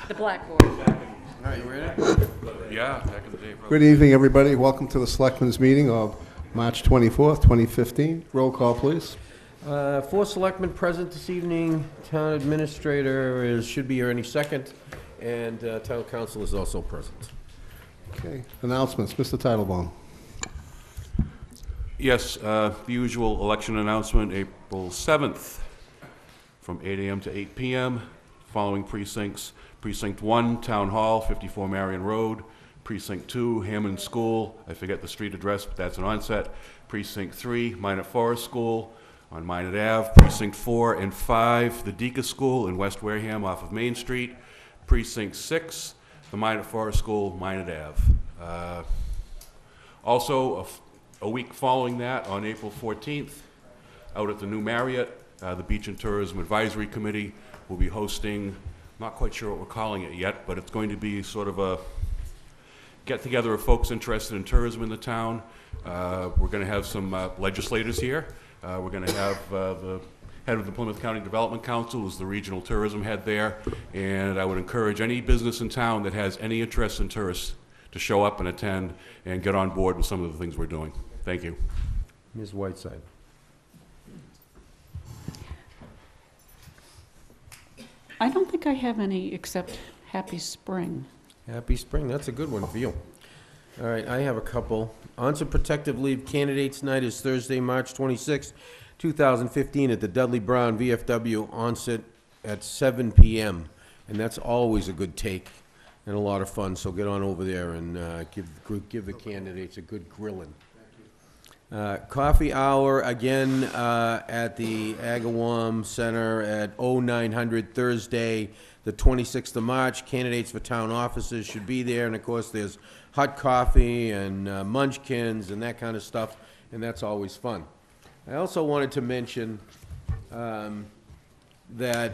The blackboard. All right, you ready? Yeah, back in the day, probably. Good evening, everybody. Welcome to the Selectmen's meeting of March 24th, 2015. Roll call, please. 4 selectmen present this evening. Town administrator should be here any second, and town council is also present. Okay. Announcements. Mr. Titlebaum. Yes, the usual election announcement, April 7th, from 8 a.m. to 8 p.m. Following precincts: Precinct 1, Town Hall, 54 Marion Road; Precinct 2, Hammond School, I forget the street address, but that's an onset; Precinct 3, Minot Forest School on Minot Ave; Precinct 4 and 5, the Deacon School in West Wareham off of Main Street; Precinct 6, the Minot Forest School, Minot Ave. Also, a week following that, on April 14th, out at the new Marriott, the Beach and Tourism Advisory Committee will be hosting, not quite sure what we're calling it yet, but it's going to be sort of a get-together of folks interested in tourism in the town. We're going to have some legislators here. We're going to have the head of the Plymouth County Development Council, who's the regional tourism head there, and I would encourage any business in town that has any interest in tourists to show up and attend and get on board with some of the things we're doing. Thank you. Ms. Whiteside. I don't think I have any except Happy Spring. Happy spring, that's a good one for you. All right, I have a couple. Onset protective leave candidates night is Thursday, March 26, 2015 at the Dudley Brown VFW onset at 7 p.m. And that's always a good take and a lot of fun, so get on over there and give the candidates a good grilling. Coffee hour again at the Agawam Center at 0900 Thursday, the 26th of March. Candidates for town offices should be there, and of course there's hot coffee and munchkins and that kind of stuff, and that's always fun. I also wanted to mention that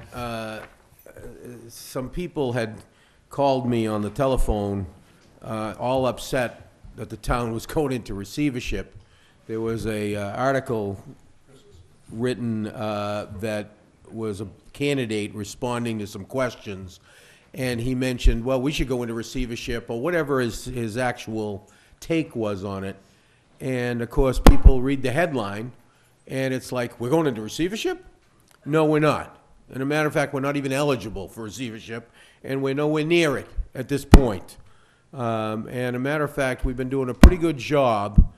some people had called me on the telephone all upset that the town was going into receivership. There was a article written that was a candidate responding to some questions, and he mentioned, well, we should go into receivership, or whatever his actual take was on it. And of course, people read the headline, and it's like, we're going into receivership? No, we're not. And as a matter of fact, we're not even eligible for receivership, and we're nowhere near it at this point. And as a matter of fact, we've been doing a pretty good job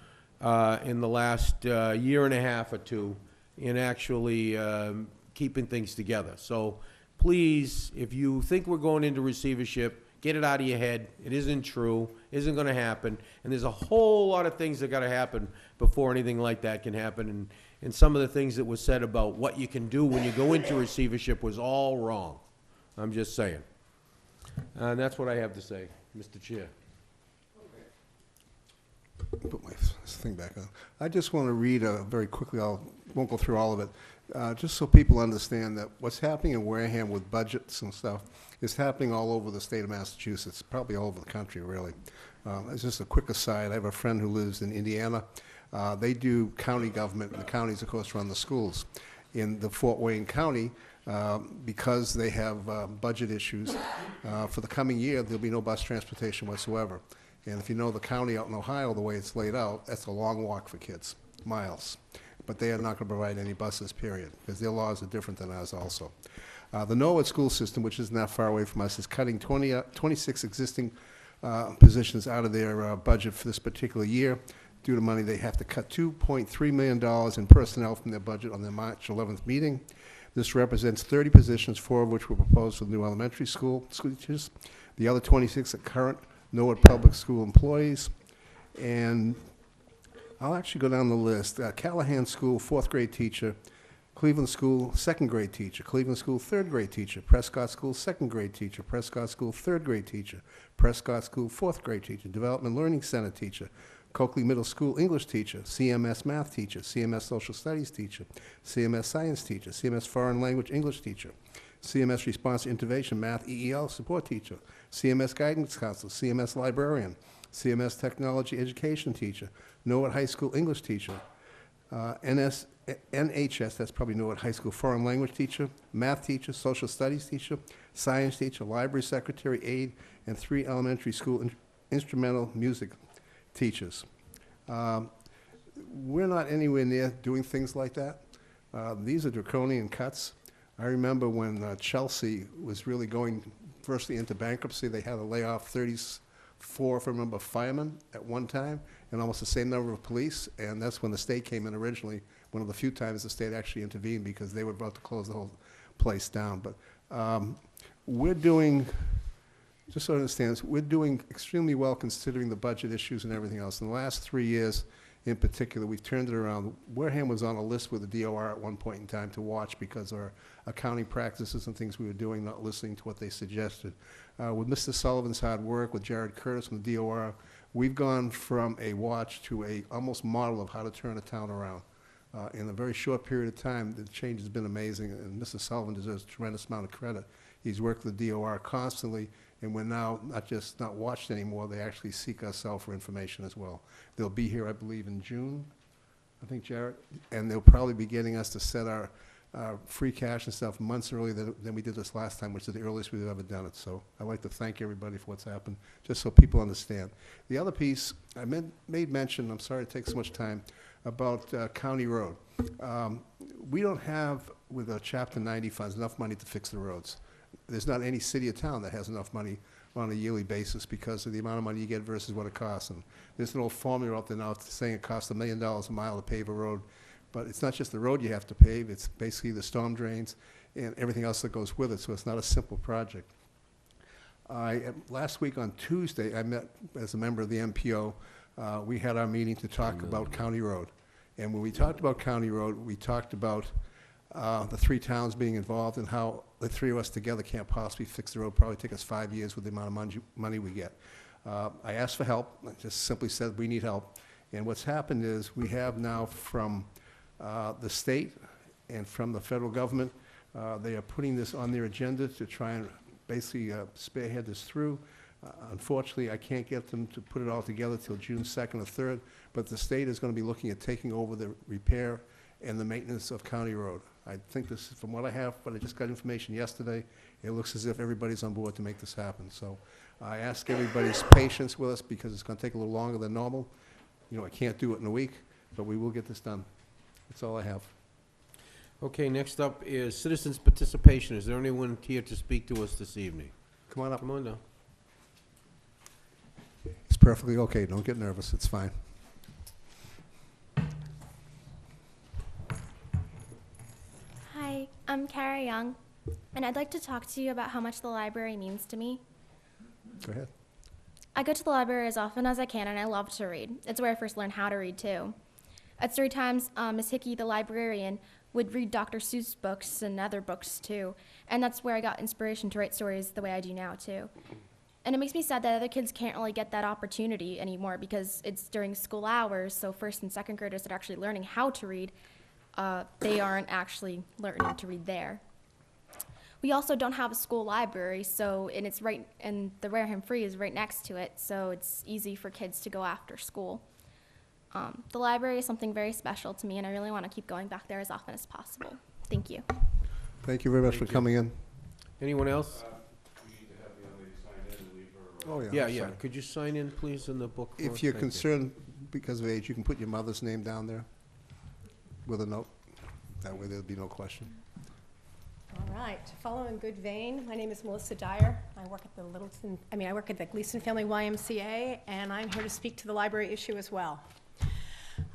in the last year and a half or two in actually keeping things together. So please, if you think we're going into receivership, get it out of your head. It isn't true, isn't going to happen, and there's a whole lot of things that got to happen before anything like that can happen. And some of the things that was said about what you can do when you go into receivership was all wrong. I'm just saying. And that's what I have to say, Mr. Chair. Put my thing back on. I just want to read very quickly, I won't go through all of it, just so people understand that what's happening in Wareham with budgets and stuff is happening all over the state of Massachusetts, probably all over the country, really. It's just a quick aside. I have a friend who lives in Indiana. They do county government, and the counties, of course, run the schools. In the Fort Wayne County, because they have budget issues, for the coming year, there'll be no bus transportation whatsoever. And if you know the county out in Ohio, the way it's laid out, that's a long walk for kids, miles. But they are not going to provide any buses, period, because their laws are different than ours also. The Norwood school system, which isn't that far away from us, is cutting 26 existing positions out of their budget for this particular year. Due to money, they have to cut $2.3 million in personnel from their budget on their March 11th meeting. This represents 30 positions, 4 of which were proposed for the new elementary school teachers. The other 26 are current Norwood Public School employees. And I'll actually go down the list. Callahan School, 4th grade teacher. Cleveland School, 2nd grade teacher. Cleveland School, 3rd grade teacher. Prescott School, 2nd grade teacher. Prescott School, 3rd grade teacher. Prescott School, 4th grade teacher. Development Learning Center teacher. Coakley Middle School English teacher. CMS math teacher. CMS social studies teacher. CMS science teacher. CMS foreign language English teacher. CMS response to intervention math EEL support teacher. CMS guidance counselor. CMS librarian. CMS technology education teacher. Norwood High School English teacher. NHS, that's probably new at high school, foreign language teacher, math teacher, social studies teacher, science teacher, library secretary, aide, and 3 elementary school instrumental music teachers. We're not anywhere near doing things like that. These are draconian cuts. I remember when Chelsea was really going firstly into bankruptcy, they had to lay off 34, if I remember, firemen at one time, and almost the same number of police, and that's when the state came in originally, one of the few times the state actually intervened because they were about to close the whole place down. But we're doing, just so it understands, we're doing extremely well considering the budget issues and everything else. In the last 3 years, in particular, we've turned it around. Wareham was on a list with the DOR at one point in time to watch because of our accounting practices and things we were doing, not listening to what they suggested. With Mr. Sullivan's hard work, with Jared Curtis from the DOR, we've gone from a watch to a almost model of how to turn a town around. In a very short period of time, the change has been amazing, and Mr. Sullivan deserves a tremendous amount of credit. He's worked with the DOR constantly, and we're now not watched anymore, they actually seek us out for information as well. They'll be here, I believe, in June, I think, Jared, and they'll probably be getting us to set our free cash and stuff months earlier than we did this last time, which is the earliest we've ever done it. So I'd like to thank everybody for what's happened, just so people understand. The other piece, I made mention, I'm sorry it takes so much time, about County Road. We don't have, with the Chapter 90 funds, enough money to fix the roads. There's not any city or town that has enough money on a yearly basis because of the amount of money you get versus what it costs. And there's an old formula out there now saying it costs $1 million a mile to pave a road. But it's not just the road you have to pave, it's basically the storm drains and everything else that goes with it, so it's not a simple project. Last week on Tuesday, I met as a member of the MPO. We had our meeting to talk about County Road. And when we talked about County Road, we talked about the 3 towns being involved and how the 3 of us together can't possibly fix the road, probably take us 5 years with the amount of money we get. I asked for help, I just simply said we need help. And what's happened is we have now from the state and from the federal government, they are putting this on their agenda to try and basically spearhead this through. Unfortunately, I can't get them to put it all together till June 2nd or 3rd, but the state is going to be looking at taking over the repair and the maintenance of County Road. I think this, from what I have, but I just got information yesterday, it looks as if everybody's on board to make this happen. So I ask everybody's patience with us because it's going to take a little longer than normal. You know, I can't do it in a week, but we will get this done. That's all I have. Okay, next up is citizens' participation. Is there anyone here to speak to us this evening? Come on up. Come on down. It's perfectly okay. Don't get nervous. It's fine. Hi, I'm Kara Young, and I'd like to talk to you about how much the library means to me. Go ahead. I go to the library as often as I can, and I love to read. It's where I first learned how to read, too. At story times, Miss Hickey, the librarian, would read Dr. Seuss books and other books, too. And that's where I got inspiration to write stories the way I do now, too. And it makes me sad that other kids can't really get that opportunity anymore because it's during school hours, so first and second graders that are actually learning how to read, they aren't actually learning to read there. We also don't have a school library, and the Wareham Free is right next to it, so it's easy for kids to go after school. The library is something very special to me, and I really want to keep going back there as often as possible. Thank you. Thank you very much Thank for you. coming in. Anyone else? We need to have the young lady sign in and leave her. Yeah, I'm yeah. sorry. Could you sign in, please, in the book for us? If you're Thank you. concerned because of age, you can put your mother's name down there with a note. That way there'll be no question. All right, to follow in good vein, my name is Melissa Dyer. I work at the Gleason Family YMCA, and I'm here to speak to the library issue as well.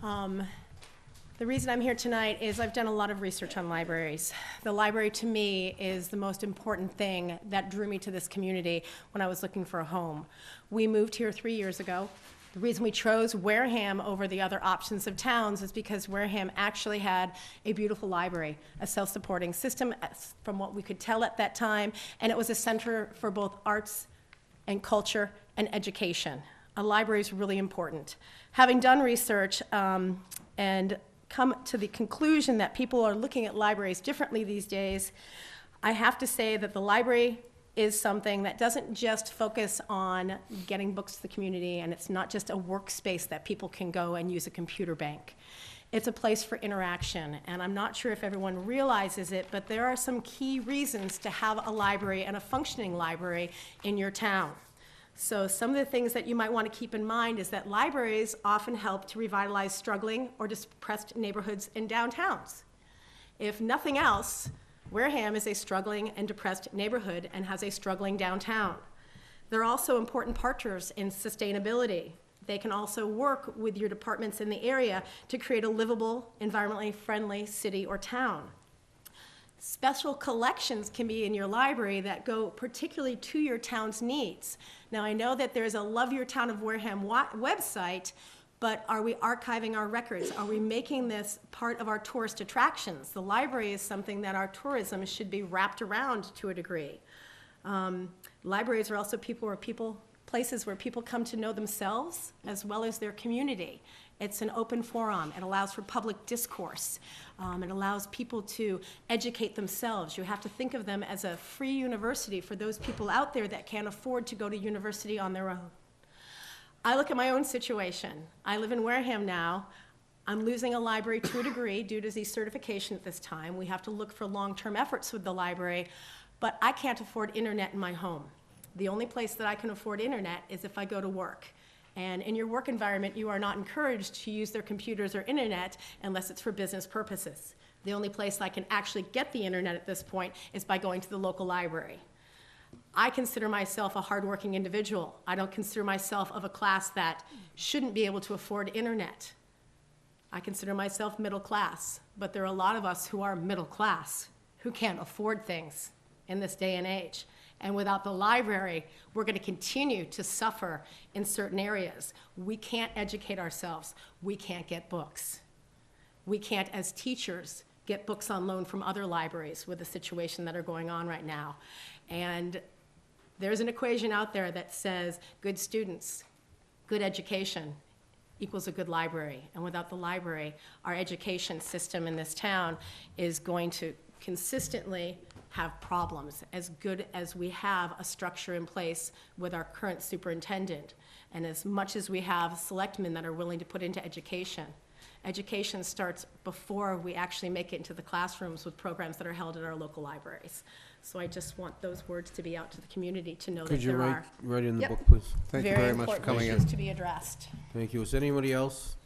The reason I'm here tonight is I've done a lot of research on libraries. The library, to me, is the most important thing that drew me to this community when I was looking for a home. We moved here 3 years ago. The reason we chose Wareham over the other options of towns is because Wareham actually had a beautiful library, a self-supporting system from what we could tell at that time, and it was a center for both arts and culture and education. A library is really important. Having done research and come to the conclusion that people are looking at libraries differently these days, I have to say that the library is something that doesn't just focus on getting books to the community, and it's not just a workspace that people can go and use a computer bank. It's a place for interaction, and I'm not sure if everyone realizes it, but there are some key reasons to have a library and a functioning library in your town. So some of the things that you might want to keep in mind is that libraries often help to revitalize struggling or depressed neighborhoods in downtowns. If nothing else, Wareham is a struggling and depressed neighborhood and has a struggling downtown. They're also important partners in sustainability. They can also work with your departments in the area to create a livable, environmentally friendly city or town. Special collections can be in your library that go particularly to your town's needs. Now, I know that there's a Love Your Town of Wareham website, but are we archiving our records? Are we making this part of our tourist attractions? The library is something that our tourism should be wrapped around to a degree. Libraries are also places where people come to know themselves as well as their community. It's an open forum. It allows for public discourse. It allows people to educate themselves. You have to think of them as a free university for those people out there that can't afford to go to university on their own. I look at my own situation. I live in Wareham now. I'm losing a library to a degree due to decertification at this time. We have to look for long-term efforts with the library, but I can't afford internet in my home. The only place that I can afford internet is if I go to work. And in your work environment, you are not encouraged to use their computers or internet unless it's for business purposes. The only place I can actually get the internet at this point is by going to the local library. I consider myself a hardworking individual. I don't consider myself of a class that shouldn't be able to afford internet. I consider myself middle class, but there are a lot of us who are middle class who can't afford things in this day and age. And without the library, we're going to continue to suffer in certain areas. We can't educate ourselves. We can't get books. We can't, as teachers, get books on loan from other libraries with the situation that are going on right now. And there's an equation out there that says good students, good education equals a good library. And without the library, our education system in this town is going to consistently have problems, as good as we have a structure in place with our current superintendent, and as much as we have selectmen that are willing to put into education. Education starts before we actually make it into the classrooms with programs that are held at our local libraries. So I just want those words to be out to the community to know that Could you there are write in the Yep. book, please? Thank you very much for coming issues in. to be addressed. Thank you. Is anybody else?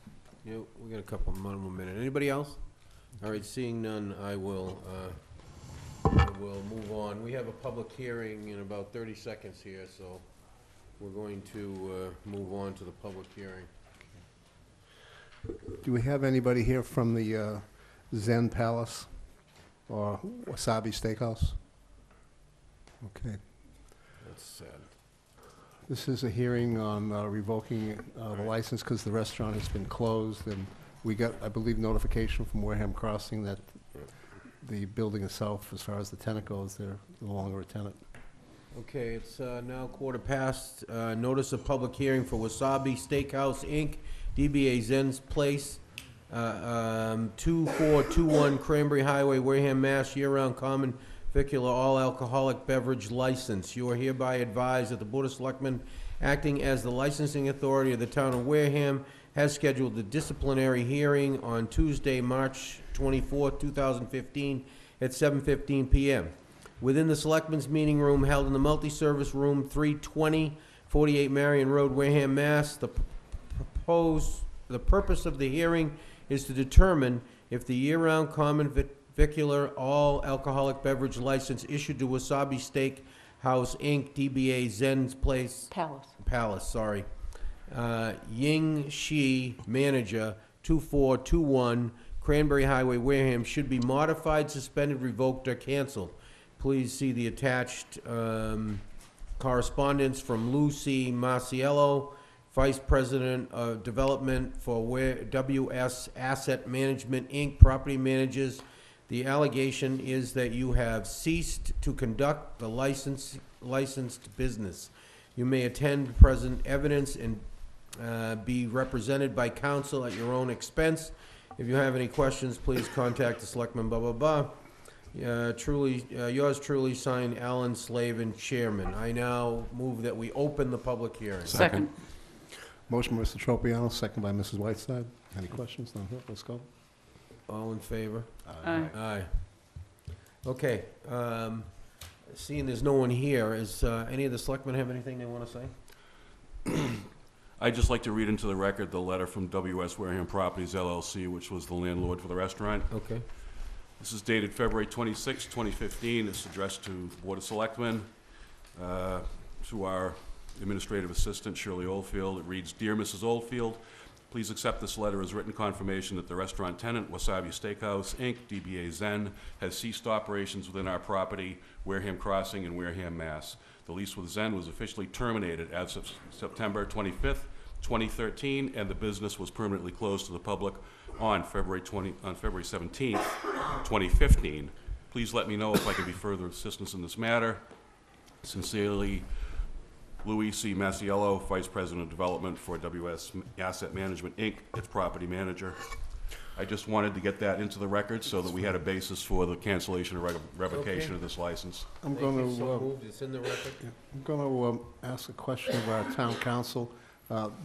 Yeah, we got a couple more minutes. Anybody else? All right, seeing none, I will move on. We have a public hearing in about 30 seconds here, so we're going to move on to the public hearing. Do we have anybody here from the Zen Palace or Wasabi Steakhouse? Okay. That's sad. This is a hearing on revoking the license because the restaurant has been closed, and we got, I believe, notification from Wareham Crossing that the building itself, as far as the tenant goes, they're no longer a tenant. Okay, it's now 1:15. Notice of public hearing for Wasabi Steakhouse, Inc., DBA Zen's Place, 2421 Cranberry Highway, Wareham, Mass., year-round common vicular all-alcoholic beverage license. You are hereby advised that the Board of Selectmen, acting as the licensing authority of the town of Wareham, has scheduled a disciplinary hearing on Tuesday, March 24, 2015, at 7:15 p.m. within the Selectmen's meeting room held in the multi-service room 320, 48 Marion Road, Wareham, Mass. The purpose of the hearing is to determine if the year-round common vicular all-alcoholic beverage license issued to Wasabi Steakhouse, Inc., DBA Zen's Place. Palace, Ying Shi, manager, 2421 Cranberry Highway, Wareham, should be modified, suspended, revoked, or canceled. Please see the attached correspondence from Lucy Marciello, Vice President of Development for WS Asset Management, Inc., property managers. The allegation is that you have ceased to conduct the licensed business. You may attend present evidence and be represented by counsel at your own expense. If you have any questions, please contact the selectman, blah, blah, blah. Yours truly, signed, Alan Slavin, Chairman. I now move that we open the public hearing. Second. Motion by Mr. Tropiano, second by Mrs. Whiteside. Any questions? None heard. Let's go. All in favor? Aye. Aye. Okay, seeing there's no one here, is any of the selectmen have anything they want to say? I'd just like to read into the record the letter from WS Wareham Properties LLC, which was the landlord for the restaurant. Okay. This is dated February 26, 2015. It's addressed to the Board of Selectmen, to our administrative assistant, Shirley Oldfield. It reads, "Dear Mrs. Oldfield, please accept this letter as written confirmation that the restaurant tenant, Wasabi Steakhouse, Inc., DBA Zen, has ceased operations within our property, Wareham Crossing in Wareham, Mass. The lease with Zen was officially terminated as of September 25th, 2013, and the business was permanently closed to the public on February 17th, 2015. Please let me know if I can be further assistance in this matter. Sincerely, Louis C. Masiello, Vice President of Development for WS Asset Management, Inc., its property manager." I just wanted to get that into the record so that we had a basis for the cancellation or revocation of this license. I'm Thank going you. So to moved. It's in the record. I'm going to ask a question of our town council.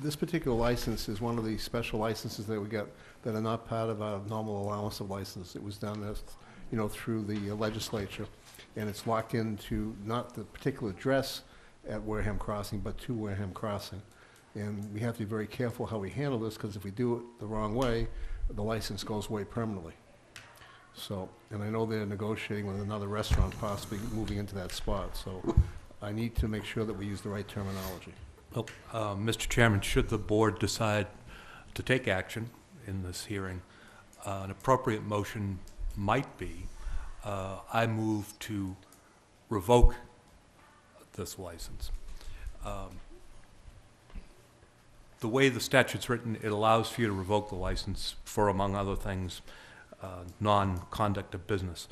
This particular license is one of the special licenses that we get that are not part of our normal allowance of license. It was done as, through the legislature, and it's locked into not the particular address at Wareham Crossing, but to Wareham Crossing. And we have to be very careful how we handle this, because if we do it the wrong way, the license goes away permanently. So, and I know they're negotiating with another restaurant possibly moving into that spot, so I need to make sure that we use the right terminology. Well, Mr. Chairman, should the board decide to take action in this hearing, an appropriate motion might be, I move to revoke this license. The way the statute's written, it allows for you to revoke the license for, among other things, non-conduct of business.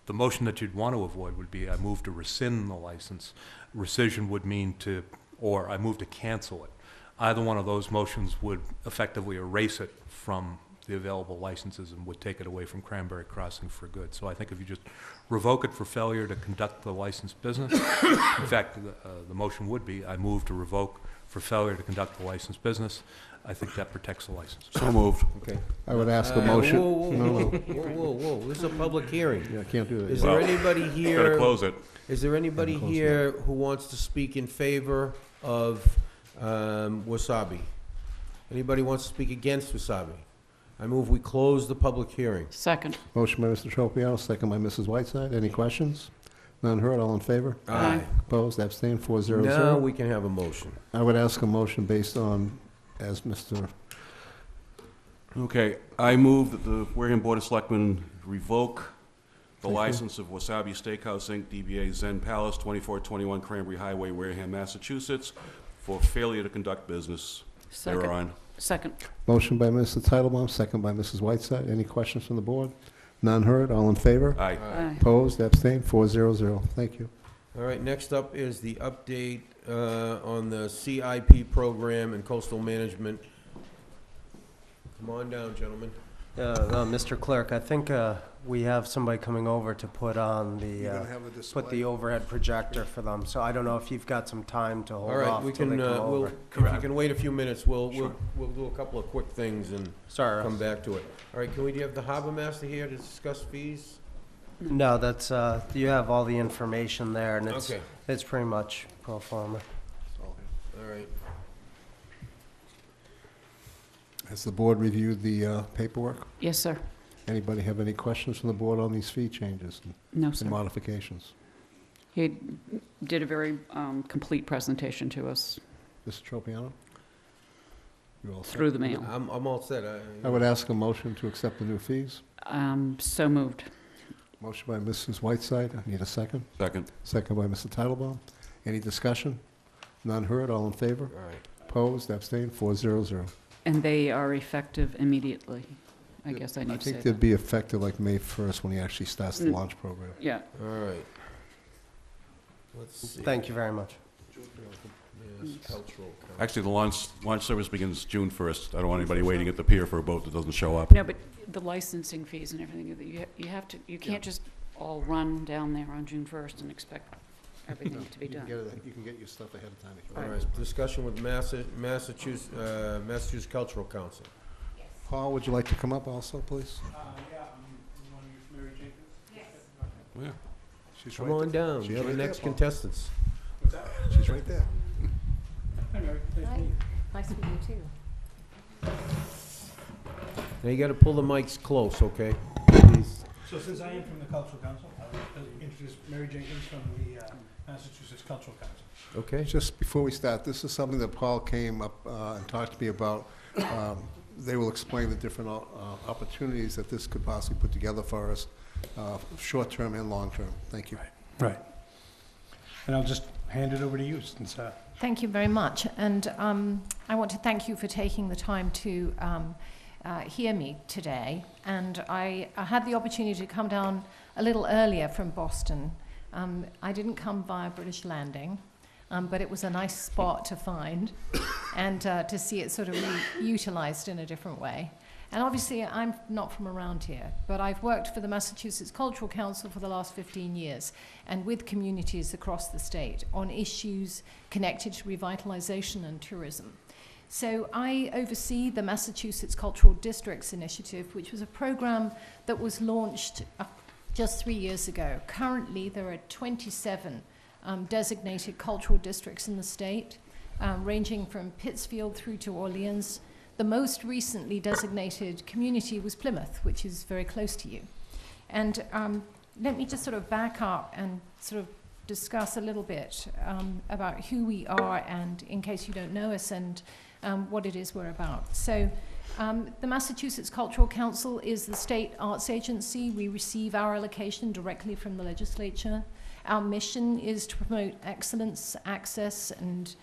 The motion that you'd want to avoid would be, I move to rescind the license. Rescission would mean to, or I move to cancel it. Either one of those motions would effectively erase it from the available licenses and would take it away from Cranberry Crossing for good. So I think if you just revoke it for failure to conduct the licensed business, in fact, the motion would be, I move to revoke for failure to conduct the licensed business. I think that protects the license. So moved. Okay. I would ask a motion. Whoa, No, no, whoa. This is a public hearing. yeah, I can't do that. Is yet. there anybody Gotta here, close it. is there anybody Gotta close here who wants to speak in favor of Wasabi? Anybody wants to speak against Wasabi? I move we close the public hearing. Second. Motion by Mr. Tropiano, second by Mrs. Whiteside. Any questions? None heard, all in favor? Aye. Opposed, abstained, 400. Now we can have a motion. I would ask a motion based on, as Mr. Okay, I move that the Wareham Board of Selectmen revoke the Thank you. license of Wasabi Steakhouse, Inc., DBA Zen Palace, 2421 Cranberry Highway, Wareham, Massachusetts, for failure to conduct business Second. thereon. Second. Motion by Mr. Titlebaum, second by Mrs. Whiteside. Any questions from the board? None heard, all in favor? Aye. Aye. Opposed, abstained, 400. Thank you. All right, next up is the update on the CIP program and coastal management. Come on down, gentlemen. Mr. Clerk, I think we have somebody coming over to put on put the overhead projector for them. So I don't know if you've got some time to hold All right, off we till can, they come we'll, over. if you can wait a few minutes, we'll Sure. do a couple of quick things and Sorry, come Russ. back to it. All right, can we have the harbor master here to discuss fees? No, that's you have all the information there, and Okay, it's pretty much pro forma. all right. Has the board reviewed the paperwork? Yes, sir. Anybody have any questions from the board on these fee changes No, and sir. modifications? He did a very complete presentation to us Mr. Tropiano? You all set? through the mail. I'm all set. I would ask a motion to accept the new fees. So moved. Motion by Mrs. Whiteside. I need a second. Second. Second by Mr. Titlebaum. Any discussion? None heard, all in favor? All right. Opposed, abstained, 400. And they are effective immediately. I guess I I need to say think they'd that. be effective like May 1st when he actually starts the Mm. launch program. Yeah. All right. Let's see. Thank you very much. Yes, cultural. Actually, the launch service begins June 1st. I don't want anybody waiting at the pier for a boat that doesn't show up. No, but the licensing fees and everything, you have to, you can't just all run down there on June 1st and expect everything to be You can done. get it- You can get your stuff ahead of time if you All want. right, discussion with Massachusetts Cultural Council. Paul, would you like to come up also, please? Yeah, you want to use Mary Jenkins? Yeah. She's Come right on there. down, She's you're the right there, next Paul. contestants. What's that? She's right there. Hi, Mary. Nice to meet you. Nice to meet you, too. Now you gotta pull the mics close, okay? Please. So since I am from the Cultural Council, I will introduce Mary Jenkins from the Massachusetts Cultural Council. Okay. Just before we start, this is something that Paul came up and talked to me about. They will explain the different opportunities that this could possibly put together for us, short-term and long-term. Thank you. Right. And I'll just hand it over to you since, Thank you very much. And I want to thank you for taking the time to hear me today. And I had the opportunity to come down a little earlier from Boston. I didn't come via British Landing, but it was a nice spot to find and to see it sort of utilized in a different way. And obviously, I'm not from around here, but I've worked for the Massachusetts Cultural Council for the last 15 years and with communities across the state on issues connected to revitalization and tourism. So I oversee the Massachusetts Cultural Districts Initiative, which was a program that was launched just 3 years ago. Currently, there are 27 designated cultural districts in the state, ranging from Pittsfield through to Orleans. The most recently designated community was Plymouth, which is very close to you. And let me just sort of back up and sort of discuss a little bit about who we are and, in case you don't know us, and what it is we're about. So the Massachusetts Cultural Council is the state arts agency. We receive our allocation directly from the legislature. Our mission is to promote excellence, access, and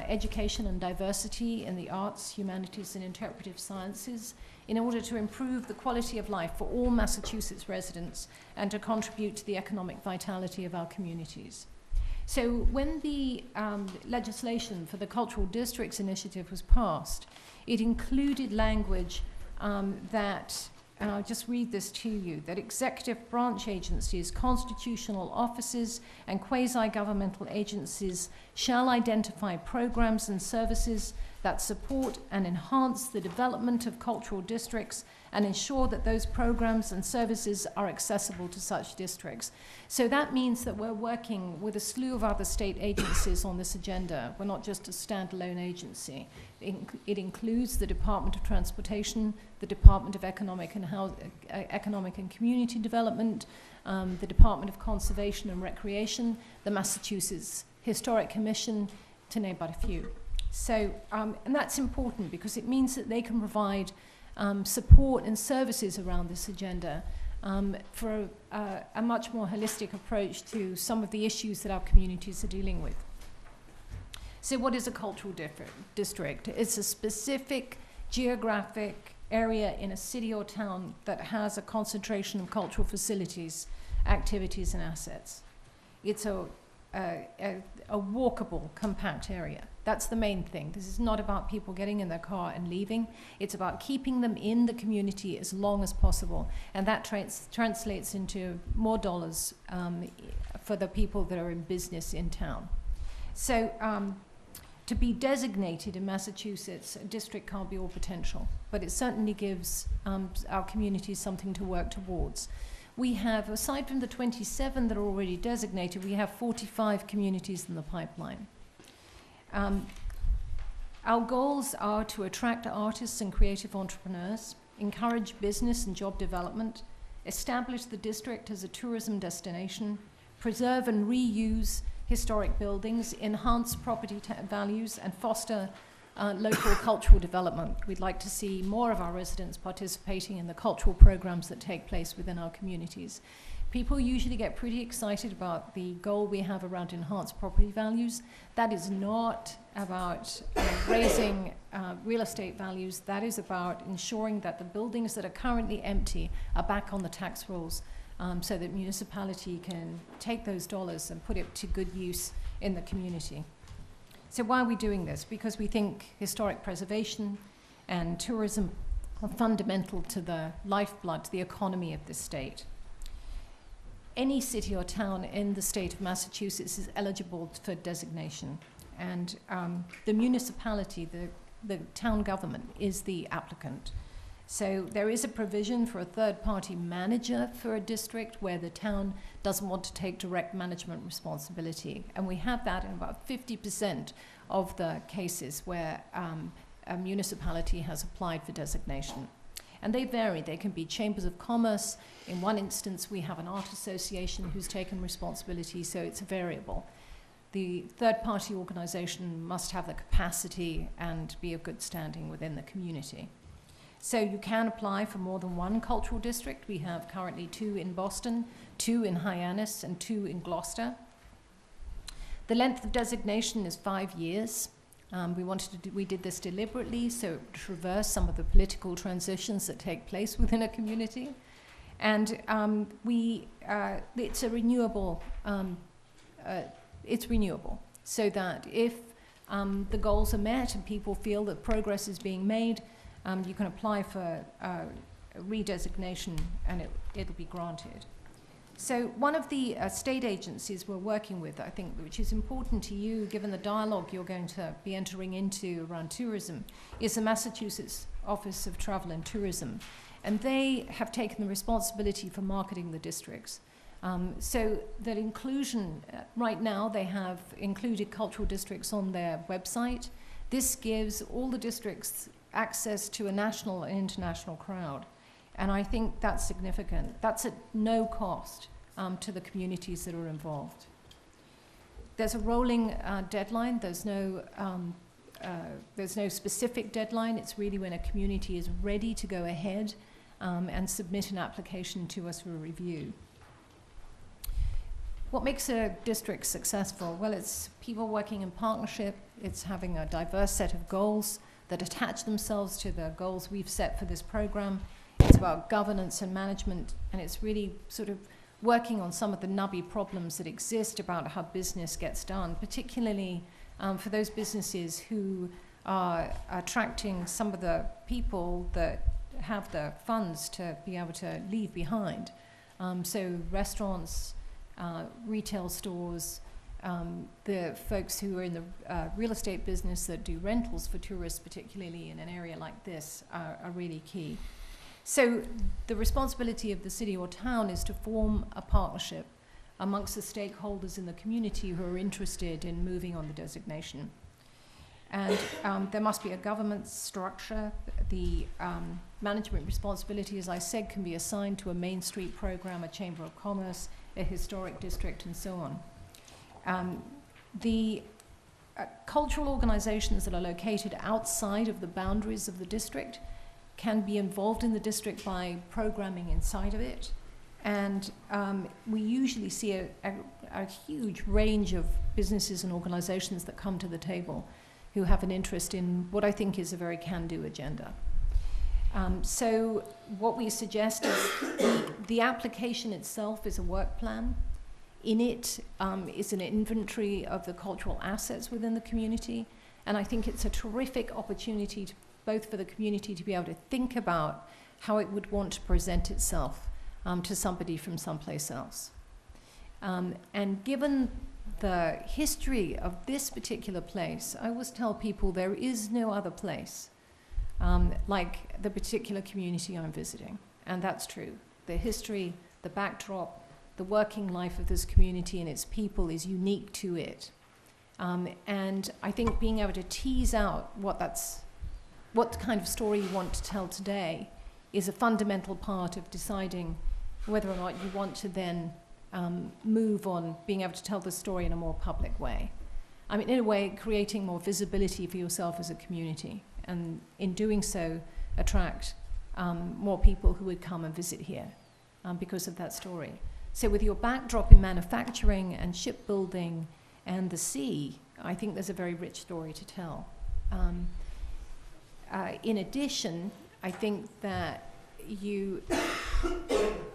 education and diversity in the arts, humanities, and interpretive sciences in order to improve the quality of life for all Massachusetts residents and to contribute to the economic vitality of our communities. So when the legislation for the Cultural Districts Initiative was passed, it included language that, and I'll just read this to you, that executive branch agencies, constitutional offices, and quasi-governmental agencies shall identify programs and services that support and enhance the development of cultural districts and ensure that those programs and services are accessible to such districts. So that means that we're working with a slew of other state agencies on this agenda. We're not just a standalone agency. It includes the Department of Transportation, the Department of Economic and Community Development, the Department of Conservation and Recreation, the Massachusetts Historic Commission, to name but a few. So, and that's important because it means that they can provide support and services around this agenda for a much more holistic approach to some of the issues that our communities are dealing with. So what is a cultural district? It's a specific geographic area in a city or town that has a concentration of cultural facilities, activities, and assets. It's a walkable, compact area. That's the main thing. This is not about people getting in their car and leaving. It's about keeping them in the community as long as possible. And that translates into more dollars for the people that are in business in town. So to be designated in Massachusetts, a district can't be all potential, but it certainly gives our communities something to work towards. We have, aside from the 27 that are already designated, we have 45 communities in the pipeline. Our goals are to attract artists and creative entrepreneurs, encourage business and job development, establish the district as a tourism destination, preserve and reuse historic buildings, enhance property values, and foster local cultural development. We'd like to see more of our residents participating in the cultural programs that take place within our communities. People usually get pretty excited about the goal we have around enhanced property values. That is not about raising real estate values. That is about ensuring that the buildings that are currently empty are back on the tax rolls so that municipality can take those dollars and put it to good use in the community. So why are we doing this? Because we think historic preservation and tourism are fundamental to the lifeblood, to the economy of this state. Any city or town in the state of Massachusetts is eligible for designation. And the municipality, the town government, is the applicant. So there is a provision for a third-party manager for a district where the town doesn't want to take direct management responsibility. And we have that in about 50% of the cases where a municipality has applied for designation. And they vary. They can be chambers of commerce. In one instance, we have an art association who's taken responsibility, so it's variable. The third-party organization must have the capacity and be of good standing within the community. So you can apply for more than one cultural district. We have currently 2 in Boston, 2 in Hyannis, and 2 in Gloucester. The length of designation is 5 years. We did this deliberately so it would traverse some of the political transitions that take place within a community. And it's a renewable, it's renewable, so that if the goals are met and people feel that progress is being made, you can apply for redesignation and it'll be granted. So one of the state agencies we're working with, I think, which is important to you, given the dialogue you're going to be entering into around tourism, is the Massachusetts Office of Travel and Tourism. And they have taken the responsibility for marketing the districts. So that inclusion, right now they have included cultural districts on their website. This gives all the districts access to a national and international crowd. And I think that's significant. That's at no cost to the communities that are involved. There's a rolling deadline. There's no specific deadline. It's really when a community is ready to go ahead and submit an application to us for a review. What makes a district successful? Well, it's people working in partnership. It's having a diverse set of goals that attach themselves to the goals we've set for this program. It's about governance and management, and it's really sort of working on some of the nubby problems that exist about how business gets done, particularly for those businesses who are attracting some of the people that have the funds to be able to leave behind. So restaurants, retail stores, the folks who are in the real estate business that do rentals for tourists, particularly in an area like this, are really key. So the responsibility of the city or town is to form a partnership amongst the stakeholders in the community who are interested in moving on the designation. And there must be a governance structure. The management responsibility, as I said, can be assigned to a Main Street program, a Chamber of Commerce, a historic district, and so on. The cultural organizations that are located outside of the boundaries of the district can be involved in the district by programming inside of it. And we usually see a huge range of businesses and organizations that come to the table who have an interest in what I think is a very can-do agenda. So what we suggest is the application itself is a work plan. In it is an inventory of the cultural assets within the community. And I think it's a terrific opportunity both for the community to be able to think about how it would want to present itself to somebody from someplace else. And given the history of this particular place, I always tell people there is no other place like the particular community I'm visiting. And that's true. The history, the backdrop, the working life of this community and its people is unique to it. And I think being able to tease out what kind of story you want to tell today is a fundamental part of deciding whether or not you want to then move on being able to tell the story in a more public way. I mean, in a way, creating more visibility for yourself as a community, and in doing so, attract more people who would come and visit here because of that story. So with your backdrop in manufacturing and shipbuilding and the sea, I think there's a very rich story to tell. In addition, I think that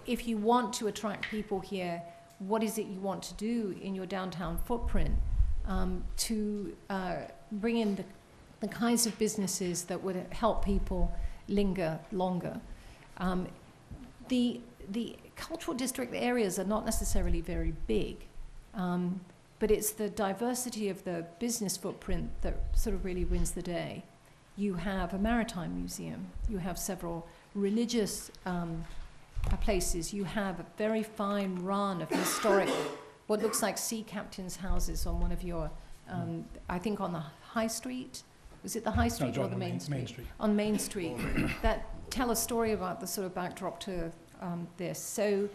if you want to attract people here, what is it you want to do in your downtown footprint to bring in the kinds of businesses that would help people linger longer? The cultural district areas are not necessarily very big, but it's the diversity of the business footprint that sort of really wins the day. You have a maritime museum, you have several religious places, you have a very fine run of historic, what looks like sea captains' houses on one of your, I think on the High Street. Was it the High Street or the Main Street? Main Street. On Main Street, that tell a story about the sort of backdrop to this. So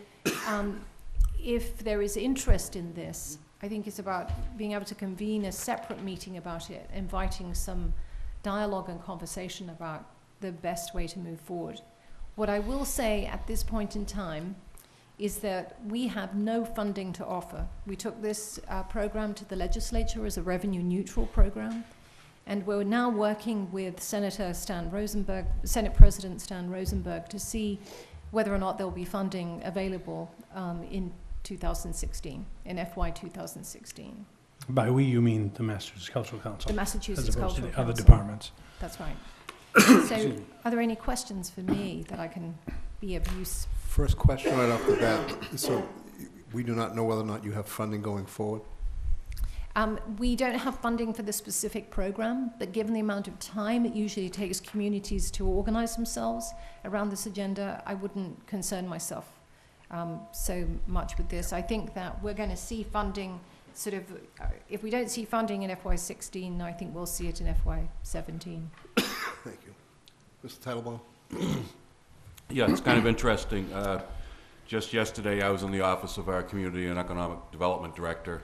if there is interest in this, I think it's about being able to convene a separate meeting about it, inviting some dialogue and conversation about the best way to move forward. What I will say at this point in time is that we have no funding to offer. We took this program to the legislature as a revenue neutral program, and we're now working with Senate President Stan Rosenberg to see whether or not there'll be funding available in 2016, in FY 2016. By we, you mean the Massachusetts Cultural Council? The Massachusetts as opposed Cultural to the other Council. departments. That's right. So, are there any questions for me that I can be of use? First question right off the bat. So we do not know whether or not you have funding going forward? We don't have funding for this specific program, but given the amount of time it usually takes communities to organize themselves around this agenda, I wouldn't concern myself so much with this. I think that we're going to see funding sort of, if we don't see funding in FY16, I think we'll see it in FY17. Thank you. Mr. Titlebaum? Yeah, it's kind of interesting. Just yesterday, I was in the office of our Community and Economic Development Director,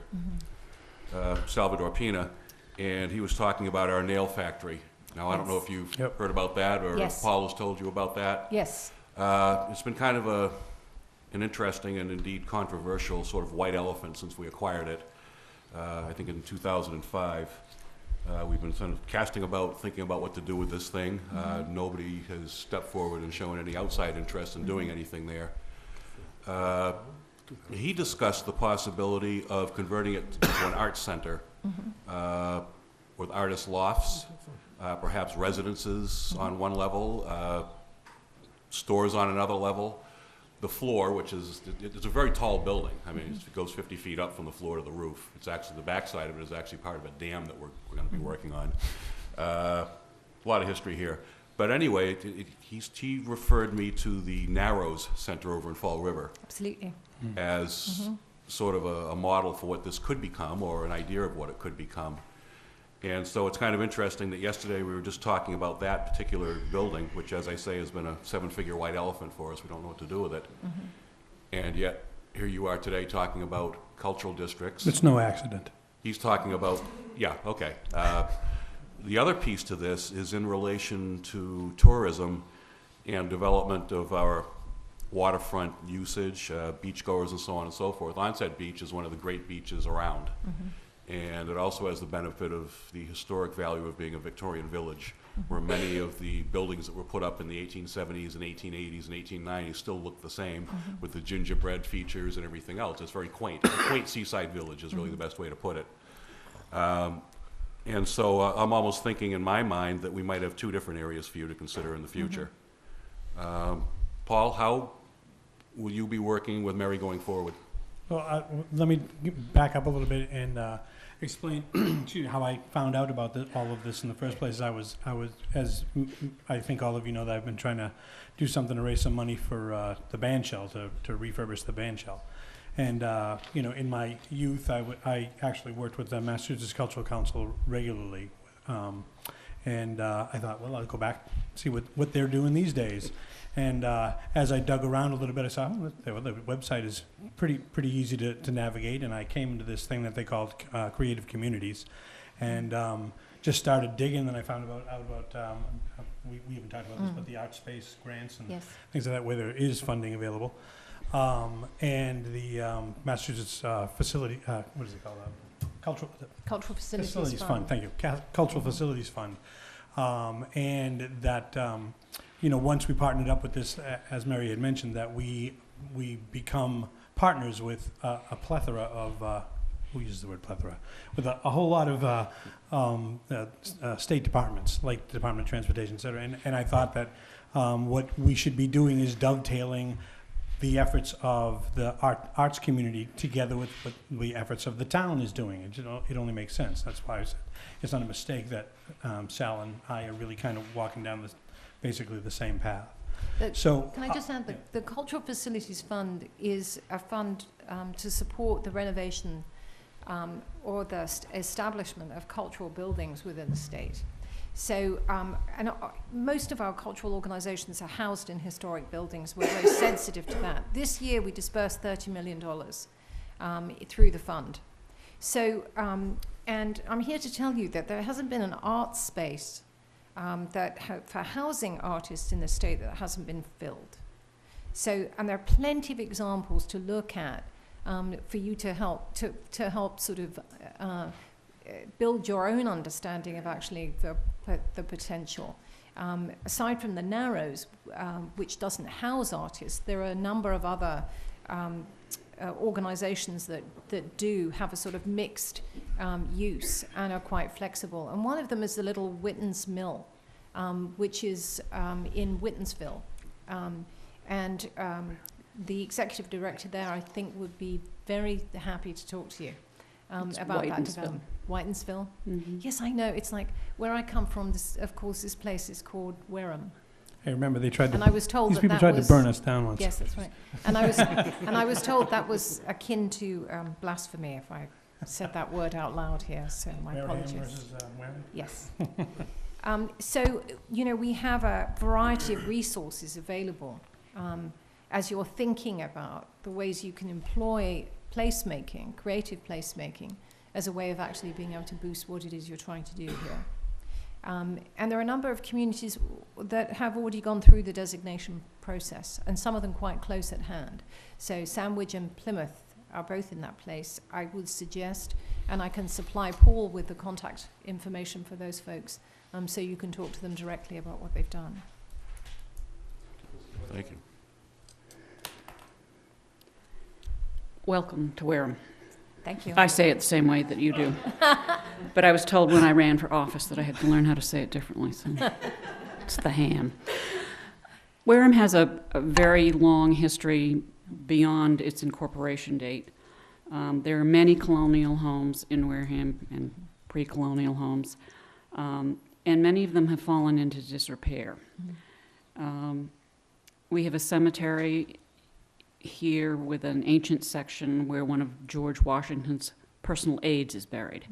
Salvador Pina, and he was talking about our nail factory. Now, I don't know if you've heard about that, or if Paul has told you about that. Yes. It's been kind of an interesting and indeed controversial sort of white elephant since we acquired it. I think in 2005. We've been sort of casting about, thinking about what to do with this thing. Nobody has stepped forward and shown any outside interest in doing anything there. He discussed the possibility of converting it into an arts center with artist lofts, perhaps residences on one level, stores on another level. The floor, which is, it's a very tall building. I mean, it goes 50 feet up from the floor to the roof. It's actually, the backside of it is actually part of a dam that we're going to be working on. A lot of history here. But anyway, he referred me to the Narrows Center over in Fall River. Absolutely. As sort of a model for what this could become, or an idea of what it could become. And so it's kind of interesting that yesterday we were just talking about that particular building, which, as I say, has been a 7-figure white elephant for us. We don't know what to do with it. And yet, here you are today talking about cultural districts. It's no accident. He's talking about, yeah, okay. The other piece to this is in relation to tourism and development of our waterfront usage, beachgoers and so on and so forth. Onset Beach is one of the great beaches around. And it also has the benefit of the historic value of being a Victorian village, where many of the buildings that were put up in the 1870s and 1880s and 1890s still look the same, with the gingerbread features and everything else. It's very quaint. A quaint seaside village is really the best way to put it. And so I'm almost thinking in my mind that we might have two different areas for you to consider in the future. Paul, how will you be working with Mary going forward? Well, let me back up a little bit and explain how I found out about all of this in the first place. I was, as I think all of you know, that I've been trying to do something to raise some money for the band shell, to refurbish the band shell. And, you know, in my youth, I actually worked with the Massachusetts Cultural Council regularly. And I thought, well, I'll go back, see what they're doing these days. And as I dug around a little bit, I saw, well, the website is pretty easy to navigate. And I came into this thing that they called Creative Communities, and just started digging. And I found out about we haven't talked about this, but the art space grants and things like that, where there is funding available, and the Massachusetts facility. What is it called? Cultural Facilities Fund. Thank you. Cultural Facilities Fund, and that. You know, once we partnered up with this, as Mary had mentioned, that we become partners with a plethora of, who uses the word plethora? With a whole lot of state departments, like the Department of Transportation, et cetera. And I thought that what we should be doing is dovetailing the efforts of the arts community together with what the efforts of the town is doing. It only makes sense. That's why I said it's not a mistake that Sal and I are really kind of walking down basically the same path. So, Can I just add, the Cultural Facilities Fund is a fund to support the renovation or the establishment of cultural buildings within the state. So, most of our cultural organizations are housed in historic buildings. We're very sensitive to that. This year, we dispersed $30 million through the fund. So, and I'm here to tell you that there hasn't been an art space for housing artists in the state that hasn't been filled. So, and there are plenty of examples to look at for you to help sort of build your own understanding of actually the potential. Aside from the Narrows, which doesn't house artists, there are a number of other organizations that do have a sort of mixed use and are quite flexible. And one of them is the Little Whitton's Mill, which is in Whittonsville. The executive director there, I think, would be very happy to talk to you about that development. Whitensville. Mm-hmm. Yes, I know. It's like where I come from. Of course, this place is called Wareham. I remember they tried to. And I was told these that people that tried was, to burn us down once. Yes, that's right. And I was told that was akin to blasphemy if I said that word out loud here. So my Wareham apologies. versus Wareham. Yes. So, you know, we have a variety of resources available as you're thinking about the ways you can employ placemaking, creative placemaking, as a way of actually being able to boost what it is you're trying to do here. And there are a number of communities that have already gone through the designation process, and some of them quite close at hand. So Sandwich and Plymouth are both in that place, I would suggest, and I can supply Paul with the contact information for those folks, so you can talk to them directly about what they've done. Thank you. Welcome to Wareham. Thank you. I say it the same way that you do. But I was told when I ran for office that I had to learn how to say it differently, so it's the ham. Wareham has a very long history beyond its incorporation date. There are many colonial homes in Wareham and pre-colonial homes, and many of them have fallen into disrepair. We have a cemetery here with an ancient section where one of George Washington's personal aides is buried.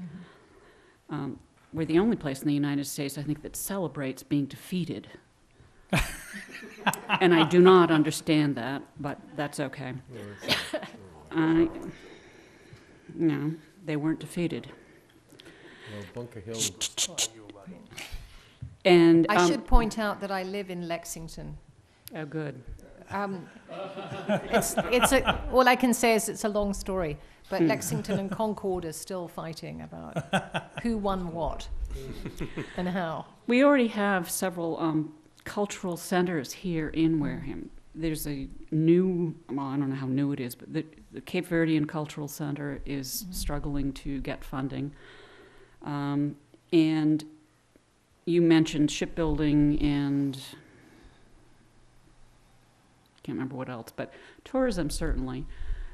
We're the only place in the United States, I think, that celebrates being defeated. And I do not understand that, but that's okay. No, they weren't defeated. Well, Bunker Hill. And I should point out that I live in Lexington. oh, good. All I can say is it's a long story, but Lexington and Concord are still fighting about who won what and how. We already have several cultural centers here in Wareham. There's a new, well, I don't know how new it is, but the Cape Verdean Cultural Center is struggling to get funding. And you mentioned shipbuilding and can't remember what else, but tourism certainly.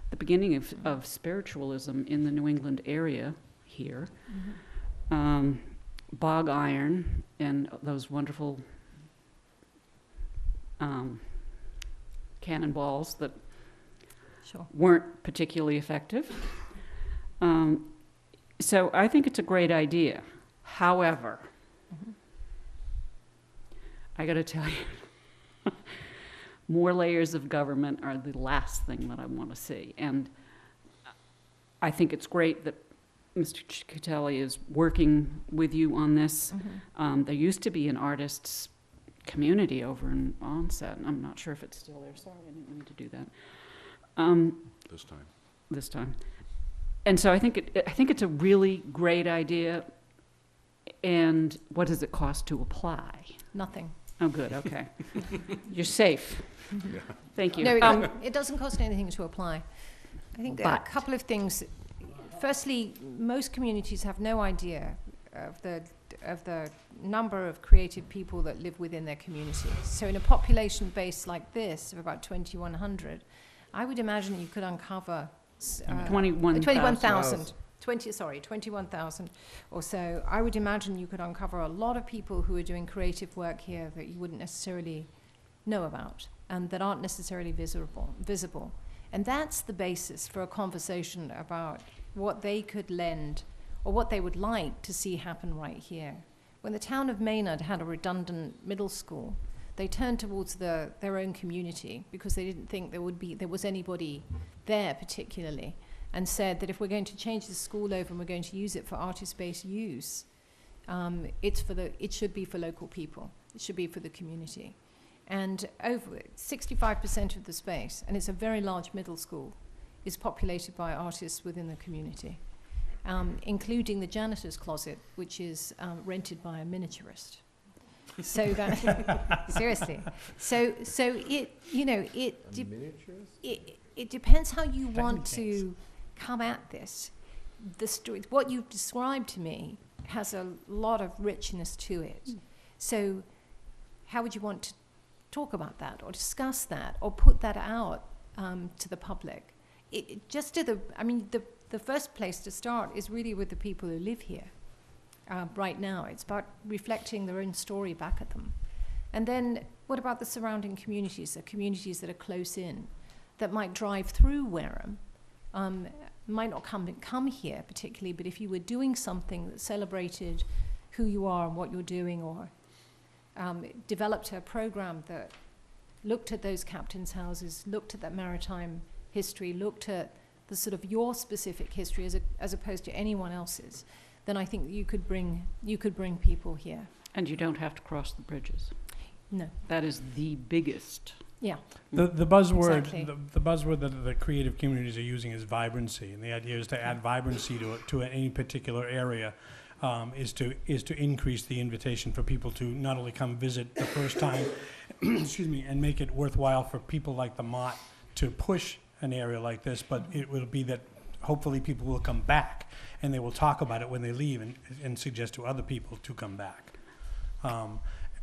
The beginning of spiritualism in the New England area here. Bog iron and those wonderful cannonballs that weren't particularly effective. So I think it's a great idea. However, I got to tell you, more layers of government are the last thing that I want to see. And I think it's great that Mr. Ciccatelli is working with you on this. There used to be an artists' community over in Onset. I'm not sure if it's still there. Sorry, I didn't mean to do that. This time. And so I think it's a really great idea. And what does it cost to apply? Nothing. Oh, good. Okay. You're safe. Yeah. Thank you. No, it doesn't cost anything to apply. I think there are a couple of things. Firstly, most communities have no idea of the number of creative people that live within their community. So in a population base like this of about 2,100, I would imagine you could uncover 21,000. 21,000 or so. I would imagine you could uncover a lot of people who are doing creative work here that you wouldn't necessarily know about and that aren't necessarily visible. And that's the basis for a conversation about what they could lend or what they would like to see happen right here. When the town of Maynard had a redundant middle school, they turned towards their own community because they didn't think there was anybody there particularly, and said that if we're going to change the school over and we're going to use it for artist-based use, it should be for local people. It should be for the community. And over 65% of the space, and it's a very large middle school, is populated by artists within the community, including the janitor's closet, which is rented by a miniaturist. So that seriously, so it it depends how you want to come at this. The story, what you've described to me, has a lot of richness to it. So, how would you want to talk about that, or discuss that, or put that out to the public? The first place to start is really with the people who live here. Right now, it's about reflecting their own story back at them. And then what about the surrounding communities, the communities that are close in, that might drive through Wareham, might not come here particularly, but if you were doing something that celebrated who you are and what you're doing, or developed a program that looked at those captains' houses, looked at that maritime history, looked at the sort of your specific history as opposed to anyone else's, then I think you could bring people here. And you don't have to cross the bridges. No. That is the biggest. Yeah. The buzzword Exactly. the buzzword that the creative communities are using is vibrancy, and the idea is to add vibrancy to any particular area. Is to increase the invitation for people to not only come visit the first time, excuse me, and make it worthwhile for people like the Mott to push an area like this, but it will be that hopefully people will come back and they will talk about it when they leave and suggest to other people to come back.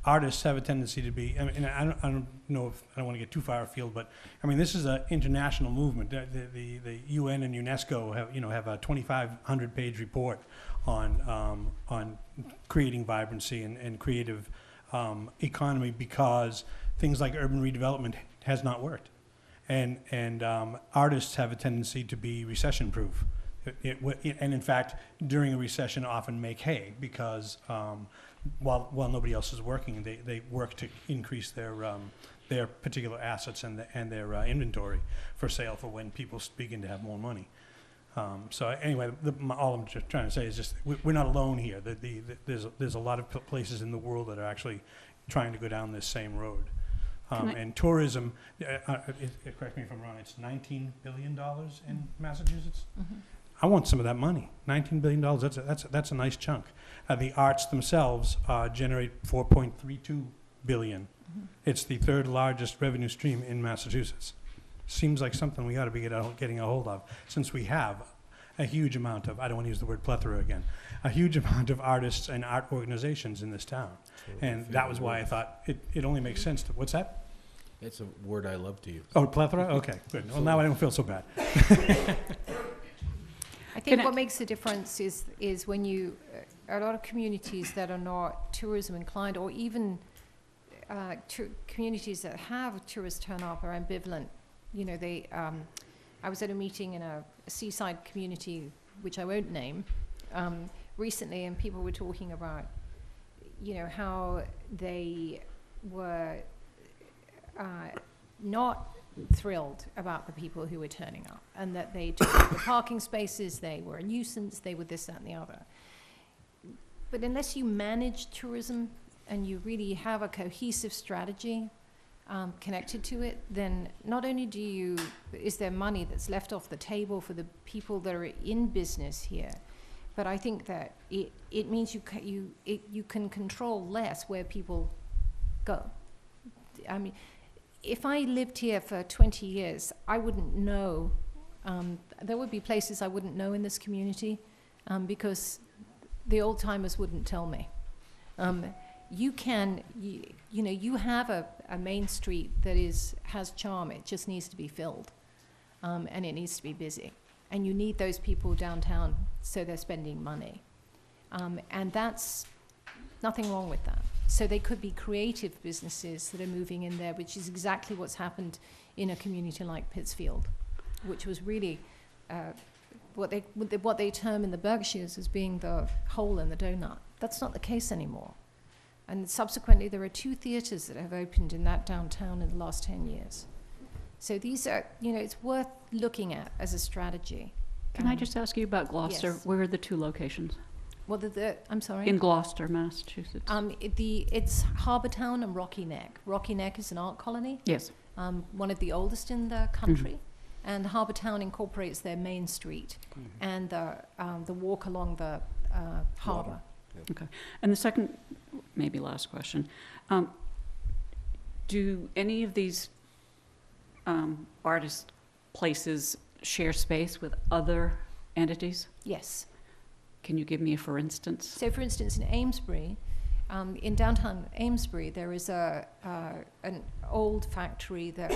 Artists have a tendency to be, I don't know if, I don't want to get too far afield, but I mean, this is an international movement. The UN and UNESCO have a 2,500-page report on creating vibrancy and creative economy, because things like urban redevelopment has not worked. And artists have a tendency to be recession-proof. And in fact, during a recession, often make hay, because while nobody else is working, they work to increase their particular assets and their inventory for sale for when people begin to have more money. So anyway, all I'm just trying to say is just we're not alone here. There's a lot of places in the world that are actually trying to go down this same road. And tourism, correct me if I'm wrong, it's $19 billion in Massachusetts? Mm-hmm. I want some of that money. $19 billion, that's a nice chunk. The arts themselves generate $4.32 billion. Mm-hmm. It's the third largest revenue stream in Massachusetts. Seems like something we ought to be getting a hold of, since we have a huge amount of, I don't want to use the word plethora again, a huge amount of artists and art organizations in this town. And that was why I thought it only makes sense to, what's that? It's a word I love to use. Oh, plethora? Okay, good. Well, now I don't feel so bad. I think what makes the difference is when you, a lot of communities that are not tourism inclined, or even communities that have tourist turn up, are ambivalent. You know, I was at a meeting in a seaside community, which I won't name, recently, and people were talking about, how they were not thrilled about the people who were turning up, and that they took up the parking spaces, they were a nuisance, they were this, that, and the other. But unless you manage tourism and you really have a cohesive strategy connected to it, then not only is there money that's left off the table for the people that are in business here, but I think that it means you can control less where people go. I mean, if I lived here for 20 years, I wouldn't know. There would be places I wouldn't know in this community because the old timers wouldn't tell me. You have a main street that has charm. It just needs to be filled, and it needs to be busy. And you need those people downtown, so they're spending money. And that's Nothing wrong with that. So they could be creative businesses that are moving in there, which is exactly what's happened in a community like Pittsfield, which was really what they term in the Berkshires as being the hole in the donut. That's not the case anymore. And subsequently, there are 2 theatres that have opened in that downtown in the last 10 years. So these are, it's worth looking at as a strategy. Can I just ask you about Gloucester? Yes. Where are the 2 locations? Well, I'm sorry? In Gloucester, Massachusetts. It's Harbour Town and Rocky Neck. Rocky Neck is an art colony. Yes. One of the oldest in the country. And Harbour Town incorporates their main street and the walk along the harbour. Okay. And the second, maybe last question. Do any of these artist places share space with other entities? Yes. Can you give me a for instance? So, for instance, in Amesbury, in downtown Amesbury, there is an old factory that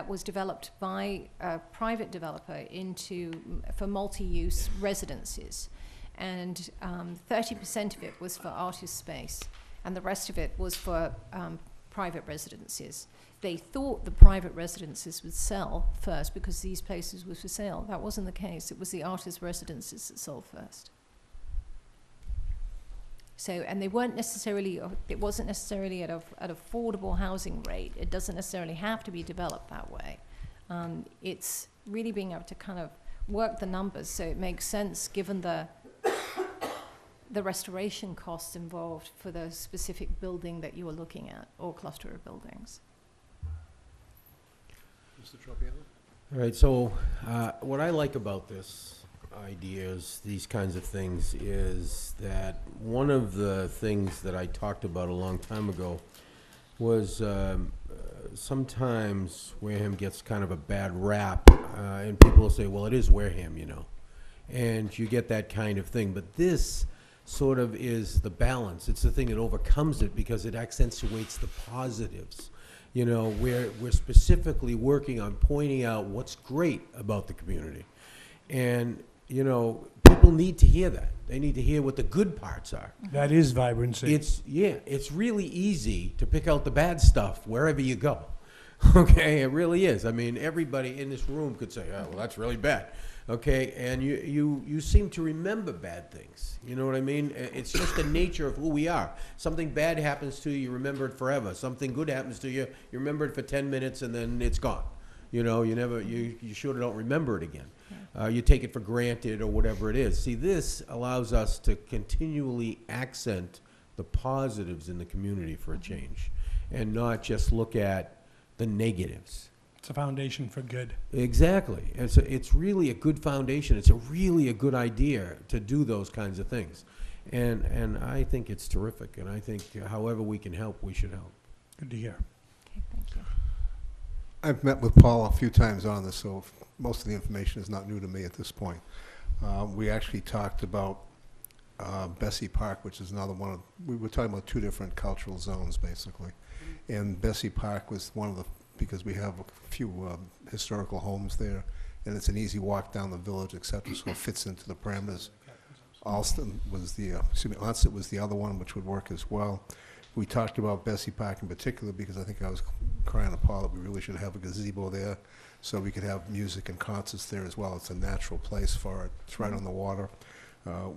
was developed by a private developer for multi-use residences, and 30% of it was for artist space, and the rest of it was for private residences. They thought the private residences would sell first because these places were for sale. That wasn't the case. It was the artist residences that sold first. So, and it wasn't necessarily at an affordable housing rate. It doesn't necessarily have to be developed that way. It's really being able to kind of work the numbers so it makes sense given the restoration costs involved for the specific building that you are looking at, or cluster of buildings. Mr. Tropiano? All right, so what I like about this ideas, these kinds of things, is that one of the things that I talked about a long time ago was sometimes Wareham gets kind of a bad rap, and people will say, well, it is Wareham, and you get that kind of thing. But this sort of is the balance. It's the thing that overcomes it because it accentuates the positives. We're specifically working on pointing out what's great about the community. And people need to hear that. They need to hear what the good parts are. That is vibrancy. It's really easy to pick out the bad stuff wherever you go. Okay, it really is. I mean, everybody in this room could say, oh, well, that's really bad. Okay, and you seem to remember bad things. You know what I mean? It's just the nature of who we are. Something bad happens to you, you remember it forever. Something good happens to you, you remember it for 10 minutes and then it's gone. You sure don't remember it again. You take it for granted or whatever it is. See, this allows us to continually accent the positives in the community for a change and not just look at the negatives. It's a foundation for good. Exactly. It's really a good foundation. It's really a good idea to do those kinds of things. And I think it's terrific. And I think however we can help, we should help. Good to hear. Okay, thank you. I've met with Paul a few times on this, so most of the information is not new to me at this point. We actually talked about Bessie Park, which is another one we were talking about 2 different cultural zones, basically. And Bessie Park was one of the, because we have a few historical homes there, and it's an easy walk down the village, et cetera, so it fits into the parameters. Alston was Onset was the other one, which would work as well. We talked about Bessie Park in particular because I think I was crying to Paul that we really should have a gazebo there so we could have music and concerts there as well. It's a natural place for it. It's right on the water.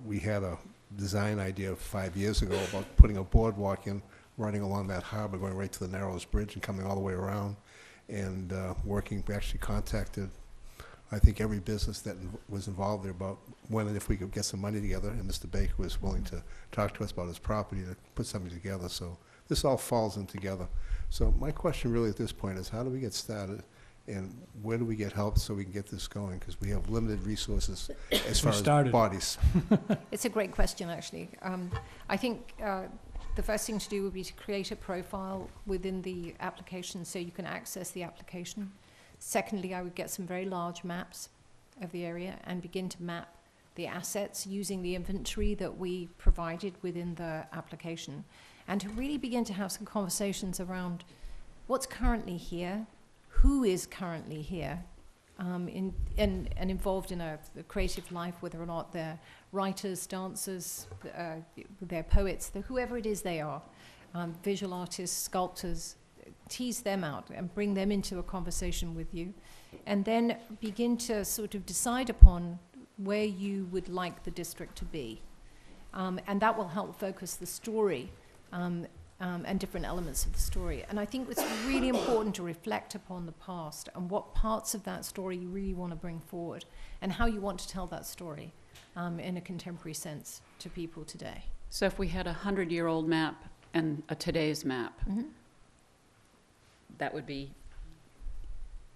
We had a design idea 5 years ago about putting a boardwalk in, running along that harbor, going right to the Narrows Bridge and coming all the way around, and we actually contacted, I think, every business that was involved there about when and if we could get some money together, and Mr. Baker was willing to talk to us about his property to put something together. So this all falls in together. So my question really at this point is, how do we get started, and where do we get help so we can get this going? Because we have limited resources as far as bodies. It's a great question, actually. I think the first thing to do would be to create a profile within the application so you can access the application. Secondly, I would get some very large maps of the area and begin to map the assets using the inventory that we provided within the application, and to really begin to have some conversations around what's currently here, who is currently here, and involved in a creative life, whether or not they're writers, dancers, they're poets, whoever it is they are, visual artists, sculptors, tease them out and bring them into a conversation with you, and then begin to sort of decide upon where you would like the district to be. And that will help focus the story and different elements of the story. And I think it's really important to reflect upon the past and what parts of that story you really want to bring forward and how you want to tell that story in a contemporary sense to people today. So if we had a 100-year-old map and a today's map, that would be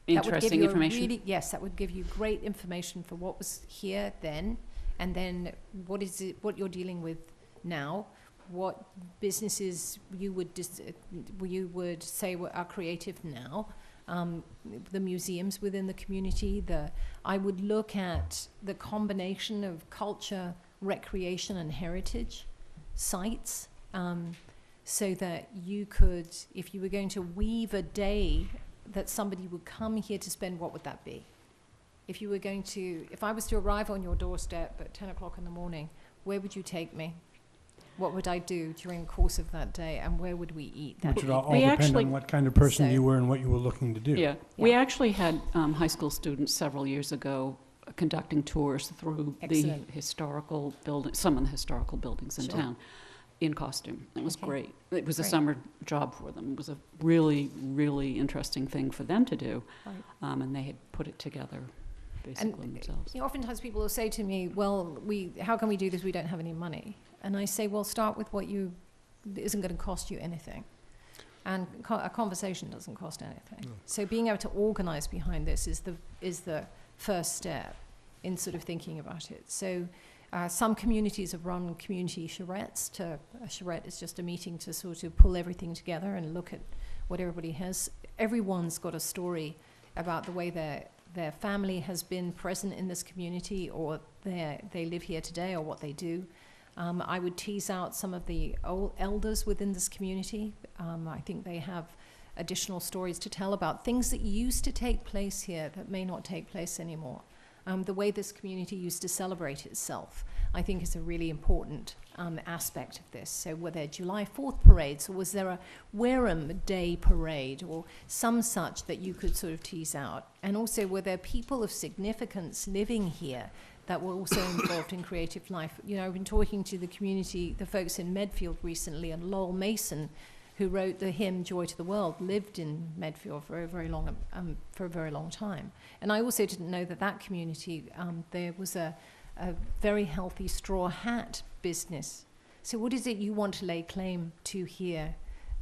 interesting information? Yes, that would give you great information for what was here then, and then what you're dealing with now, what businesses you would say are creative now, the museums within the community. I would look at the combination of culture, recreation, and heritage sites, so that you could, if you were going to weave a day that somebody would come here to spend, what would that be? If I was to arrive on your doorstep at 10 o'clock in the morning, where would you take me? What would I do during the course of that day, and where would we eat? Which would all depend on what kind of person you were and what you were looking to do. Yeah. We actually had high school students several years ago conducting tours through the historical buildings, some of the historical buildings in town, in costume. It was great. It was a summer job for them. It was a really, really interesting thing for them to do, and they had put it together basically themselves. Oftentimes people will say to me, well, how can we do this? We don't have any money. And I say, well, start with what isn't going to cost you anything. And a conversation doesn't cost anything. No. So being able to organize behind this is the first step in sort of thinking about it. So some communities have run community charrettes. A charrette is just a meeting to sort of pull everything together and look at what everybody has. Everyone's got a story about the way their family has been present in this community, or they live here today, or what they do. I would tease out some of the old elders within this community. I think they have additional stories to tell about things that used to take place here that may not take place anymore. The way this community used to celebrate itself, I think, is a really important aspect of this. So were there July 4th parades, or was there a Wareham Day parade, or some such that you could sort of tease out? And also, were there people of significance living here that were also involved in creative life? I've been talking to the community, the folks in Medfield recently, and Lowell Mason, who wrote the hymn "Joy to the World," lived in Medfield for a very long time. And I also didn't know that community, there was a very healthy straw hat business. So what is it you want to lay claim to here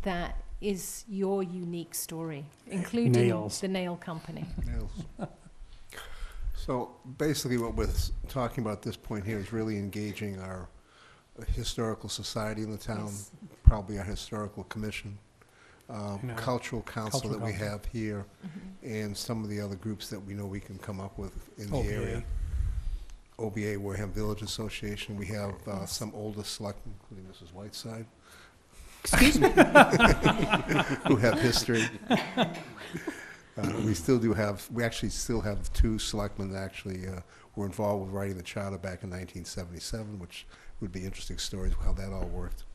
that is your unique story, including the nail company? Nails. So basically what we're talking about at this point here is really engaging our historical society in the town, probably our historical commission, cultural council that we have here, and some of the other groups that we know we can come up with in the area. OBA, Wareham Village Association. We have some older selectmen, including Mrs. Whiteside. Excuse me? Who have history. We actually still have two selectmen that actually were involved with writing the charter back in 1977, which would be interesting stories how that all worked.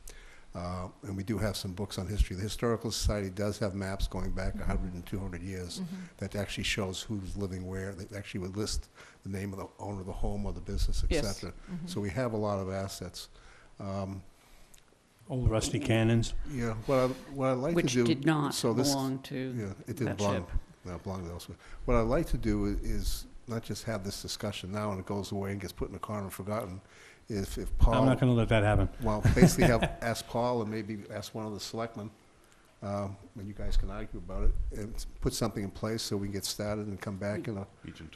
And we do have some books on history. The Historical Society does have maps going back 100 and 200 years that actually shows who's living where. They actually would list the name of the owner of the home or the business, etc. So we have a lot of assets. Old rusty cannons. Yeah, what I'd like to do... Which did not belong to it didn't that belong, ship. No, it belonged elsewhere. What I'd like to do is not just have this discussion now and it goes away and gets put in a corner and forgotten. If Paul... I'm not going to let that happen. Well, basically ask Paul and maybe ask one of the selectmen, and you guys can argue about it, and put something in place so we can get started and come back in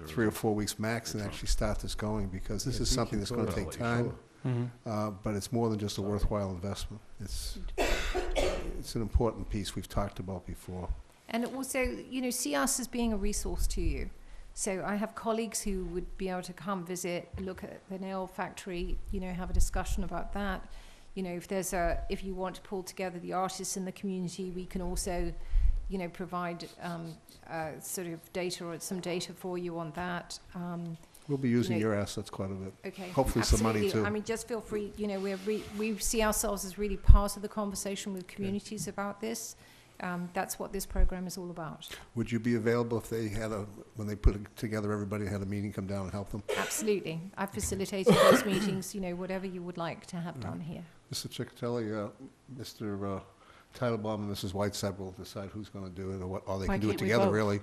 3 or 4 weeks max and actually start this going, because this is something that's going to take time. But it's more than just a worthwhile investment. It's an important piece we've talked about before. And also, see us as being a resource to you. So I have colleagues who would be able to come visit, look at the nail factory, have a discussion about that. If you want to pull together the artists in the community, we can also provide sort of data or some data for you on that. We'll be using know- your assets quite a bit. Okay. Hopefully some money, Absolutely. too. I mean, just feel free, we see ourselves as really part of the conversation with communities about this. That's what this program is all about. Would you be available if they had when they put it together, everybody had a meeting, come down and help them? Absolutely. I've facilitated those meetings, whatever you would like to have done here. Mr. Ciccatelli, Mr. Titlebaum and Mrs. Whiteside will decide who's going to do it, or they Why can do it can't we together, vote? really.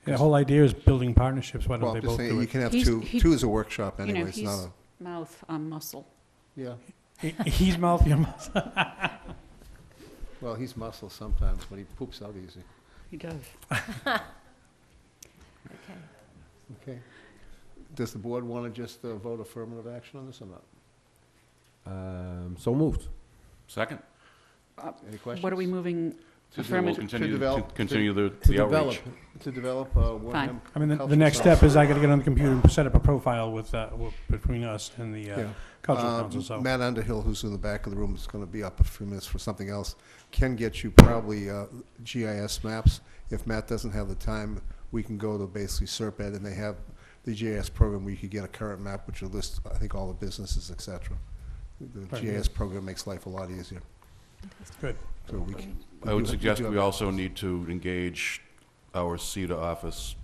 The whole idea is building partnerships. Why Well, don't I'm they just both saying, do you it? can have He's- two. he- Two is a workshop anyway, it's not he's a, mouth on muscle. yeah. He's mouth, your mouth. Well, he's muscle sometimes, but he poops out easy. He does. Okay. Okay. Does the board want to just vote affirmative action on this or not? So moved. Second? Any questions? What are we moving We'll affirmative? continue, develop- continue the To the develop. outreach. To develop Wareham. I mean, the Cultural next Council. step is I got to get on the computer and set up a profile with between us and the Yeah. cultural council. So Matt Underhill, who's in the back of the room, is going to be up a few minutes for something else. Can get you probably GIS maps. If Matt doesn't have the time, we can go to basically SERPED, and they have the GIS program where you could get a current map, which will list, I think, all the businesses, et cetera. The Right. GIS program makes life a lot easier. good. So we can. I would do- suggest do we have- also need to engage our CETA office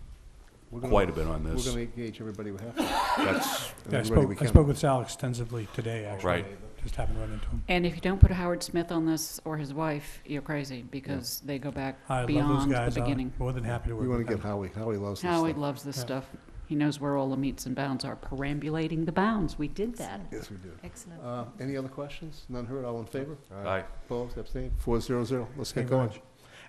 we're gonna- quite a bit on We're this. going to engage everybody we have to. That's, and Yeah, everybody we I can. spoke with Sal extensively today. Actually, Right. Just happened right into him. And if you don't put Howard Smith on this or his wife, you're crazy because they go back I love beyond those the guys. beginning. More than happy to work We want with to get them. Howie. Howie loves this Howard stuff. loves this Yeah. stuff. He knows where all the meets and bounds are, perambulating the bounds. We did that. Yes, we do. Excellent. Any other questions? None heard, all in favor? aye. Opposed, abstained? 400. Let's Thank get you very going. much.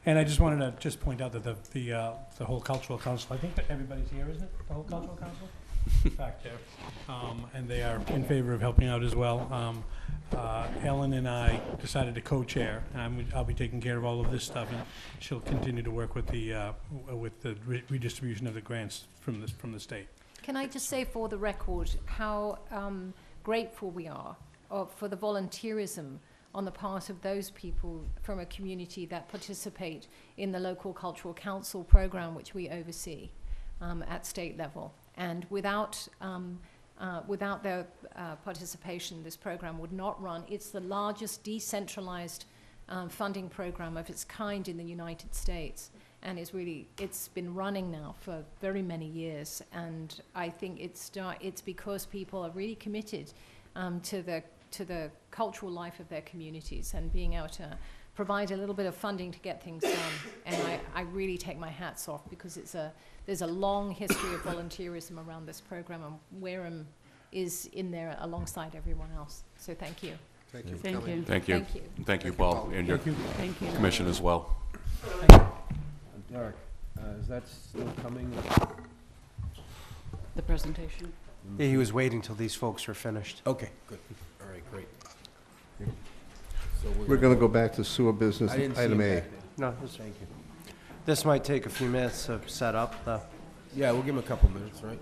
And I just wanted to just point out that the whole cultural council, I think that everybody's here, isn't it? The whole cultural council? Back there. And they are in favor of helping out as well. Ellen and I decided to co-chair, and I'll be taking care of all of this stuff, and she'll continue to work with the redistribution of the grants from the state. Can I just say for the record how grateful we are for the volunteerism on the part of those people from a community that participate in the local cultural council program, which we oversee at state level. And without their participation, this program would not run. It's the largest decentralized funding program of its kind in the United States. And it's been running now for very many years. And I think it's because people are really committed to the cultural life of their communities and being able to provide a little bit of funding to get things done. And I really take my hats off because there's a long history of volunteerism around this program, and Wareham is in there alongside everyone else. So thank you. Thank you for Thank coming. you. Thank you. Thank you. And thank you, Paul, and your Thank you. commission as well. Derek, is that still coming? The presentation. Yeah, he was waiting till these folks were finished. Okay, good. All right, great. So We're going to go back to sewer business, I didn't see item him A. back there. No, this, Thank you. this might take a few minutes to set up, though. Yeah, we'll give him a couple minutes, right?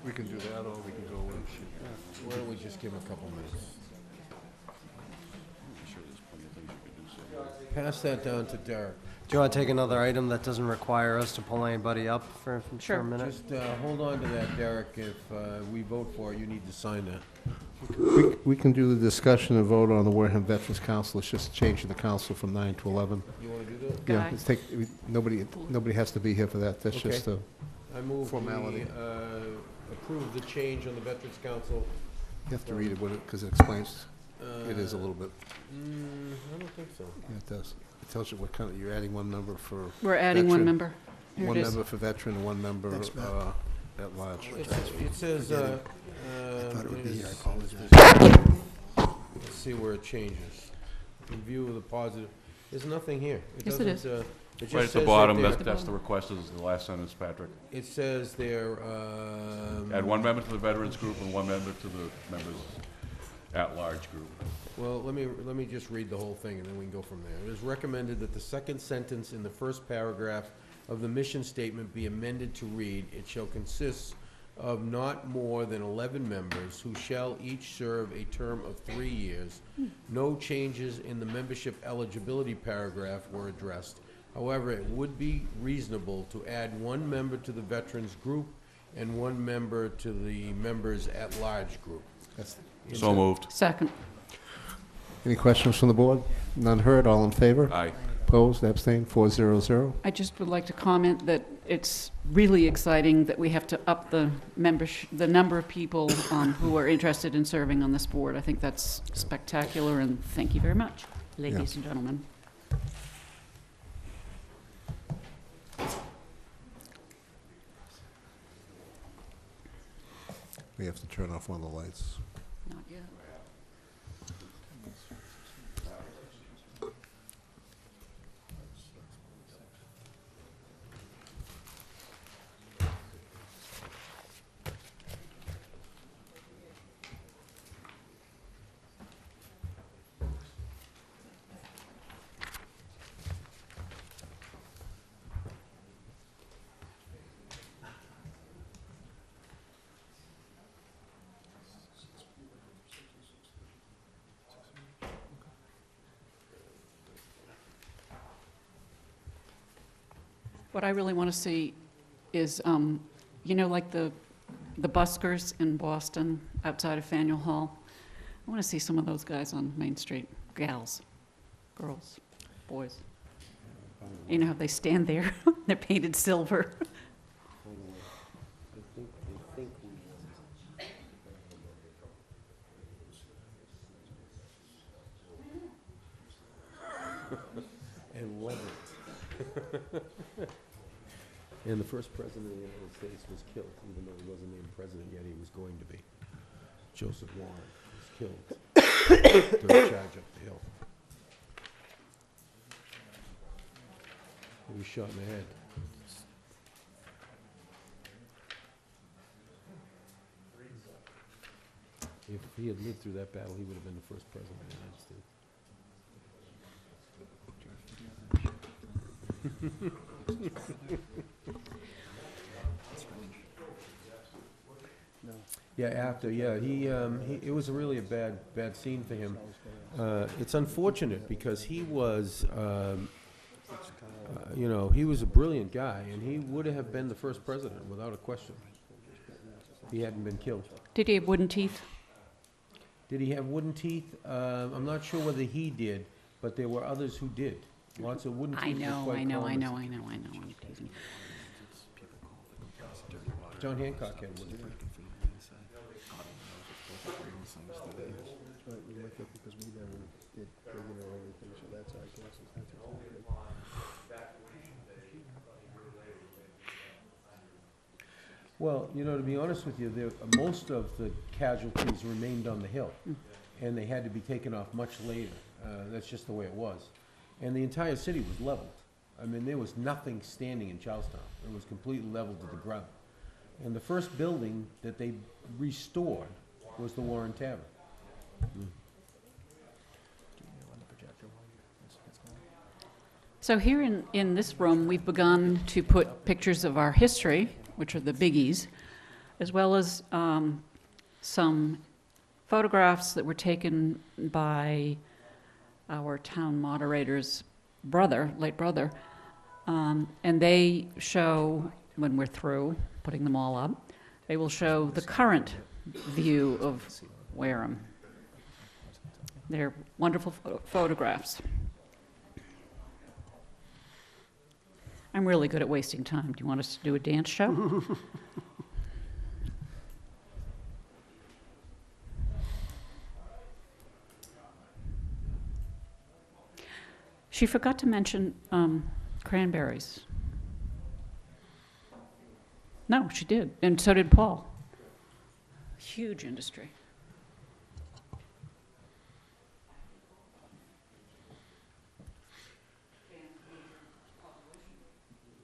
We can do that, or we can go with. Why don't we just give him a couple minutes? Pass that down to Derek. Do you want to take another item that doesn't require us to pull anybody up for a Sure. minute? Just hold on to that, Derek. If we vote for it, you need to sign that. We can do the discussion and vote on the Wareham Veterans Council. It's just changing the council from 9 to 11. You want to do that? Yeah, Guy. it's nobody has to be here for that. That's Okay. just a, I move Formality. we approve the change on the Veterans Council. you have to read it because it explains, it is a little bit, I don't think so. yeah, it does. It tells you what kind of, you're adding one number for, We're adding one Veteran. member. Here one it is. member for veteran and one member at large. It says, I thought it would be here, I apologize. let's see where it changes. In view of the positive, there's nothing here. Yes, it is. It just Right at the says bottom, there- that's the request, is the last sentence, Patrick. It says there, Add one member to the veterans group and one member to the members at-large group. well, let me just read the whole thing, and then we can go from there. It is recommended that the second sentence in the first paragraph of the mission statement be amended to read, "It shall consist of not more than 11 members who shall each serve a term of 3 years. No changes in the membership eligibility paragraph were addressed. However, it would be reasonable to add one member to the veterans group and one member to the members at large group. That's- So moved. Second. Any questions from the board? None heard, all in favor? Aye. Opposed, abstained, 400. I just would like to comment that it's really exciting that we have to up the the number of people who are interested in serving on this board. I think that's spectacular, and thank you very much, ladies and gentlemen. We have to turn off one of the lights. Not yet. What I really want to see is, you know, like the buskers in Boston outside of Faneuil Hall. I want to see some of those guys on Main Street. Gals, girls, boys. You know how they stand there? They're painted silver. And leather. And the first president of the United States was killed, even though he wasn't named president yet, he was going to be. Joseph Warren was killed during a charge up the hill. He was shot in the head. If he had lived through that battle, he would have been the first president of the United States. Yeah, after, it was really a bad scene for him. It's unfortunate because he was, he was a brilliant guy, and he would have been the first president without a question. He hadn't been killed. Did he have wooden teeth? Did he have wooden teeth? I'm not sure whether he did, but there were others who did. Lots of wooden teeth. I know. I'm teasing. John Hancock had wooden teeth. Well, to be honest with you, most of the casualties remained on the hill, and they had to be taken off much later. That's just the way it was. And the entire city was leveled. I mean, there was nothing standing in Charlestown. It was completely leveled to the ground. And the first building that they restored was the Warren Tavern. So here in this room, we've begun to put pictures of our history, which are the biggies, as well as some photographs that were taken by our town moderator's late brother, and they show, when we're through putting them all up, they will show the current view of Wareham. They're wonderful photographs. I'm really good at wasting time. Do you want us to do a dance show? She forgot to mention cranberries. No, she did, and so did Paul. Huge industry.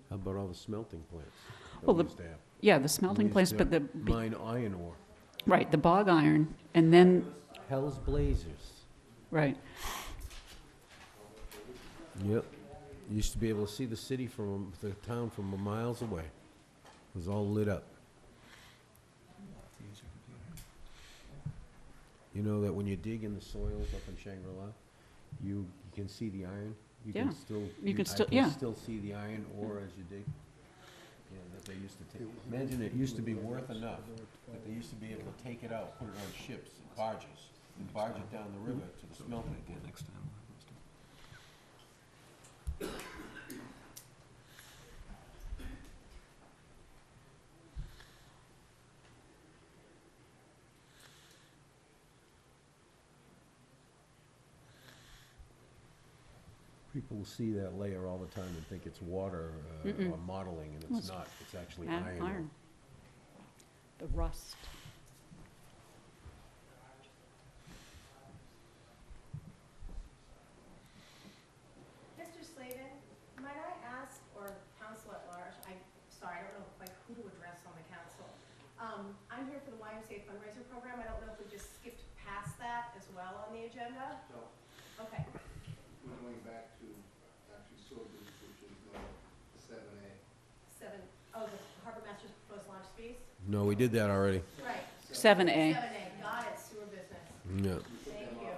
How about all the smelting plants? that Well, we the- used to have? Yeah, the smelting We plants, used to but the, Mine iron ore. right, the bog iron, and then, Hell's Blazers. right, Yep. You used to be able to see the city from the town from miles away. It was all lit up. You know that when you dig in the soils up in Shangri-La, you can see the iron You Yeah. can still. You can I still- yeah. still see the iron ore as you dig. Yeah, that they used to take. Imagine it used to be worth enough that they used to be able to take it out, put it on ships, barges, and barge it down the river to the smelting again. Next time. People will see that layer all the time and think it's water or modeling, and it's not. It's actually Yeah, iron ore. iron. The rust. Mr. Slavin, might I ask, or council at large, sorry, I don't know quite who to address on the council. I'm here for the YMCA fundraiser program. I don't know if we just skipped past that as well on the agenda? No. Okay. We're going back to actually Sorbus, which is 7A. The harbor master's proposed launch fees? No, we did that already. Right. 7A. 7A, got it, sewer business. Yeah. Thank you.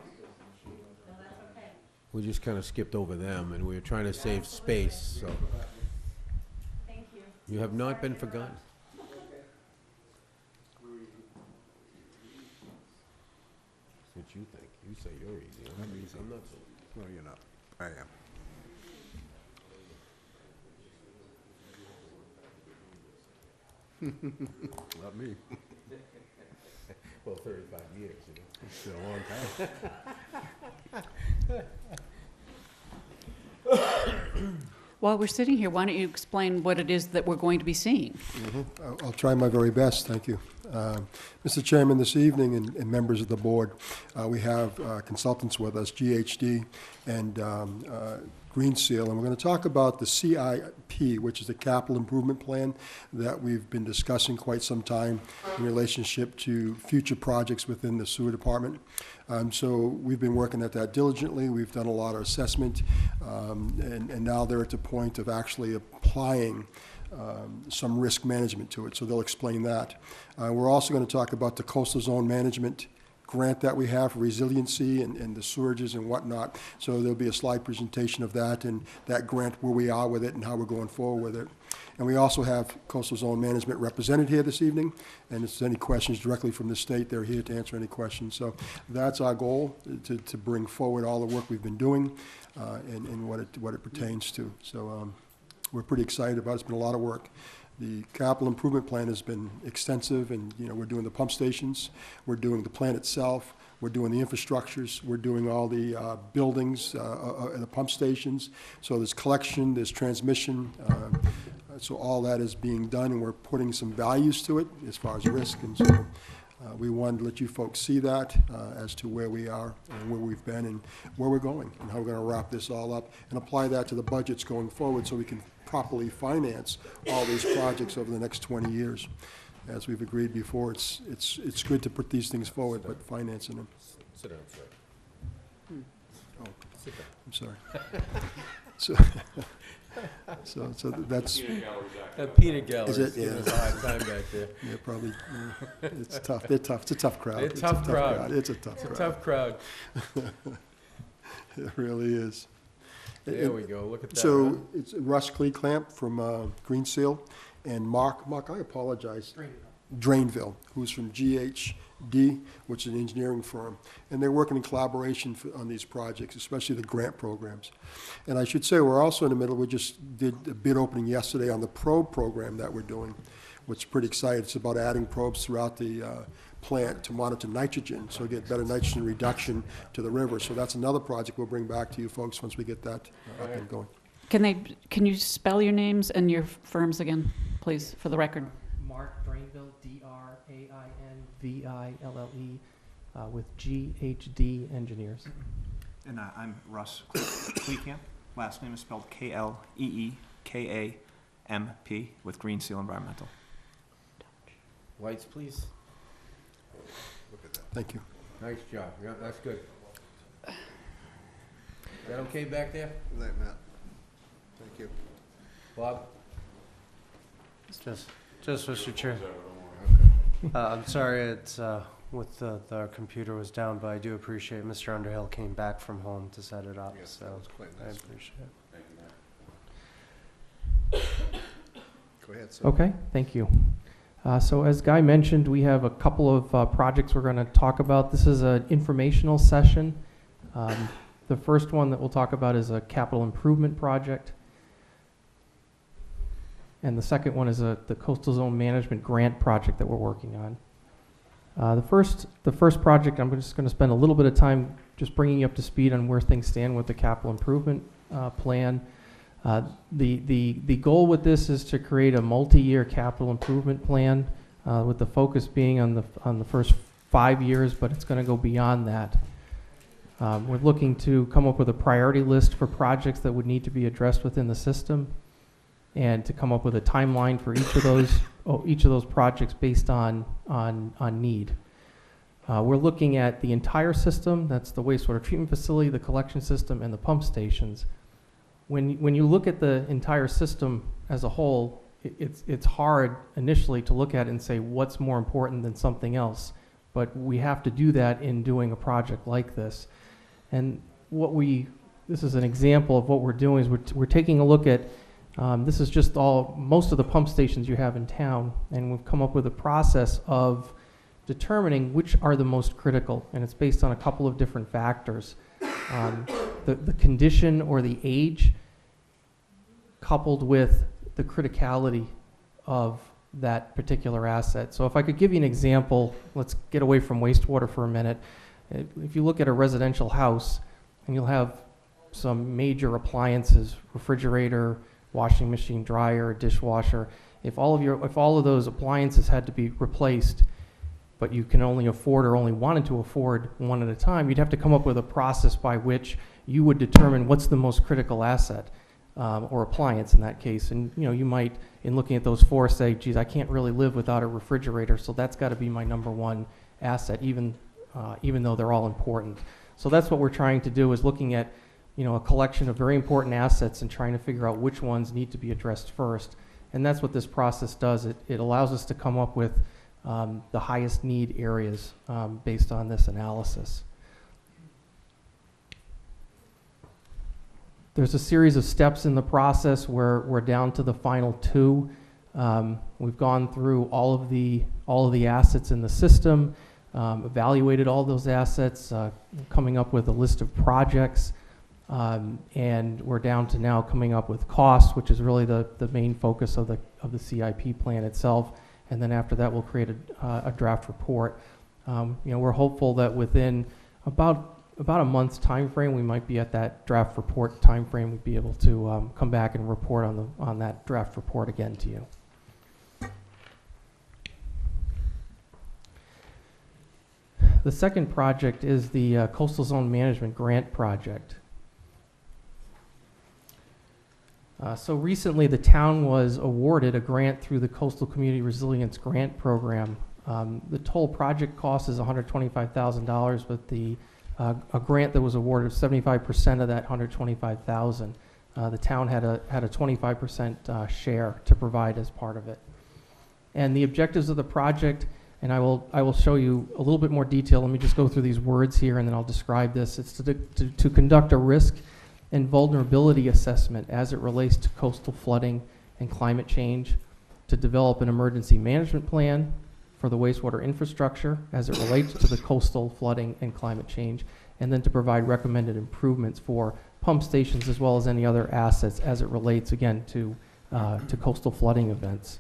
No, that's okay. We just kind of skipped over them, and we were trying to save space, so. Thank you. You have not been forgotten. That's what you think. You say you're easy. I'm easy. I'm not so. No, you're not. I am. Not me. Well, 35 years, you know. It's been a long time. While we're sitting here, why don't you explain what it is that we're going to be seeing? I'll try my very best, thank you. Mr. Chairman, this evening, and members of the board, we have consultants with us, GHD and Green Seal, and we're going to talk about the CIP, which is the Capital Improvement Plan that we've been discussing quite some time in relationship to future projects within the sewer department. So we've been working at that diligently. We've done a lot of assessment, and now they're at the point of actually applying some risk management to it, so they'll explain that. We're also going to talk about the coastal zone management grant that we have for resiliency and the sewages and whatnot. So there'll be a slide presentation of that and that grant, where we are with it and how we're going forward with it. And we also have coastal zone management represented here this evening, and if there's any questions directly from the state, they're here to answer any questions. So that's our goal, to bring forward all the work we've been doing and what it pertains to. So we're pretty excited about it. It's been a lot of work. The capital improvement plan has been extensive, and we're doing the pump stations, we're doing the plant itself, we're doing the infrastructures, we're doing all the buildings and the pump stations. So there's collection, there's transmission, so all that is being done, and we're putting some values to it as far as risk. And so we wanted to let you folks see that as to where we are and where we've been and where we're going, and how we're going to wrap this all up and apply that to the budgets going forward, so we can properly finance all these projects over the next 20 years. As we've agreed before, it's good to put these things forward, but financing them. Sit down, sir. Oh, Sit down. I'm sorry. So that's, Peanut gallery. Is it? Giving us Yeah. a hard time back there. yeah, probably, it's tough. They're tough. It's a tough crowd. They're It's tough a crowd. It's a tough It's a crowd. tough crowd. It really is. There we go. Look at that. So it's Russ Cleeclamp from Green Seal, and Mark, I apologize. Drainville, who's from GHD, which is an engineering firm. And they're working in collaboration on these projects, especially the grant programs. And I should say, we're also in the middle, we just did a bid opening yesterday on the probe program that we're doing, which is pretty exciting. It's about adding probes throughout the plant to monitor nitrogen, so get better nitrogen reduction to the river. So that's another project we'll bring back to you folks once we get that up and going. Can you spell your names and your firms again, please, for the record? Mark Drainville, DRAINVILLE, with GHD Engineers. And I'm Russ Cleecamp. Last name is spelled KLEEKAMP with Green Seal Environmental. Lights, please. Look at that. Thank you. Nice job. Yeah, that's good. Is that okay back there? Good night, Matt. Thank you. Bob? Just Mr. Chair. I'm sorry, it's with the computer was down, but I do appreciate Mr. Underhill came back from home to set it up, Yes, so that was quite I nice. appreciate it. Go ahead, sir. Okay, thank you. So as Guy mentioned, we have a couple of projects we're going to talk about. This is an informational session. The first one that we'll talk about is a capital improvement project. And the second one is the coastal zone management grant project that we're working on. The first project, I'm just going to spend a little bit of time just bringing you up to speed on where things stand with the capital improvement plan. The goal with this is to create a multi-year capital improvement plan with the focus being on the first 5 years, but it's going to go beyond that. We're looking to come up with a priority list for projects that would need to be addressed within the system, and to come up with a timeline for each of those projects based on need. We're looking at the entire system. That's the wastewater treatment facility, the collection system, and the pump stations. When you look at the entire system as a whole, it's hard initially to look at it and say what's more important than something else. But we have to do that in doing a project like this. And this is an example of what we're doing is we're taking a look at this is just most of the pump stations you have in town, and we've come up with a process of determining which are the most critical, and it's based on a couple of different factors. The condition or the age, coupled with the criticality of that particular asset. So if I could give you an example, let's get away from wastewater for a minute. If you look at a residential house, and you'll have some major appliances, refrigerator, washing machine, dryer, dishwasher. If all of those appliances had to be replaced, but you can only afford or only wanted to afford one at a time, you'd have to come up with a process by which you would determine what's the most critical asset or appliance in that case. And you might, in looking at those four, say, geez, I can't really live without a refrigerator, so that's got to be my number one asset, even though they're all important. So that's what we're trying to do, is looking at a collection of very important assets and trying to figure out which ones need to be addressed first. And that's what this process does. It allows us to come up with the highest need areas based on this analysis. There's a series of steps in the process where we're down to the final two. We've gone through all of the assets in the system, evaluated all those assets, coming up with a list of projects. And we're down to now coming up with costs, which is really the main focus of the CIP plan itself. And then after that, we'll create a draft report. We're hopeful that within about a month's time frame, we might be at that draft report time frame. We'd be able to come back and report on that draft report again to you. The second project is the Coastal Zone Management Grant Project. So recently, the town was awarded a grant through the Coastal Community Resilience Grant Program. The total project cost is $125,000, but a grant that was awarded 75% of that $125,000. The town had a 25% share to provide as part of it. And the objectives of the project, and I will show you a little bit more detail. Let me just go through these words here, and then I'll describe this. It's to conduct a risk and vulnerability assessment as it relates to coastal flooding and climate change, to develop an emergency management plan for the wastewater infrastructure as it relates to the coastal flooding and climate change, and then to provide recommended improvements for pump stations as well as any other assets as it relates, again, to coastal flooding events.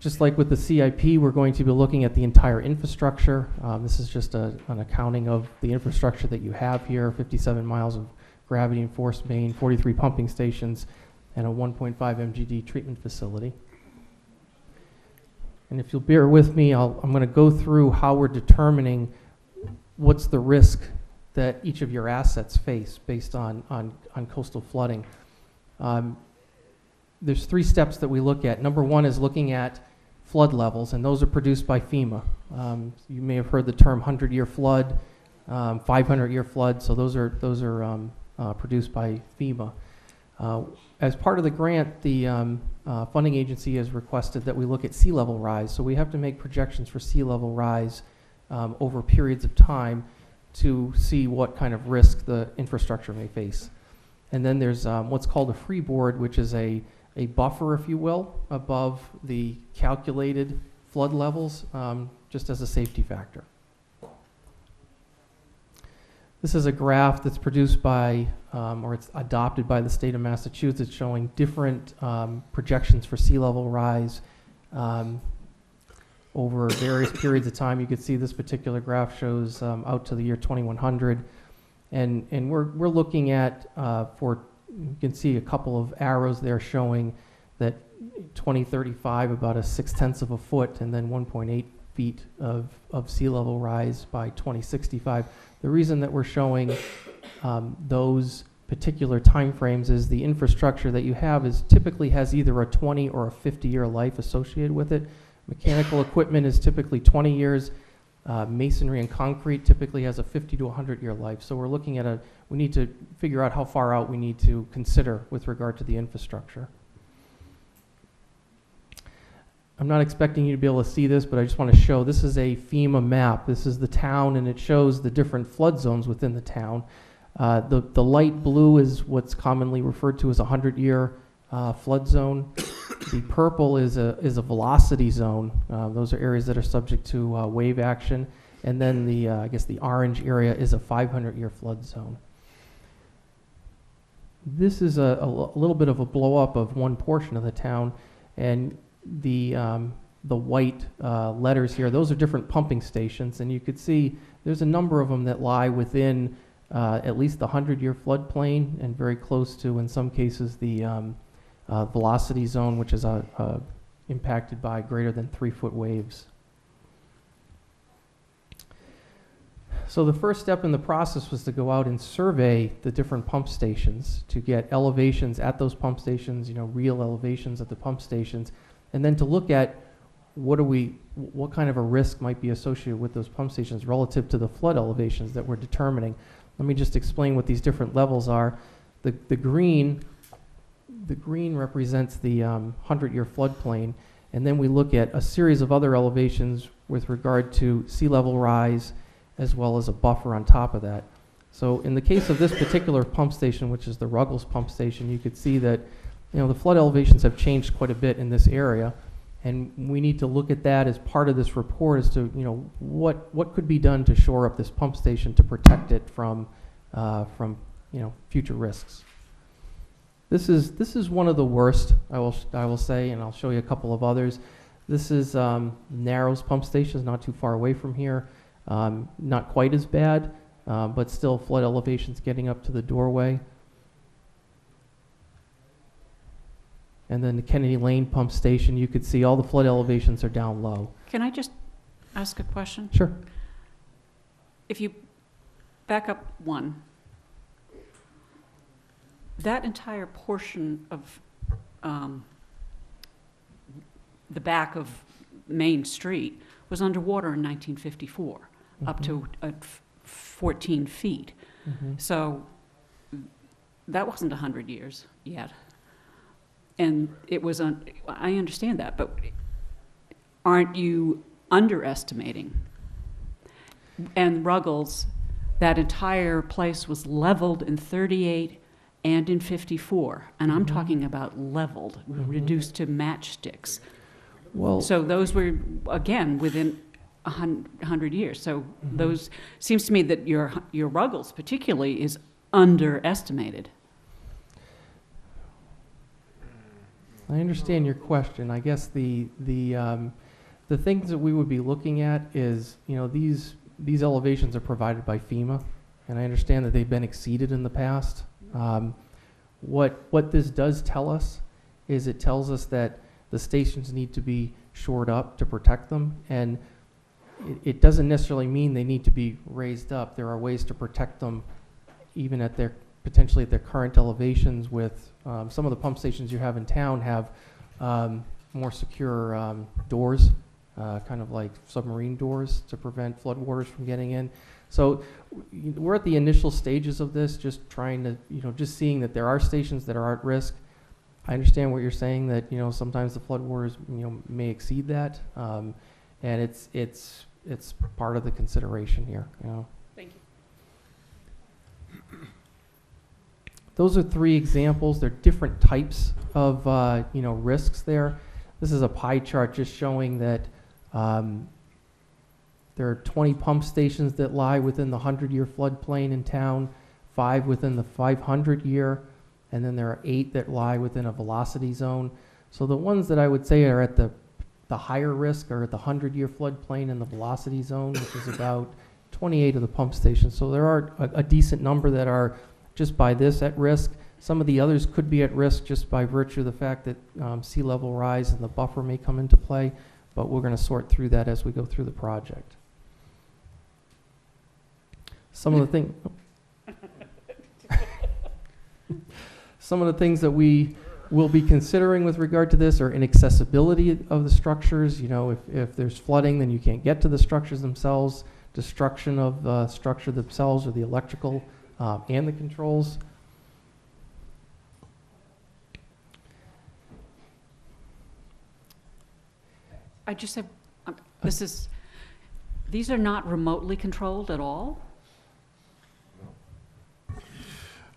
Just like with the CIP, we're going to be looking at the entire infrastructure. This is just an accounting of the infrastructure that you have here, 57 miles of gravity enforced main, 43 pumping stations, and a 1.5 MGD treatment facility. And if you'll bear with me, I'm going to go through how we're determining what's the risk that each of your assets face based on coastal flooding. There's 3 steps that we look at. Number 1 is looking at flood levels, and those are produced by FEMA. You may have heard the term 100-year flood, 500-year flood, so those are produced by FEMA. As part of the grant, the funding agency has requested that we look at sea level rise. So we have to make projections for sea level rise over periods of time to see what kind of risk the infrastructure may face. And then there's what's called a freeboard, which is a buffer, if you will, above the calculated flood levels, just as a safety factor. This is a graph that's produced by, or it's adopted by the state of Massachusetts, showing different projections for sea level rise over various periods of time. You can see this particular graph shows out to the year 2100. And we're looking at, you can see a couple of arrows there showing that 2035, about a 0.6 of a foot, and then 1.8 feet of sea level rise by 2065. The reason that we're showing those particular timeframes is the infrastructure that you have typically has either a 20 or a 50-year life associated with it. Mechanical equipment is typically 20 years. Masonry and concrete typically has a 50 to 100-year life. So we're looking at we need to figure out how far out we need to consider with regard to the infrastructure. I'm not expecting you to be able to see this, but I just want to show, this is a FEMA map. This is the town, and it shows the different flood zones within the town. The light blue is what's commonly referred to as a 100-year flood zone. The purple is a velocity zone. Those are areas that are subject to wave action. And then I guess the orange area is a 500-year flood zone. This is a little bit of a blow up of one portion of the town, and the white letters here, those are different pumping stations, and you could see there's a number of them that lie within at least the 100-year floodplain, and very close to, in some cases, the velocity zone, which is impacted by greater than 3-foot waves. So the first step in the process was to go out and survey the different pump stations to get elevations at those pump stations, real elevations at the pump stations, and then to look at what kind of a risk might be associated with those pump stations relative to the flood elevations that we're determining. Let me just explain what these different levels are. The green represents the 100-year floodplain, and then we look at a series of other elevations with regard to sea level rise, as well as a buffer on top of that. So in the case of this particular pump station, which is the Ruggles pump station, you could see that the flood elevations have changed quite a bit in this area, and we need to look at that as part of this report as to what could be done to shore up this pump station to protect it from future risks. This is one of the worst, I will say, and I'll show you a couple of others. This is Narrows pump station, not too far away from here. Not quite as bad, but still flood elevations getting up to the doorway. And then the Kennedy Lane pump station, you could see all the flood elevations are down low. Can I just ask a question? Sure. If you back up one, that entire portion of the back of Main Street was underwater in 1954, up to 14 feet. Mm-hmm. So that wasn't 100 years yet. And it was, I understand that, but aren't you underestimating? And Ruggles, that entire place was leveled in 38 and in 54. And I'm talking about leveled, reduced to matchsticks. Well, So those were, again, within 100 years. So those, seems to me that your Ruggles particularly is underestimated. I understand your question. I guess the things that we would be looking at is, these elevations are provided by FEMA, and I understand that they've been exceeded in the past. What this does tell us is it tells us that the stations need to be shored up to protect them, and it doesn't necessarily mean they need to be raised up. There are ways to protect them even at potentially at their current elevations. With some of the pump stations you have in town have more secure doors, kind of like submarine doors to prevent floodwaters from getting in. So we're at the initial stages of this, just trying to, just seeing that there are stations that are at risk. I understand what you're saying, that, sometimes the flood waters, may exceed that. And it's part of the consideration here, Thank you. Those are 3 examples. They're different types of, risks there. This is a pie chart just showing that there are 20 pump stations that lie within the 100-year floodplain in town, 5 within the 500-year, and then there are 8 that lie within a velocity zone. So the ones that I would say are at the higher risk are at the 100-year floodplain and the velocity zone, which is about 28 of the pump stations. So there are a decent number that are just by this at risk. Some of the others could be at risk just by virtue of the fact that sea level rise and the buffer may come into play, but we're going to sort through that as we go through the project. Some of the things that we will be considering with regard to this are inaccessibility of the structures. If there's flooding, then you can't get to the structures themselves, destruction of the structure themselves or the electrical and the controls. I just have, these are not remotely controlled at all?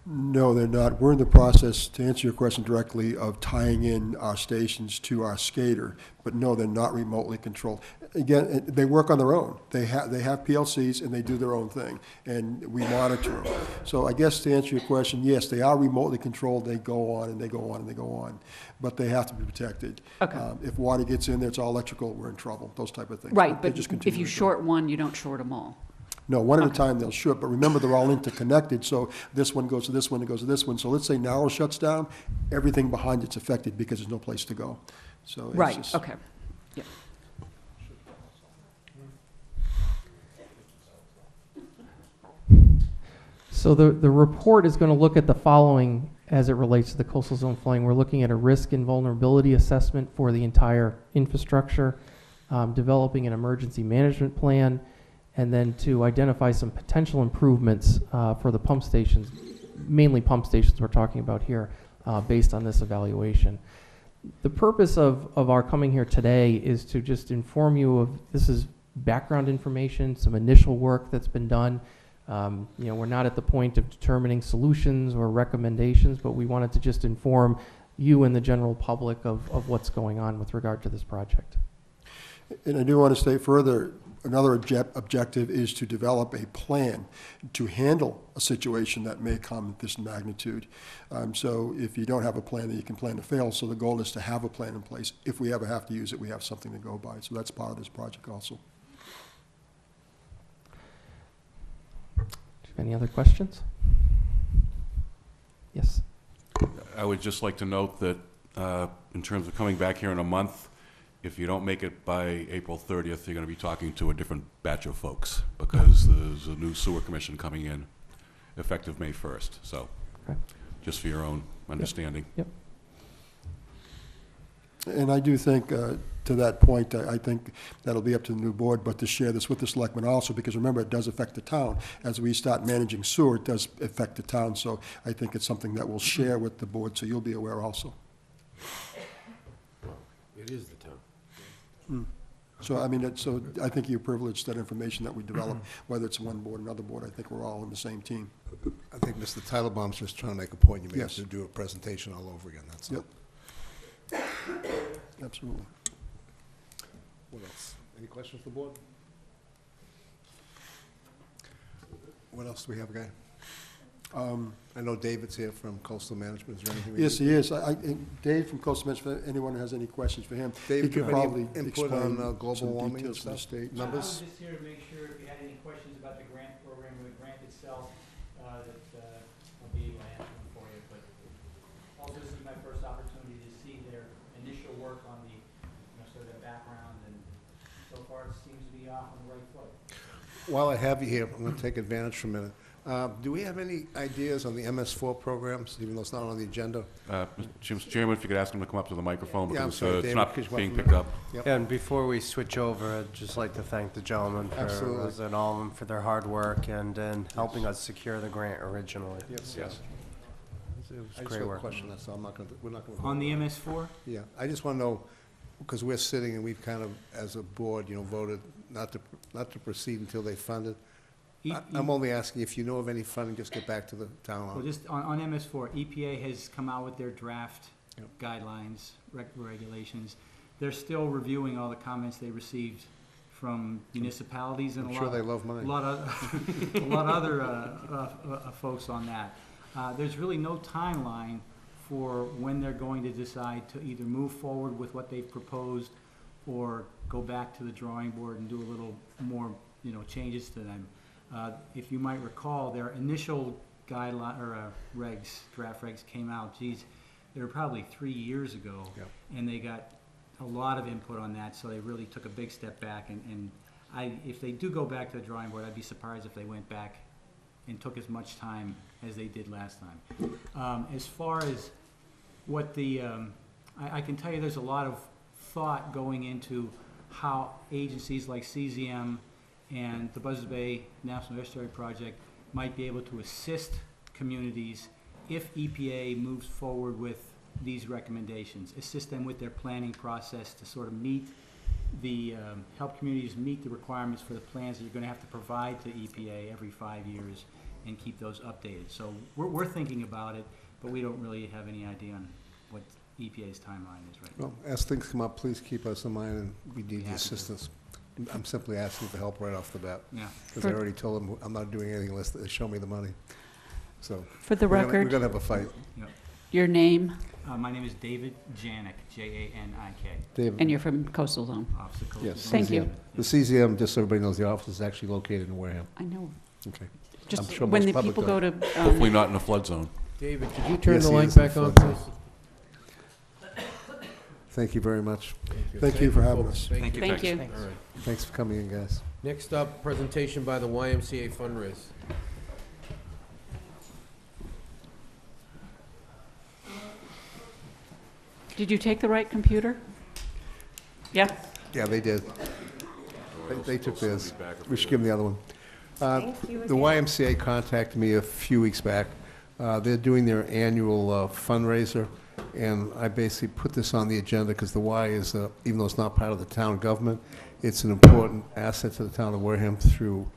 No, they're not. We're in the process, to answer your question directly, of tying in our stations to our SCADA, but no, they're not remotely controlled. Again, they work on their own. They have PLCs and they do their own thing, and we monitor them. So I guess to answer your question, yes, they are remotely controlled. They go on and they go on and they go on, but they have to be protected. Okay. If water gets in there, it's all electrical, we're in trouble, those type of things. Right, They but just if continue you to do it. short one, you don't short them all. No, one at a time they'll short, but remember, they're all interconnected, so this one goes to this one, it goes to this one. So let's say Narrow shuts down, everything behind it's affected because there's no place to go. So it's Right, just- okay. Yep. So the report is going to look at the following as it relates to the coastal zone flooding. We're looking at a risk and vulnerability assessment for the entire infrastructure, developing an emergency management plan, and then to identify some potential improvements for the pump stations, mainly pump stations we're talking about here, based on this evaluation. The purpose of our coming here today is to just inform you of, this is background information, some initial work that's been done. We're not at the point of determining solutions or recommendations, but we wanted to just inform you and the general public of what's going on with regard to this project. And I do want to state further, another objective is to develop a plan to handle a situation that may come at this magnitude. So if you don't have a plan, then you can plan to fail. So the goal is to have a plan in place. If we ever have to use it, we have something to go by. So that's part of this project also. Any other questions? Yes. I would just like to note that in terms of coming back here in a month, if you don't make it by April 30th, you're going to be talking to a different batch of folks because there's a new sewer commission coming in effective May 1st. So Okay. just for your own understanding. Yep. And I do think, to that point, I think that'll be up to the new board, but to share this with the selectmen also, because remember, it does affect the town. As we start managing sewer, it does affect the town, so I think it's something that we'll share with the board, so you'll be aware also. It is the town. So, I mean, so I think you're privileged that information that we develop, whether it's one board or another board, I think we're all on the same team. I think Mr. Titlebaum's just trying to make a point. You may have Yes. to do a presentation all over again, that's all. Yep. Absolutely. What else? Any questions for the board? What else do we have, Guy? I know David's here from Coastal Management. Is there anything? Yes, he is. And Dave from Coastal Management, if anyone has any questions for him, he Dave, could do you have probably any input explain on global some warming and details from the stuff? state. Numbers? I'm just here to make sure if you had any questions about the grant program or the grant itself, that I'll be able to answer them for you. But also, this is my first opportunity to see their initial work on the, sort of their background, and so far it seems to be off on the right foot. While I have you here, I'm going to take advantage for a minute. Do we have any ideas on the MS4 programs, even though it's not on the agenda? Mr. Chairman, if you could ask him to come up to the microphone, Yeah, I'm because sorry, it's David, not could you come being up picked from up. Yep. And before we switch over, I'd just like to thank the gentlemen Absolutely. and all of them for their hard work and helping us secure the grant originally. Yes. Yes. It was I just great have a work. question, that's all. We're not going to. On the MS4? Yeah, I just want to know, because we're sitting and we've kind of, as a board, voted not to proceed until they funded. I'm only asking if you know of any funding, just get back to the town Well, on it. just on MS4, EPA has come out with their draft Yep. guidelines, regulations. They're still reviewing all the comments they received from municipalities and I'm a sure lot, they love money. a lot of, a lot of other folks on that. There's really no timeline for when they're going to decide to either move forward with what they've proposed or go back to the drawing board and do a little more, changes to them. If you might recall, their initial guideline, or draft regs came out, they were probably 3 years ago. Yep. And they got a lot of input on that, so they really took a big step back. And if they do go back to the drawing board, I'd be surprised if they went back and took as much time as they did last time. As far as what I can tell you there's a lot of thought going into how agencies like CZM and the Buzzards Bay National Estuary Project might be able to assist communities if EPA moves forward with these recommendations, assist them with their planning process to sort of help communities meet the requirements for the plans that you're going to have to provide to EPA every 5 years and keep those updated. So we're thinking about it, but we don't really have any idea on what EPA's timeline is right now. Well, as things come up, please keep us in mind, and we need the Happy to. assistance. I'm simply asking for help right off the bat, Yeah. because I already told them I'm not doing anything unless they show me the money. So. For the We're record, gonna have a fight. Yep. your name, My name is David Janik, Janik, David? and you're from Coastal Zone. Officer Code. Yes. Thank you. The CZM, just so everybody knows, the office is actually located in Wareham. I know. Okay. Just sure when most the public people go don't. to, Hopefully not in a flood zone. David, could you turn Yes, the he light is in back on, flood. please? Thank you very much. Thank you for having us. Thank you. thank you. All right. Thanks for coming in, guys. Next up, presentation by the YMCA fundraise. Did you take the right computer? Yeah? Yeah, they did. They took theirs. We should give them the other one. Thank you The again. YMCA contacted me a few weeks back. They're doing their annual fundraiser, and I basically put this on the agenda because the Y is, even though it's not part of the town government, it's an important asset to the town of Wareham through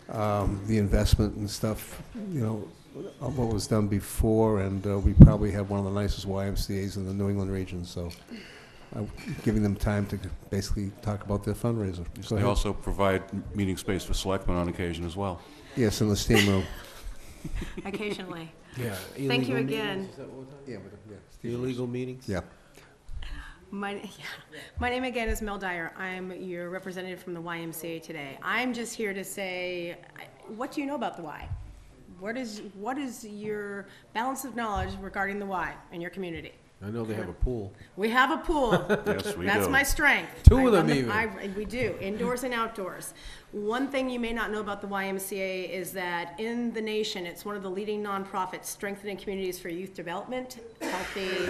the investment and stuff, of what was done before, and we probably have one of the nicest YMCA's in the New England region, so I'm giving them time to basically talk about their fundraiser. Go They ahead. also provide meeting space for selectmen on occasion as well. Yes, in the steam room. Occasionally. Yeah. Thank you illegal again. meetings, is that what we're talking Yeah, about? The illegal meetings? Yeah. My name again is Mel Dyer. I'm your representative from the YMCA today. I'm just here to say, what do you know about the Y? What is your balance of knowledge regarding the Y in your community? I know they have a pool. We have a pool. Yes, we That's do. my strength. Two of them even. We do, indoors and outdoors. One thing you may not know about the YMCA is that in the nation, it's one of the leading nonprofits strengthening communities for youth development, healthy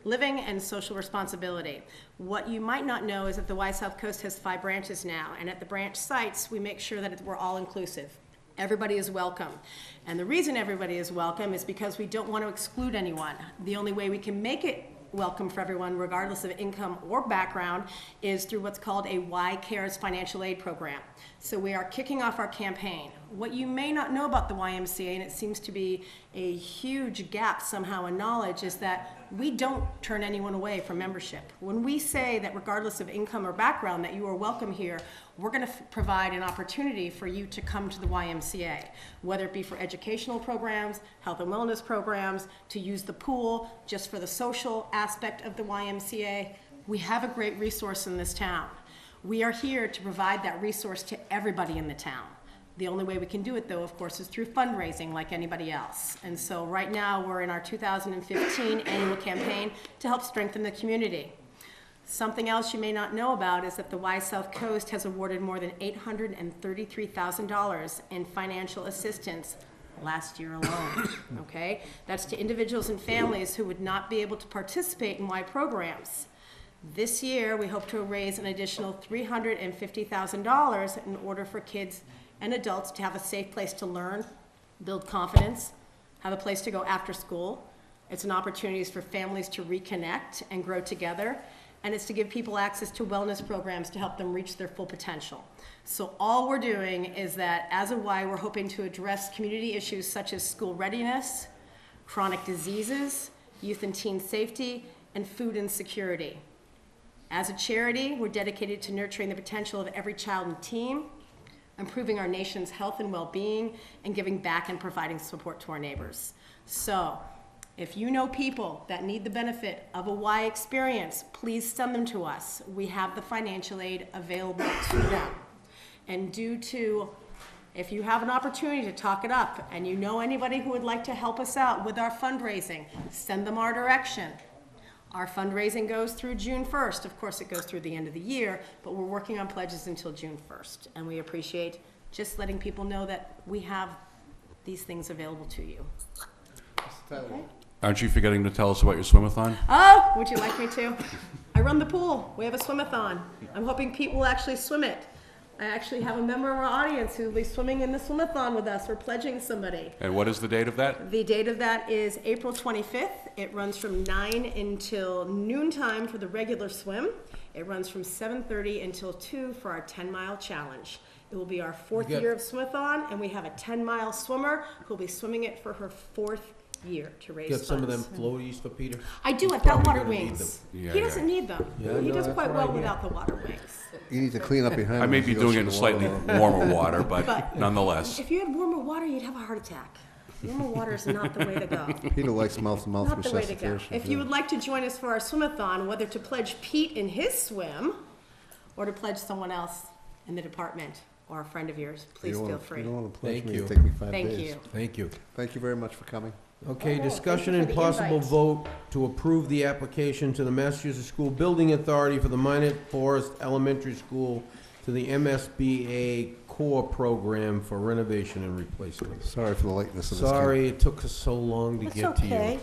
living, and social responsibility. What you might not know is that the Y South Coast has 5 branches now, and at the branch sites, we make sure that we're all inclusive. Everybody is welcome. And the reason everybody is welcome is because we don't want to exclude anyone. The only way we can make it welcome for everyone, regardless of income or background, is through what's called a Y Cares financial aid program. So we are kicking off our campaign. What you may not know about the YMCA, and it seems to be a huge gap somehow in knowledge, is that we don't turn anyone away from membership. When we say that regardless of income or background that you are welcome here, we're going to provide an opportunity for you to come to the YMCA, whether it be for educational programs, health and wellness programs, to use the pool, just for the social aspect of the YMCA. We have a great resource in this town. We are here to provide that resource to everybody in the town. The only way we can do it, though, of course, is through fundraising like anybody else. And so right now, we're in our 2015 annual campaign to help strengthen the community. Something else you may not know about is that the Y South Coast has awarded more than $833,000 in financial assistance last year alone, okay? That's to individuals and families who would not be able to participate in Y programs. This year, we hope to raise an additional $350,000 in order for kids and adults to have a safe place to learn, build confidence, have a place to go after school. It's an opportunity for families to reconnect and grow together, and it's to give people access to wellness programs to help them reach their full potential. So all we're doing is that, as a Y, we're hoping to address community issues such as school readiness, chronic diseases, youth and teen safety, and food insecurity. As a charity, we're dedicated to nurturing the potential of every child and teen, improving our nation's health and well-being, and giving back and providing support to our neighbors. So, if you know people that need the benefit of a Y experience, please send them to us. We have the financial aid available to them. And if you have an opportunity to talk it up and you know anybody who would like to help us out with our fundraising, send them our direction. Our fundraising goes through June 1st. Of course, it goes through the end of the year, but we're working on pledges until June 1st. And we appreciate just letting people know that we have these things available to you. Okay. Aren't you forgetting to tell us about your swim-a-thon? Oh, would you like me to? I run the pool. We have a swim-a-thon. I'm hoping Pete will actually swim it. I actually have a member of our audience who will be swimming in the swim-a-thon with us. We're pledging somebody. And what is the date of that? The date of that is April 25th. It runs from 9 until noontime for the regular swim. It runs from 7:30 until 2 for our 10-mile challenge. It will be our fourth year of swim-a-thon, and we have a 10-mile swimmer who will be swimming it for her fourth year to raise funds. Get some of them floaties for Peter? I do. He's I've got probably water gonna need wings. them. Yeah, He doesn't need them. Yeah, He no, does that's quite what well I get. without the water wings. You need to clean up behind I may him be as he doing goes it in to the slightly water. warmer water, but But- nonetheless. If you had warmer water, you'd have a heart attack. Warmer water is not the way to go. Peter likes mouth-to-mouth Not the way to go. resuscitation. If you would like to join us for our swim-a-thon, whether to pledge Pete in his swim or to pledge someone else in the department or a friend of yours, please feel free. You don't want to pledge Thank me, you. it'd take me 5 Thank days. you. Thank you. Thank you very much for coming. Okay, Oh, discussion thank and you for the possible invite. vote to approve the application to the Massachusetts School Building Authority for the Minot Forest Elementary School to the MSBA Core Program for renovation and replacement. Sorry for the lateness of this. Sorry it took us so long to That's get to you. okay.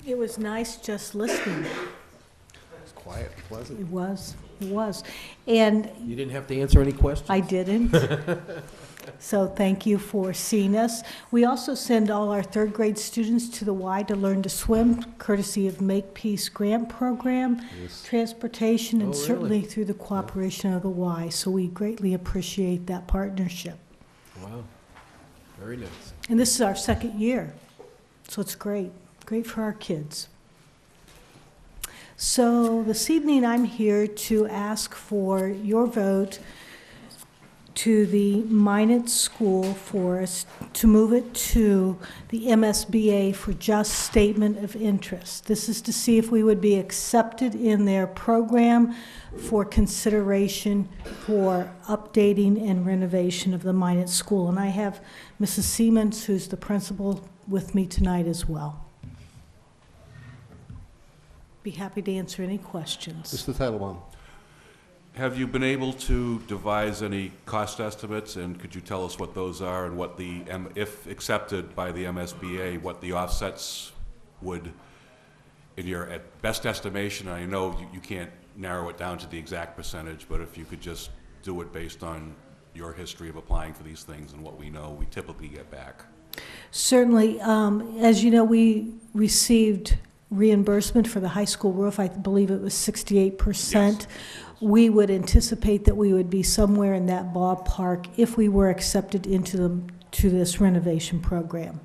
It was nice just listening. It's quiet and pleasant. It was. And You didn't have to answer any questions? I didn't. So thank you for seeing us. We also send all our third grade students to the Y to learn to swim, courtesy of Makepeace Grant Program, Yes. transportation, and Oh, really? certainly through the cooperation of the Y. So we greatly appreciate that partnership. Wow, very nice. And this is our second year, so it's great for our kids. So this evening, I'm here to ask for your vote to the Minot School for us to move it to the MSBA for just statement of interest. This is to see if we would be accepted in their program for consideration for updating and renovation of the Minot School. And I have Mrs. Siemens, who's the principal, with me tonight as well. Be happy to answer any questions. This is the title one. Have you been able to devise any cost estimates, and could you tell us what those are and what the, if accepted by the MSBA, what the offsets would, in your at best estimation? I know you can't narrow it down to the exact percentage, but if you could just do it based on your history of applying for these things and what we know we typically get back. Certainly. As you know, we received reimbursement for the high school roof. I believe it was 68%. Yes. We would anticipate that we would be somewhere in that ballpark if we were accepted into this renovation program.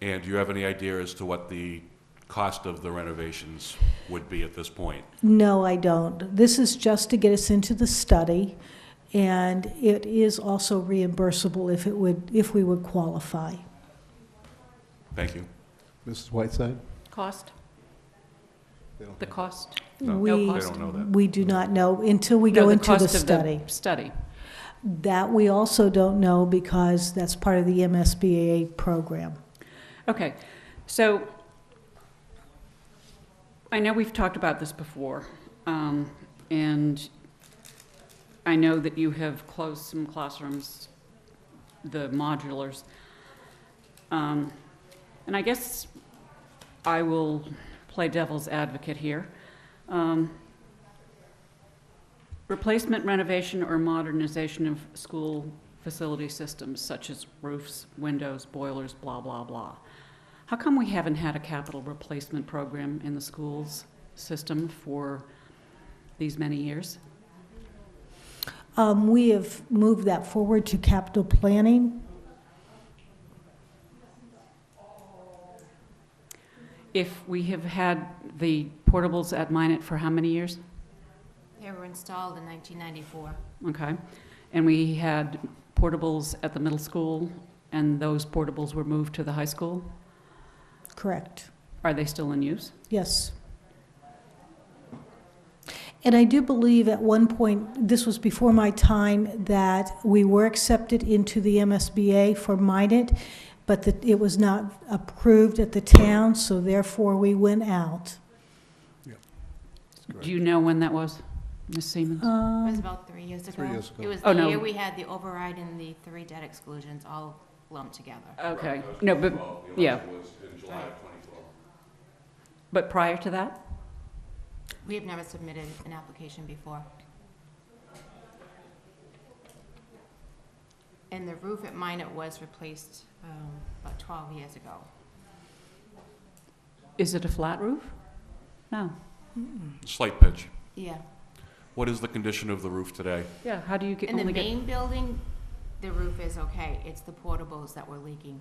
And do you have any idea as to what the cost of the renovations would be at this point? No, I don't. This is just to get us into the study, and it is also reimbursable if we would qualify. Thank you. Mrs. Whiteside? Cost? They don't The have- cost? No, We- they don't know that. We do not know until we No, go the into the cost of study. Study. That we also don't know because that's part of the MSBA program. Okay, so I know we've talked about this before, and I know that you have closed some classrooms the modulars. And I guess I will play devil's advocate here. Replacement, renovation, or modernization of school facility systems such as roofs, windows, boilers, blah, blah, blah. How come we haven't had a capital replacement program in the schools system for these many years? We have moved that forward to capital planning. If we have had the portables at Minot for how many years? They were installed in 1994. Okay. And we had portables at the middle school, and those portables were moved to the high school? Correct. Are they still in use? Yes. And I do believe at one point, this was before my time, that we were accepted into the MSBA for Minot, but that it was not approved at the town, so therefore we went out. Do you know when that was, Ms. Siemens? It was about 3 years ago. 3 years ago. It was Oh, the no. year we had the override and the 3 debt exclusions all lumped together. Okay. No, but, yeah. was in July of 2012. But prior to that? We have never submitted an application before. And the roof at Minot was replaced about 12 years ago. Is it a flat roof? No. Slight pitch. Yeah. What is the condition of the roof today? Yeah, how do you get, In the only get? main building, the roof is okay. It's the portables that were leaking.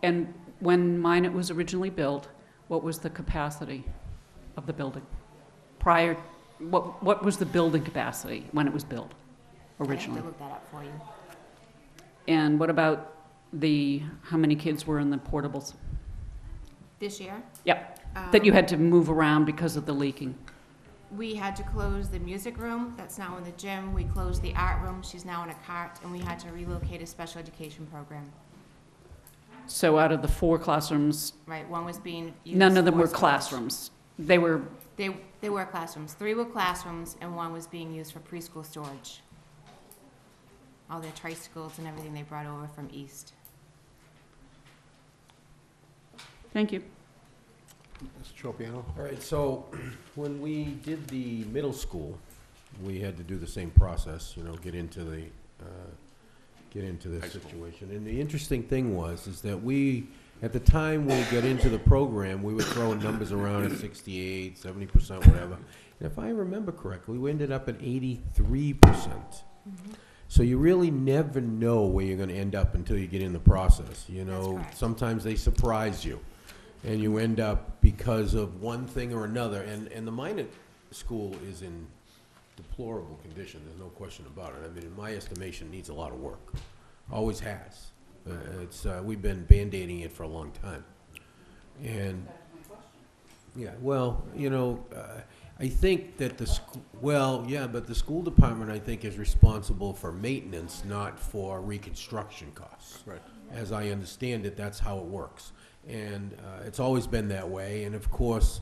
And when Minot was originally built, what was the capacity of the building? Prior, what was the building capacity when it was built originally? I have to look that up for you. And what about how many kids were in the portables? This year? Yep, that you had to move around because of the leaking. We had to close the music room, that's now in the gym. We closed the art room, she's now in a cart, and we had to relocate a special education program. So out of the 4 classrooms, Right, one was being used none of them for were storage. classrooms. They were, They were classrooms. 3 were classrooms, and 1 was being used for preschool storage. All their tricycles and everything they brought over from East. thank you. Mr. Tropiano? All right, so when we did the middle school, we had to do the same process, get into this High school. situation. And the interesting thing is that at the time we got into the program, we were throwing numbers around at 68, 70%, whatever. And if I remember correctly, we ended up at 83%. So you really never know where you're going to end up until you get in the process. correct. Sometimes they surprise you, and you end up because of one thing or another. And the Minot school is in deplorable condition. There's no question about it. I mean, in my estimation, it needs a lot of work. Always has. We've been band-aiding it for a long time. And yeah, well, I think that the school department, I think, is responsible for maintenance, not for reconstruction costs. Right. As I understand it, that's how it works. And it's always been that way. And of course,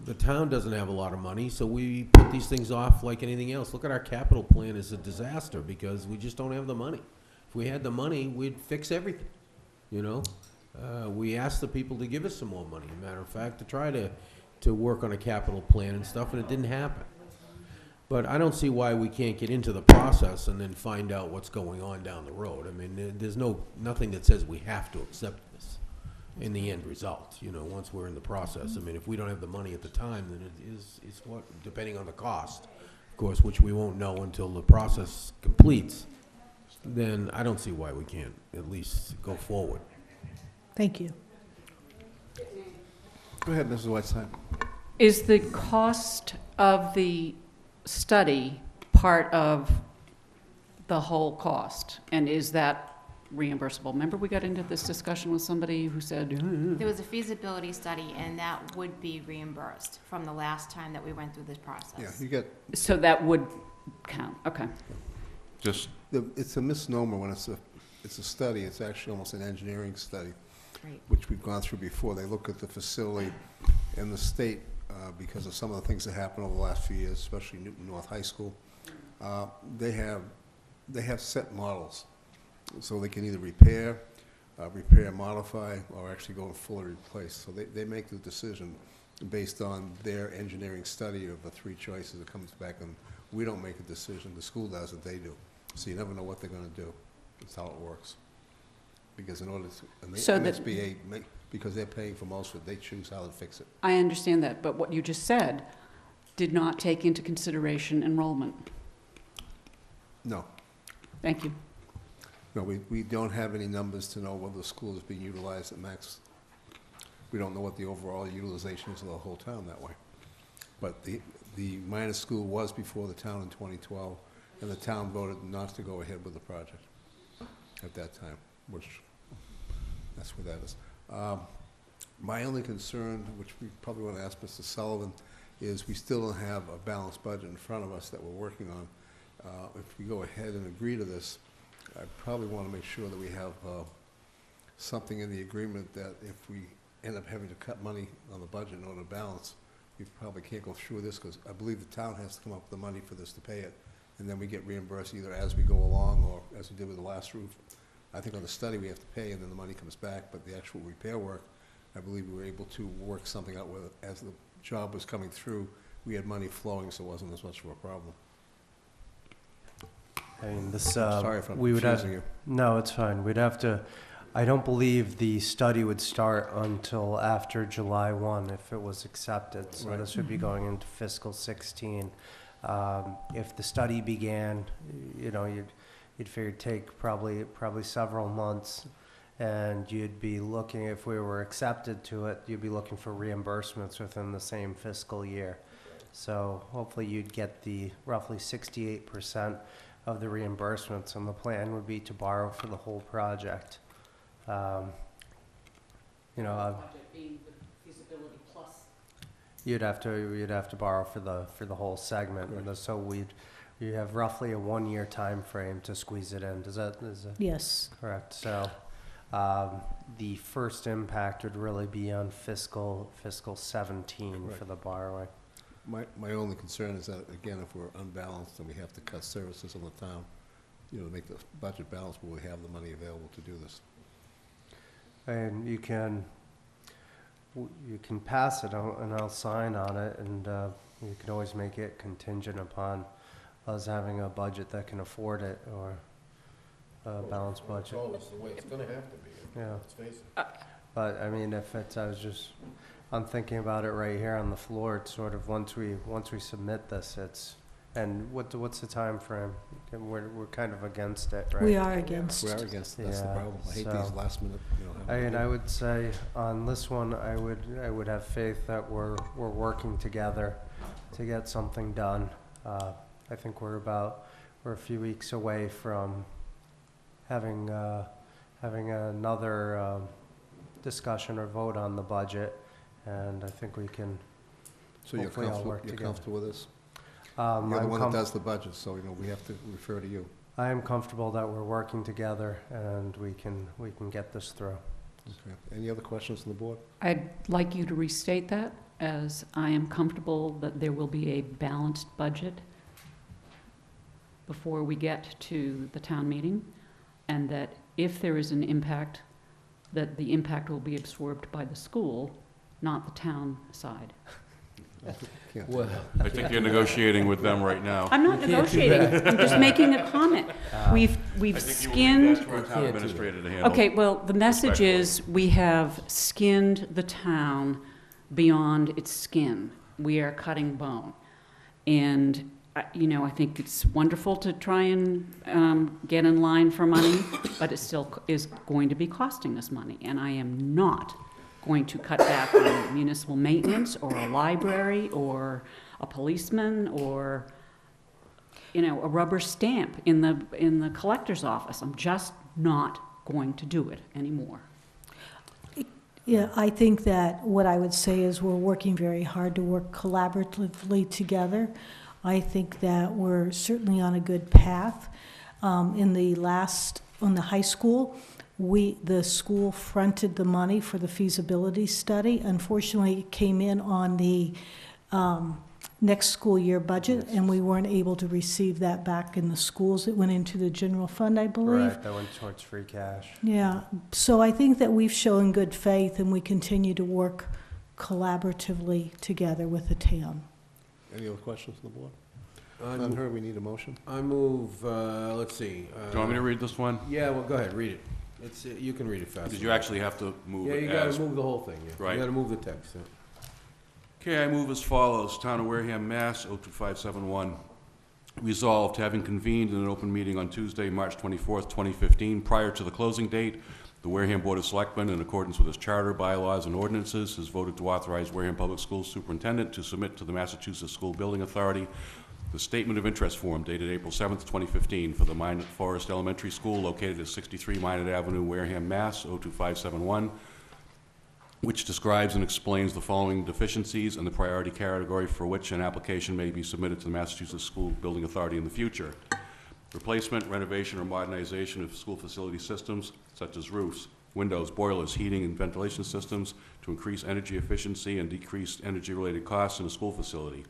the town doesn't have a lot of money, so we put these things off like anything else. Look at our capital plan, it's a disaster because we just don't have the money. If we had the money, we'd fix everything, We asked the people to give us some more money, as a matter of fact, to try to work on a capital plan and stuff, and it didn't happen. But I don't see why we can't get into the process and then find out what's going on down the road. I mean, there's nothing that says we have to accept this in the end result, once we're in the process. I mean, if we don't have the money at the time, then it's what, depending on the cost, of course, which we won't know until the process completes, then I don't see why we can't at least go forward. Thank you. Go ahead, Mrs. Whiteside. Is the cost of the study part of the whole cost? And is that reimbursable? Remember we got into this discussion with somebody who said, There was a feasibility study, and that would be reimbursed from the last time that we went through this process. Yeah, you get, so that would count, okay. Just, it's a misnomer when it's a study. It's actually almost an engineering study, Right. which we've gone through before. They look at the facility and the state, because of some of the things that happened over the last few years, especially Newton North High School. They have they have set models. So they can either repair, modify, or actually go and fully replace. So they make the decision based on their engineering study of the 3 choices that comes back, and we don't make a decision. The school does it, they do. So you never know what they're gonna do. That's how it works. Because in order to, and the So that- MSBA, because they're paying for most of it, they choose how to fix it. I understand that, but what you just said did not take into consideration enrollment. No, Thank you. no, we don't have any numbers to know whether the school is being utilized at max. We don't know what the overall utilization is of the whole town that way. But the minor school was before the town in 2012, and the town voted not to go ahead with the project at that time, which, that's where that is. My only concern, which we probably want to ask Mr. Sullivan, is we still don't have a balanced budget in front of us that we're working on. If we go ahead and agree to this, I probably want to make sure that we have something in the agreement that if we end up having to cut money on the budget in order to balance, we probably can't go through this, because I believe the town has to come up with the money for this to pay it, and then we get reimbursed either as we go along or as we did with the last roof. I think on the study we have to pay and then the money comes back, but the actual repair work, I believe we were able to work something out with it. As the job was coming through, we had money flowing, so it wasn't as much of a problem. I mean, this, Sorry if I'm we would have, confusing you. no, it's fine. We'd have to, I don't believe the study would start until after July 1 if it was accepted. So Right. this would be going into fiscal 16. If the study began, you know, you'd figure it'd take probably several months, and you'd be looking, if we were accepted to it, you'd be looking for reimbursements within the same fiscal year. So hopefully you'd get the roughly 68% of the reimbursements, and the plan would be to borrow for the whole project. You know, you'd have to borrow for the whole segment, and so we have roughly a 1-year time frame to squeeze it in. Is that Yes. correct? So the first impact would really be on fiscal 17 Right. for the borrowing. My only concern is that, again, if we're unbalanced and we have to cut services on the town, you know, to make the budget balanced, will we have the money available to do this? And you can pass it, and I'll sign on it, and you can always make it contingent upon us having a budget that can afford it, or a balanced budget. It's always the way it's gonna have to be, Yeah. let's face it. But, I mean, I'm thinking about it right here on the floor. It's sort of, once we submit this, and what's the time frame? We're kind of against it, right? We are against. We are against it, that's the Yeah, problem. I hate so- these last minute, you know. And I would say on this one, I would have faith that we're working together to get something done. I think we're a few weeks away from having another discussion or vote on the budget, and I think we can So you're hopefully all comfortable, work you're together. comfortable with this? I'm You're the one that com- does the budget, so, you know, we have to refer to you. I am comfortable that we're working together, and we can get this through. Okay. Any other questions from the board? I'd like you to restate that, as I am comfortable that there will be a balanced budget before we get to the town meeting, and that if there is an impact, that the impact will be absorbed by the school, not the town side. Can't- Well, I think you're negotiating with them right now. I'm not You can't do negotiating, I'm just making a comment. We've I think you will leave that skinned, to our You town can't do administrator to handle. okay, well, the message Respectfully. is, we have skinned the town beyond its skin. We are cutting bone. And, you know, I think it's wonderful to try and get in line for money, but it still is going to be costing us money. And I am not going to cut back on municipal maintenance, or a library, or a policeman, or, you know, a rubber stamp in the collector's office. I'm just not going to do it anymore. Yeah, I think that what I would say is we're working very hard to work collaboratively together. I think that we're certainly on a good path. On the high school, the school fronted the money for the feasibility study. Unfortunately, it came in on the next school year budget, and we weren't able to receive that back in the schools. It went into the general fund, I believe. Right, that went towards free cash. Yeah, so I think that we've shown good faith, and we continue to work collaboratively together with the town. Any other questions from the board? I None mo- heard, we need a motion. I move, let's see. Do you want me to read this one? Yeah, well, go ahead, read it. It's, you can read it fast. Because you actually have to move Yeah, it you as... gotta move the whole thing, yeah. Right. You gotta move the text, yeah. Okay, I move as follows. Town of Wareham, Mass. 02571. Resolved, having convened in an open meeting on Tuesday, March 24th, 2015, prior to the closing date, the Wareham Board of Selectmen, in accordance with its charter, bylaws, and ordinances, has voted to authorize Wareham Public Schools Superintendent to submit to the Massachusetts School Building Authority the Statement of Interest Form dated April 7th, 2015, for the Minot Forest Elementary School located at 63 Minot Avenue, Wareham, Mass. 02571, which describes and explains the following deficiencies and the priority category for which an application may be submitted to the Massachusetts School Building Authority in the future. Replacement, renovation, or modernization of school facility systems such as roofs, windows, boilers, heating, and ventilation systems to increase energy efficiency and decrease energy-related costs in a school facility.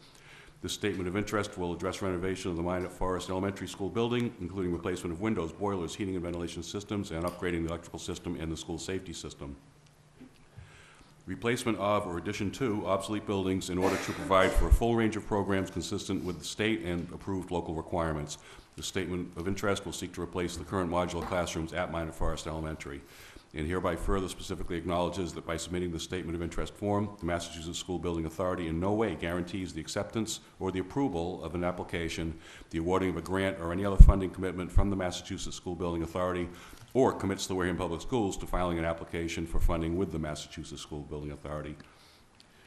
This statement of interest will address renovation of the Minot Forest Elementary School building, including replacement of windows, boilers, heating and ventilation systems, and upgrading the electrical system and the school safety system. Replacement of or addition to obsolete buildings in order to provide for a full range of programs consistent with the state and approved local requirements. The statement of interest will seek to replace the current modular classrooms at Minot Forest Elementary, and hereby further specifically acknowledges that by submitting the statement of interest form, the Massachusetts School Building Authority in no way guarantees the acceptance or the approval of an application, the awarding of a grant, or any other funding commitment from the Massachusetts School Building Authority, or commits the Wareham Public Schools to filing an application for funding with the Massachusetts School Building Authority.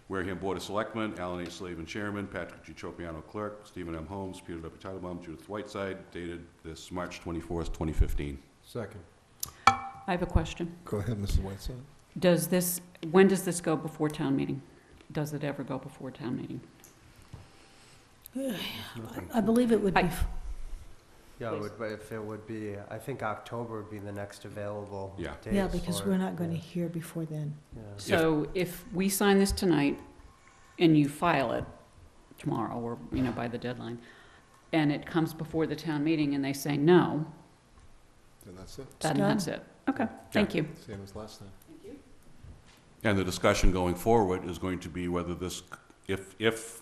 Wareham Board of Selectmen, Alan H. Slavin, Chairman, Patrick G. Tropiano, Clerk, Stephen M. Holmes, Peter W. Titlebaum, Judith Whiteside, dated this March 24th, 2015. Second. I have a question. Go ahead, Mrs. Whiteside. When does this go before town meeting? Does it ever go before town meeting? I believe it would be, Yeah, if it would be, I think October would be the next available Yeah. date. yeah, because for we're it. not going to Yeah. hear before then. Yeah. So if we sign this tonight and you file it tomorrow or, by the deadline, and it comes before the town meeting and they say no, Then that's it. then done. that's it. Okay, thank you. Same as last time. And the discussion going forward is going to be whether this, if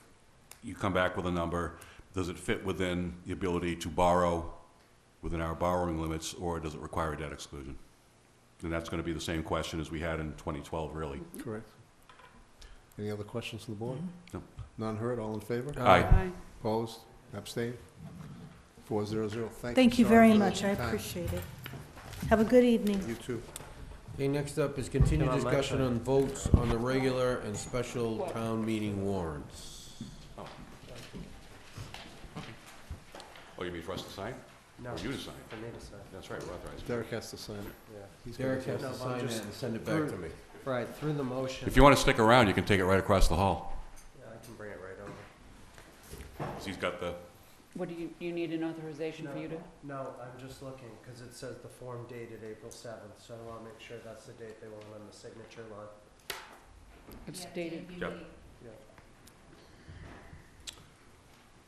you come back with a number, does it fit within the ability to borrow within our borrowing limits, or does it require a debt exclusion? And that's going to be the same question as we had in 2012, really. Correct. Any other questions from the board? No. None heard, all in favor? Aye. Opposed? Abstained? 400. Thank you Sorry very for much, I the time. appreciate it. Have a good evening. You too. Okay, next up is continued Come on, discussion Mike. on votes on the regular and special town meeting warrants. Oh, you mean for us to sign? No, Or you to sign? for me to sign. That's right, we're authorized. Derek has to sign it. Yeah. He's gonna Derek take has No, to I'm sign it just- and send it back to me. Right, through the motion. If you want to stick around, you can take it right across the hall. Yeah, I can bring it right over. 'Cause he's got the, What do you need an authorization for you to? No, I'm just looking, because it says the form dated April 7th, so I want to make sure that's the date they want on the signature line. It's dated. Yep. Yeah.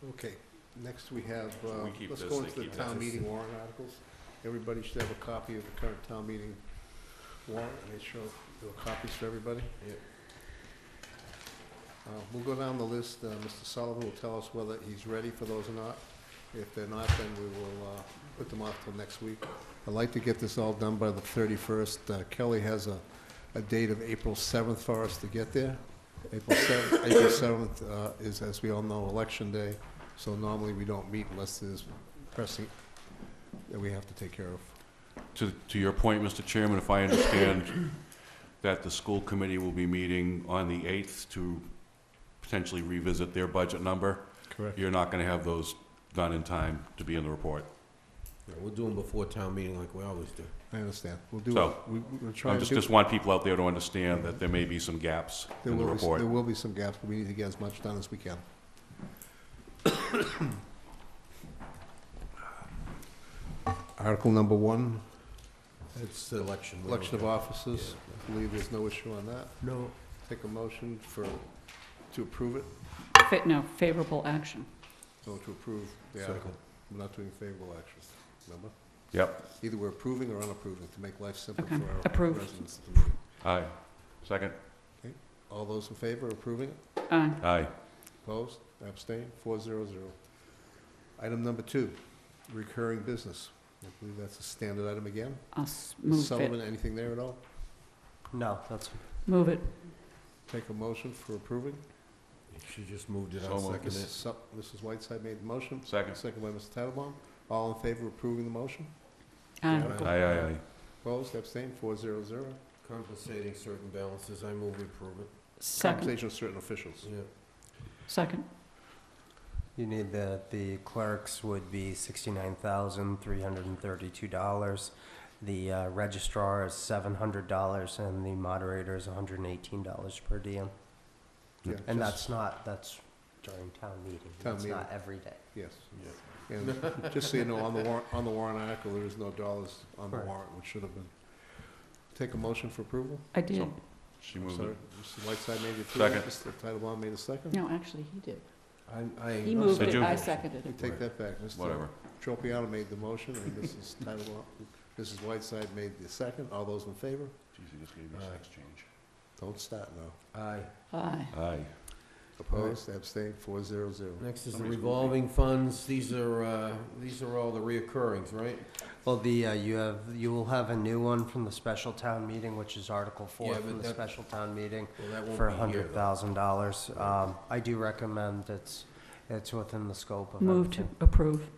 Okay, next we have, We keep let's this, go they into the keep town that. meeting warrant articles. Everybody should have a copy of the current town meeting warrant, and they show, there are copies for everybody. Yeah. We'll go down the list, Mr. Sullivan will tell us whether he's ready for those or not. If they're not, then we will, put them off till next week. I'd like to get this all done by the 31st. Kelly has a date of April 7th for us to get there. April 7th is, as we all know, Election Day, so normally we don't meet unless there's pressing that we have to take care of. to your point, Mr. Chairman, if I understand that the school committee will be meeting on the 8th to potentially revisit their budget number, Correct. you're not going to have those done in time to be in the report. Yeah, we'll do them before town meeting like we always do. I understand. We'll do, So, we'll try I and do. just want people out there to understand that there may be some gaps There in the will be, report. there will be some gaps, but we need to get as much done as we can. Article number 1, It's the election. We election of don't have- officers. I believe there's no issue on that. No. Take a motion to approve it. favorable action. So to approve the article, we're not doing favorable actions, remember? Yep. Either we're approving or unapproving to make life simple Okay, for our approved. residents of the meeting. Aye. Second. All those in favor of approving it? Aye. Aye. Opposed? Abstained? 400. Item number 2, recurring business. I believe that's a standard item again. I'll move Sullivan, it. anything there at all? No, that's, Move it. Take a motion for approving. She just moved it, So I'll moved. second it. Mrs. Whiteside made the motion. Second. Second by Mr. Titlebaum. All in favor of approving the motion? Aye. Aye. Opposed? Abstained? 400. Compensating certain balances, I move we approve it. Second. Compensation of certain officials. Yeah. Second. you need the clerks would be $69,332. The registrar is $700 and the moderator is $118 per diem. Yeah, And just- that's during town meeting. Town That's meeting. not every day. Yes. And just so you know, on the warrant article, there is no dollars on the Right. warrant, which should have been. Take a motion for approval? I did. So- She moved Sorry, it. Mr. Whiteside made the approval. Second. Mr. Titlebaum made a second. No, actually, he did. I. He moved Did it, you? I seconded We it. take that back. Mr. Whatever. Tropiano made the motion, and Mrs. Titlebaum, Mrs. Whiteside made the second. All those in favor? Geez, you just gave me Aye. sex change. Don't start now. Aye. Aye. Aye. Opposed? Abstained? 400. Next is the Somebody's revolving funds. These are all the reoccurrings, right? Well, you will have a new one from the special town meeting, which is Article 4 Yeah, but from the that- special town meeting Well, that won't for be here, though. $100,000. I do recommend it's within the scope of Move to everything. approve.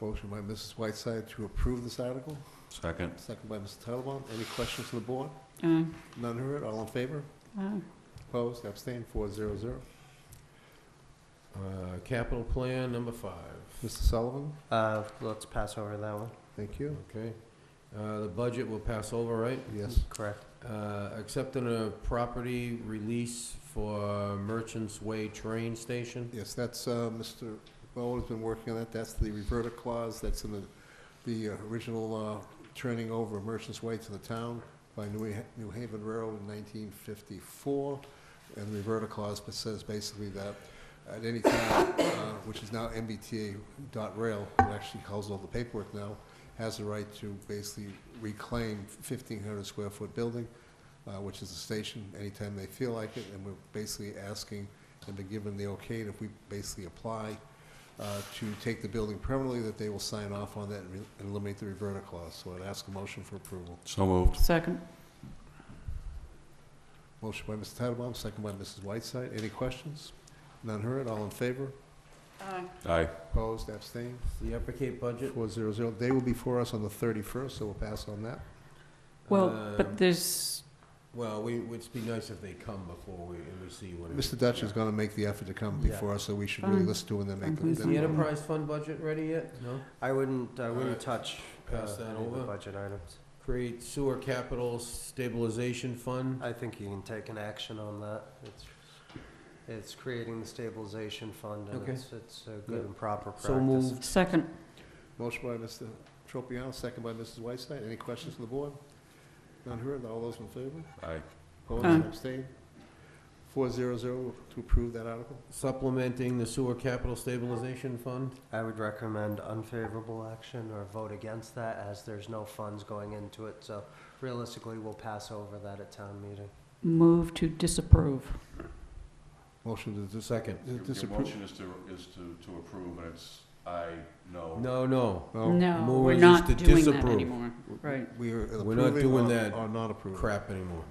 Motion by Mrs. Whiteside to approve this article. Second. Second by Mr. Titlebaum. Any questions from the board? Aye. None heard. All in favor? Aye. Opposed? Abstained? 400. Capital plan, number 5. Mr. Sullivan? Let's pass over that one. Thank you. Okay. The budget will pass over, right? Yes. Correct. Accepting a property release for Merchants Way train station. Yes, that's, Mr. Bowen's been working on that. That's the reverter clause that's in the original turning over of Merchants Way to the town by New Haven Railroad in 1954. And the reverter clause says basically that at any time, which is now MBTA.rail, who actually holds all the paperwork now, has the right to basically reclaim 1,500 square foot building, which is a station, anytime they feel like it. And we're basically asking and been given the okay, and if we basically apply to take the building permanently, that they will sign off on that and eliminate the reverter clause. So I'd ask a motion for approval. So moved. Second. Motion by Mr. Titlebaum, second by Mrs. Whiteside. Any questions? None heard. All in favor? Aye. Aye. Opposed? Abstained? The Upper Cape budget. 400. They will be for us on the 31st, so we'll pass on that. Well, Um, but there's, Well, it'd be nice if they come before we see what. Mr. Dutch is gonna make the effort to come Yeah. before us, so we should really Fine. listen to him and then make Fine, Is the. the enterprise fund budget ready yet? No? I wouldn't Alright. touch Pass that any of the over. budget items. Create sewer capital stabilization fund. I think you can take an action on that. It's creating the stabilization fund, and Okay. it's a good Yep. and proper practice. So moved. second. Motion by Mr. Tropiano, second by Mrs. Whiteside. Any questions from the board? None heard. All those in favor? Aye. Opposed? Aye. Abstained? 400 to approve that article. Supplementing the sewer capital stabilization fund. I would recommend unfavorable action or vote against that, as there's no funds going into it. So realistically, we'll pass over that at town meeting. Move to disapprove. Motion to Second. Your disapprove. motion is to approve, and it's no. No. No, Move we're is not to doing that disapprove. anymore. Right. We are We're not approving doing or- that or not approving. Crap anymore.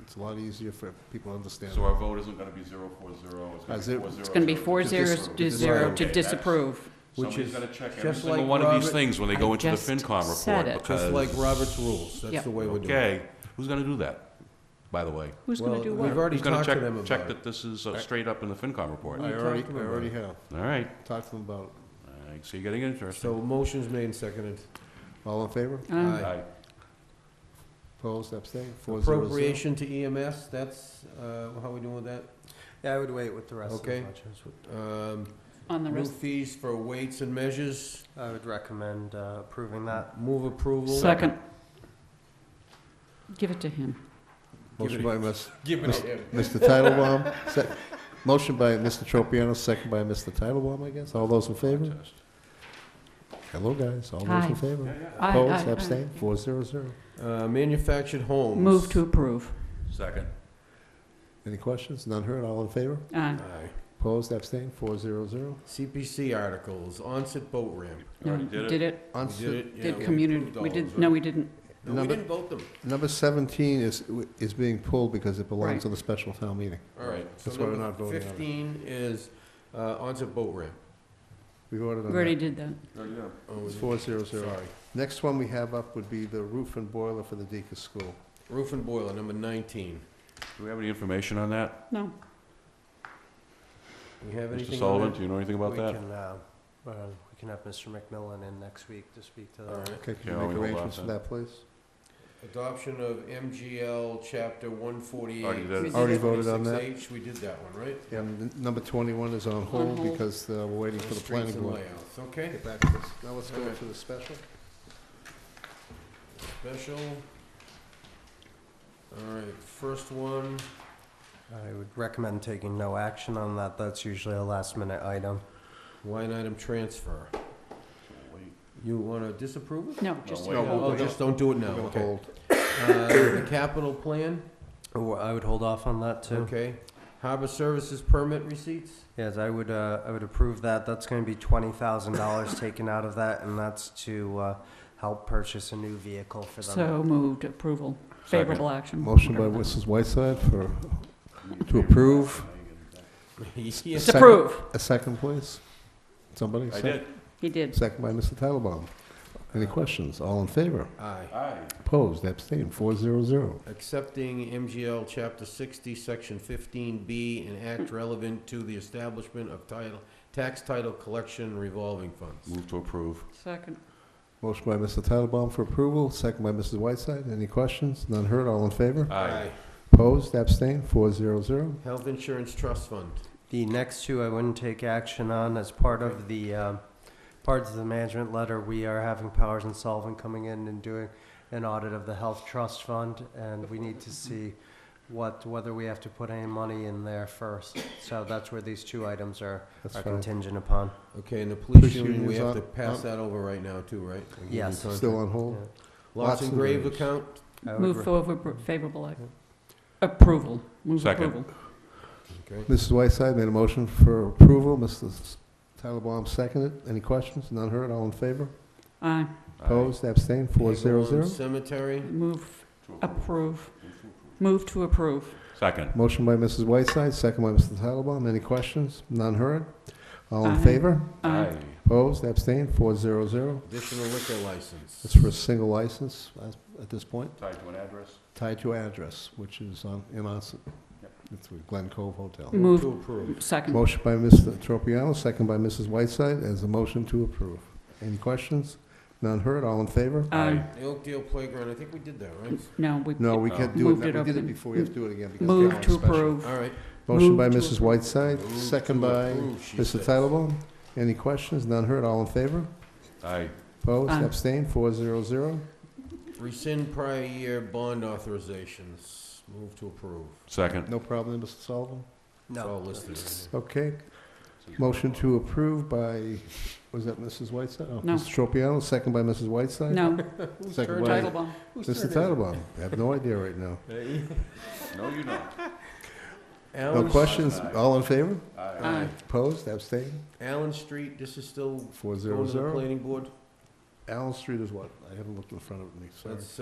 It's a lot easier for people to understand. So our vote isn't gonna be 0-4-0, it's gonna be Zero. 4-0. It's going to be 4-0 to 0 to Okay, disapprove. Which Somebody's is gotta check every just single like one of these Robert- things when they I go into the just FinCom said report, it. because. Just like Robert's rules. That's Yep. the way we're doing it. Okay, who's gonna do that, by the way? Who's going to do We've what? already Who's gonna talked to them check about it. that this is straight up in the FinCom report? I talked already to them about have. All right, Talked to them about it. I see you're getting interested. So motion's made and seconded. All in favor? Aye. Aye. Opposed? Abstained? 400. Appropriation to EMS, that's, how we doing with that? Yeah, I would wait with the rest of the Okay. budgets. On the New rest. fees for weights and measures, I would recommend approving that. move approval. Second. Give it to him. Motion by Give it to him. Mr. Titlebaum, Motion by Mr. Tropiano, second by Mr. Titlebaum, I guess. All those in favor? Hello, guys. All those Aye. in favor? Aye, Opposed, aye, abstained, 400. Manufactured homes. Move to approve. Second. Any questions? None heard, all in favor? Aye. Aye. Opposed, abstained, 400. CPC articles, onset boat ramp. No, Already did it. did it, We did it? Yeah, did we community, approved all we those, did, right? no, we didn't. No, we Number- didn't vote them. Number 17 is being pulled because it belongs Right. to the special town meeting. All right. So That's why we're number not voting on it. 15 is onset boat ramp. We voted We on already that. did that. Oh, It's we- 400. Sorry. Next one we have up would be the roof and boiler for the Deacon School. Roof and boiler, number 19. Do we have any information on that? No. We have anything Mr. on Sullivan, that? do you know anything about that? We can have Mr. McMillan in next week to speak to All that. right. Okay, Okay, can I'll you make hold off arrangements for then. that, please? Adoption of MGL Chapter 148. Already did it. Already voted on that. 26H, we did that one, right? Yeah, number 21 is on hold hold. because we're waiting for the Streets planning and board. layouts, okay? Get back to this. Now let's go Okay. to the special. Special. All right, first one, I would recommend taking no action on that. That's usually a last-minute item. line item transfer. You want to disapprove it? No, just. wait. Oh, just don't do it now, We're gonna okay. hold. The capital plan, I would hold off on that, too. okay. Harbor services permit receipts? Yes, I would approve that. That's going to be $20,000 taken out of that, and that's to help purchase a new vehicle for them. So moved, approval, favorable action. Motion by Mrs. Whiteside to approve. Yes. Just approve. A second, please. Somebody? I did. He did. Second by Mr. Titlebaum. Any questions? All in favor? Aye. Aye. Opposed? Abstained? 400. Accepting MGL Chapter 60, Section 15B, and act relevant to the establishment of tax title collection revolving funds. Move to approve. Second. Motion by Mr. Titlebaum for approval, second by Mrs. Whiteside. Any questions? None heard, all in favor? Aye. Opposed, abstained, 400. Health Insurance Trust Fund. The next two I wouldn't take action on as part of the management letter. We are having Powers and Sullivan coming in and doing an audit of the health trust fund, and we need to see whether we have to put any money in there first. So that's where these two items are That's are fine. contingent upon. Okay, and the police Police union, we union's have to on- pass on- that over right now too, right? We give Yes. you Still contract. on hold? Lots and grave Graves. account, I would Move re- for favorable approval. Move Second. approval. okay. Mrs. Whiteside made a motion for approval. Mr. Titlebaum seconded. Any questions? None heard, all in favor? Aye. Opposed, abstained, 400. Cemetery, Move, approve. Move to approve. Second. Motion by Mrs. Whiteside, second by Mr. Titlebaum. Any questions? None heard? All in Aye. favor? Aye. Opposed, abstained, 400. additional liquor license. It's for a single license at this point, Tied to an address. tied to address, which is in Onset. It's with Glen Cove Hotel. Move, To approve. second. Motion by Mr. Tropiano, second by Mrs. Whiteside, as a motion to approve. Any questions? None heard, all in favor? Aye. The Oakdale Playground, I think we did that, right? No, we. No, we can't do it, Moved it we over did it to- before, we have to do it again. because Move it's to special. approve. All right. Motion by Move to Mrs. approve. Whiteside, Move second to by approve, she Mr. says. Titlebaum. Any questions? None heard, all in favor? Aye. Opposed, Aye. abstained, 400. Rescind prior year bond authorizations. Move to approve. Second. No problem, Mr. Sullivan? It's all listed right Okay. Motion to approve by, was that Mrs. Whiteside? Oh, No. Mr. Tropiano, second by Mrs. Whiteside? No, Second by Titlebaum. Mr. Titlebaum. I have no idea right now. here. No, you don't. No Allen, questions? All in favor? Aye. Opposed, abstained? Allen Street, this is still going to the 400. planning board? Allen Street is what? I haven't looked in front of me, sorry. That's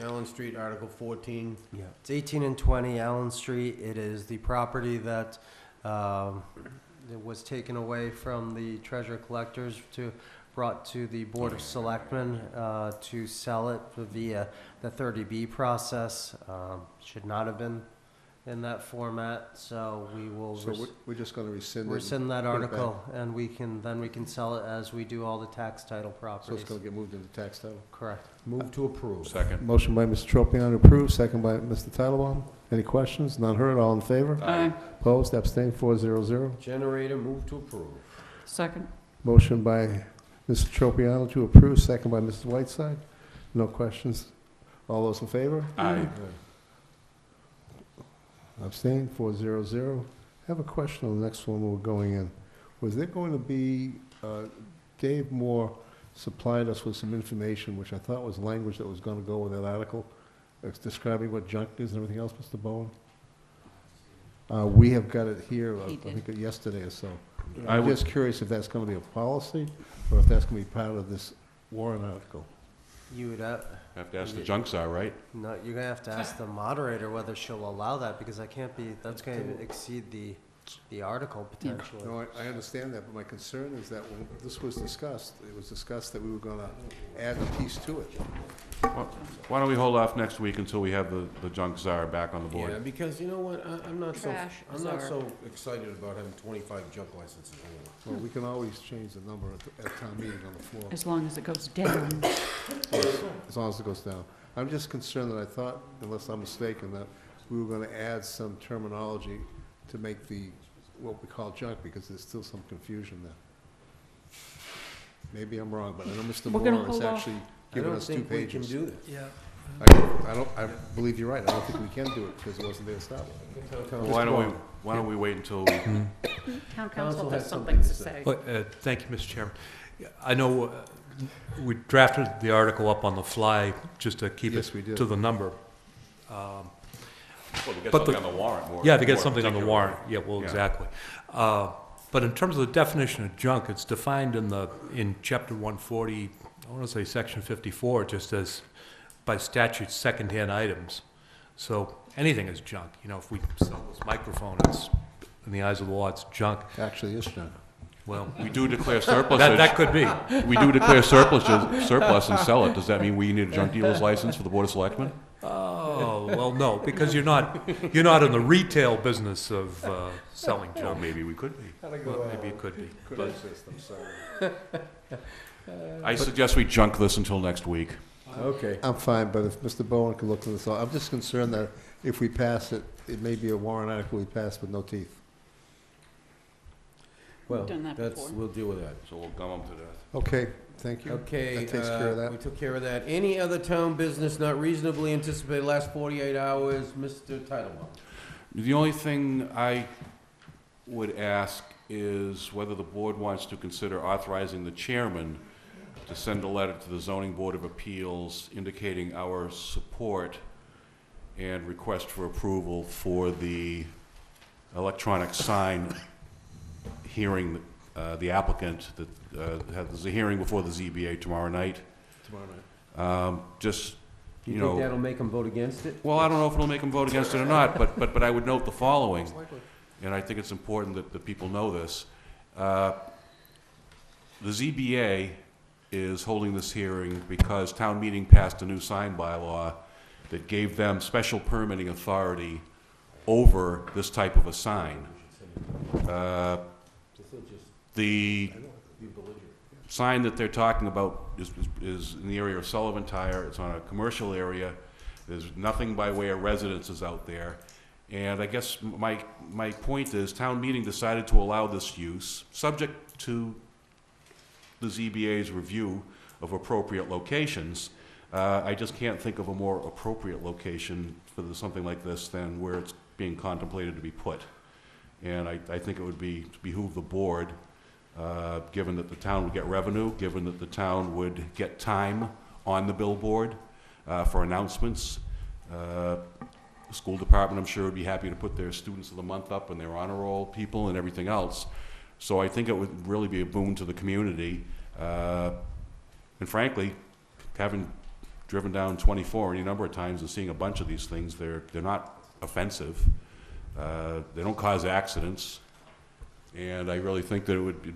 Allen Street, Article 14. Yeah, it's 18 and 20 Allen Street. It is the property that it was taken away from the treasure collectors brought to the Board of Selectmen to sell it via the 30B process. Should not have been in that format, so we will So we're just going to rescind it? rescind that put it article, and we can sell it as we do all the tax title So properties. it's going to get moved into tax title? Correct. Move to approve. Second. Motion by Mr. Tropiano to approve, second by Mr. Titlebaum. Any questions? None heard, all in favor? Aye. Opposed, abstained, 400. Generator, move to approve. Second. Motion by Mr. Tropiano to approve, second by Mrs. Whiteside. No questions. All those in favor? Aye. Abstained, 400. have a question on the next one we're going in. Was there going to be, Dave Moore supplied us with some information, which I thought was language that was going to go with that article, describing what junk is and everything else, Mr. Bowen? We have got it here, I think yesterday or so. I'm just curious if that's going to be a policy, or if that's going to be part of this warrant article. You would Have to ask the junk czar, right? no, you're gonna have to ask the moderator whether she'll allow that, because that can't be, that's gonna exceed the article potentially. No, I understand that, but my concern is that when this was discussed, it was discussed that we were going to add a piece to it. Why don't we hold off next week until we have the junk czar back on the board? Yeah, because you know what, I'm not Trash I'm not czar. so excited about having 25 junk licenses anymore. Well, we can always change the number at town meeting on the floor, As long as it goes down. as long as it goes down. I'm just concerned that I thought, unless I'm mistaken, that we were going to add some terminology to make what we call junk, because there's still some confusion there. Maybe I'm wrong, but I know Mr. We're gonna Moore has hold off. actually I given don't us 2 think we pages. can do that. Yeah. I believe you're right. I don't think we can do it because it wasn't there to start with. Why don't we wait until Town Council council has has something something to to say. Thank you, Mr. Chairman. Yeah, I know we drafted the article up on the fly just to keep Yes, we it did. to the number. well, we get But something the- on the warrant more. Yeah, to get more something on the particular. warrant, yeah, well, Yeah. exactly. But in terms of the definition of junk, it's defined in chapter 140, I want to say section 54, just as by statute, secondhand items. So anything is junk. You know, if we sell this microphone, it's, in the eyes of the law, it's junk. Actually, it's junk. Well, We do declare surplus. that could be. We do declare surplus and sell it. Does that mean we need a junk dealer's license for the Board of Selectmen? Oh, well, no, because you're not in the retail business of selling Well, junk. maybe we could be. Well, maybe it could be. Could exist, I'm sorry. I suggest we junk this until next week. Okay. I'm fine, but if Mr. Bowen can look into this, I'm just concerned that if we pass it, it may be a warrant article we pass with no teeth. Well, done that before. we'll deal with that. So we'll gum them to death. Okay, thank you. Okay, That takes care of that. we took care of that. Any other town business not reasonably anticipated last 48 hours? Mr. Titlebaum. The only thing I would ask is whether the board wants to consider authorizing the chairman to send a letter to the Zoning Board of Appeals indicating our support and request for approval for the electronic sign hearing, the applicant, that there's a hearing before the ZBA tomorrow night. Just, Do you you think know, that'll make them vote against it? well, I don't know if it'll make them vote against it or not, but I would note the following, and I think it's important that people know this. The ZBA is holding this hearing because town meeting passed a new sign bylaw that gave them special permitting authority over this type of a sign. The sign that they're talking about is in the area of Sullivan Tire. It's on a commercial area. There's nothing by way of residences out there. And I guess my point is, town meeting decided to allow this use, subject to the ZBA's review of appropriate locations. I just can't think of a more appropriate location for something like this than where it's being contemplated to be put. And I think it would behoove the board, given that the town would get revenue, given that the town would get time on the billboard for announcements. The school department, I'm sure, would be happy to put their students of the month up and their honor roll people and everything else. So I think it would really be a boon to the community. And frankly, having driven down 24 any number of times and seeing a bunch of these things, they're not offensive. They don't cause accidents. And I really think that it would be,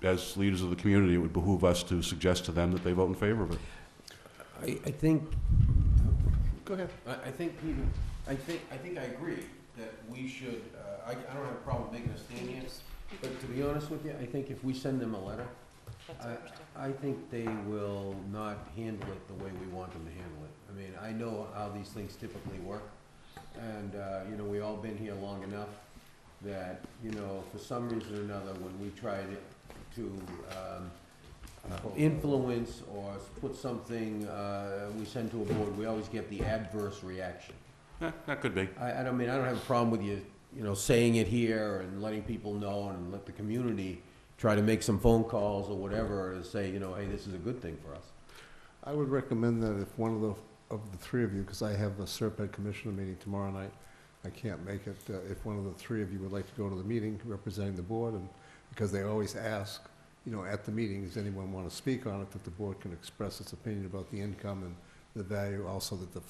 as leaders of the community, it would behoove us to suggest to them that they vote in favor of it. I think, Go ahead. I think, Peter, I think I agree that we should, I don't have a problem making a stand here, but to be honest with you, I think if we send them a letter, I think they will not handle it the way we want them to handle it. I mean, I know how these things typically work, and, you know, we all been here long enough that, you know, for some reason or another, when we try to influence or put something we send to a board, we always get the adverse reaction. That could be. I don't mean, I don't have a problem with you you know, saying it here and letting people know and let the community try to make some phone calls or whatever to say, you know, hey, this is a good thing for us. I would recommend that if one of the three of you, because I have a Serpent Commissioner meeting tomorrow night, I can't make it, if one of the three of you would like to go to the meeting representing the board, and because they always ask, you know, at the meeting, does anyone want to speak on it, that the board can express its opinion about the income and the value, also that the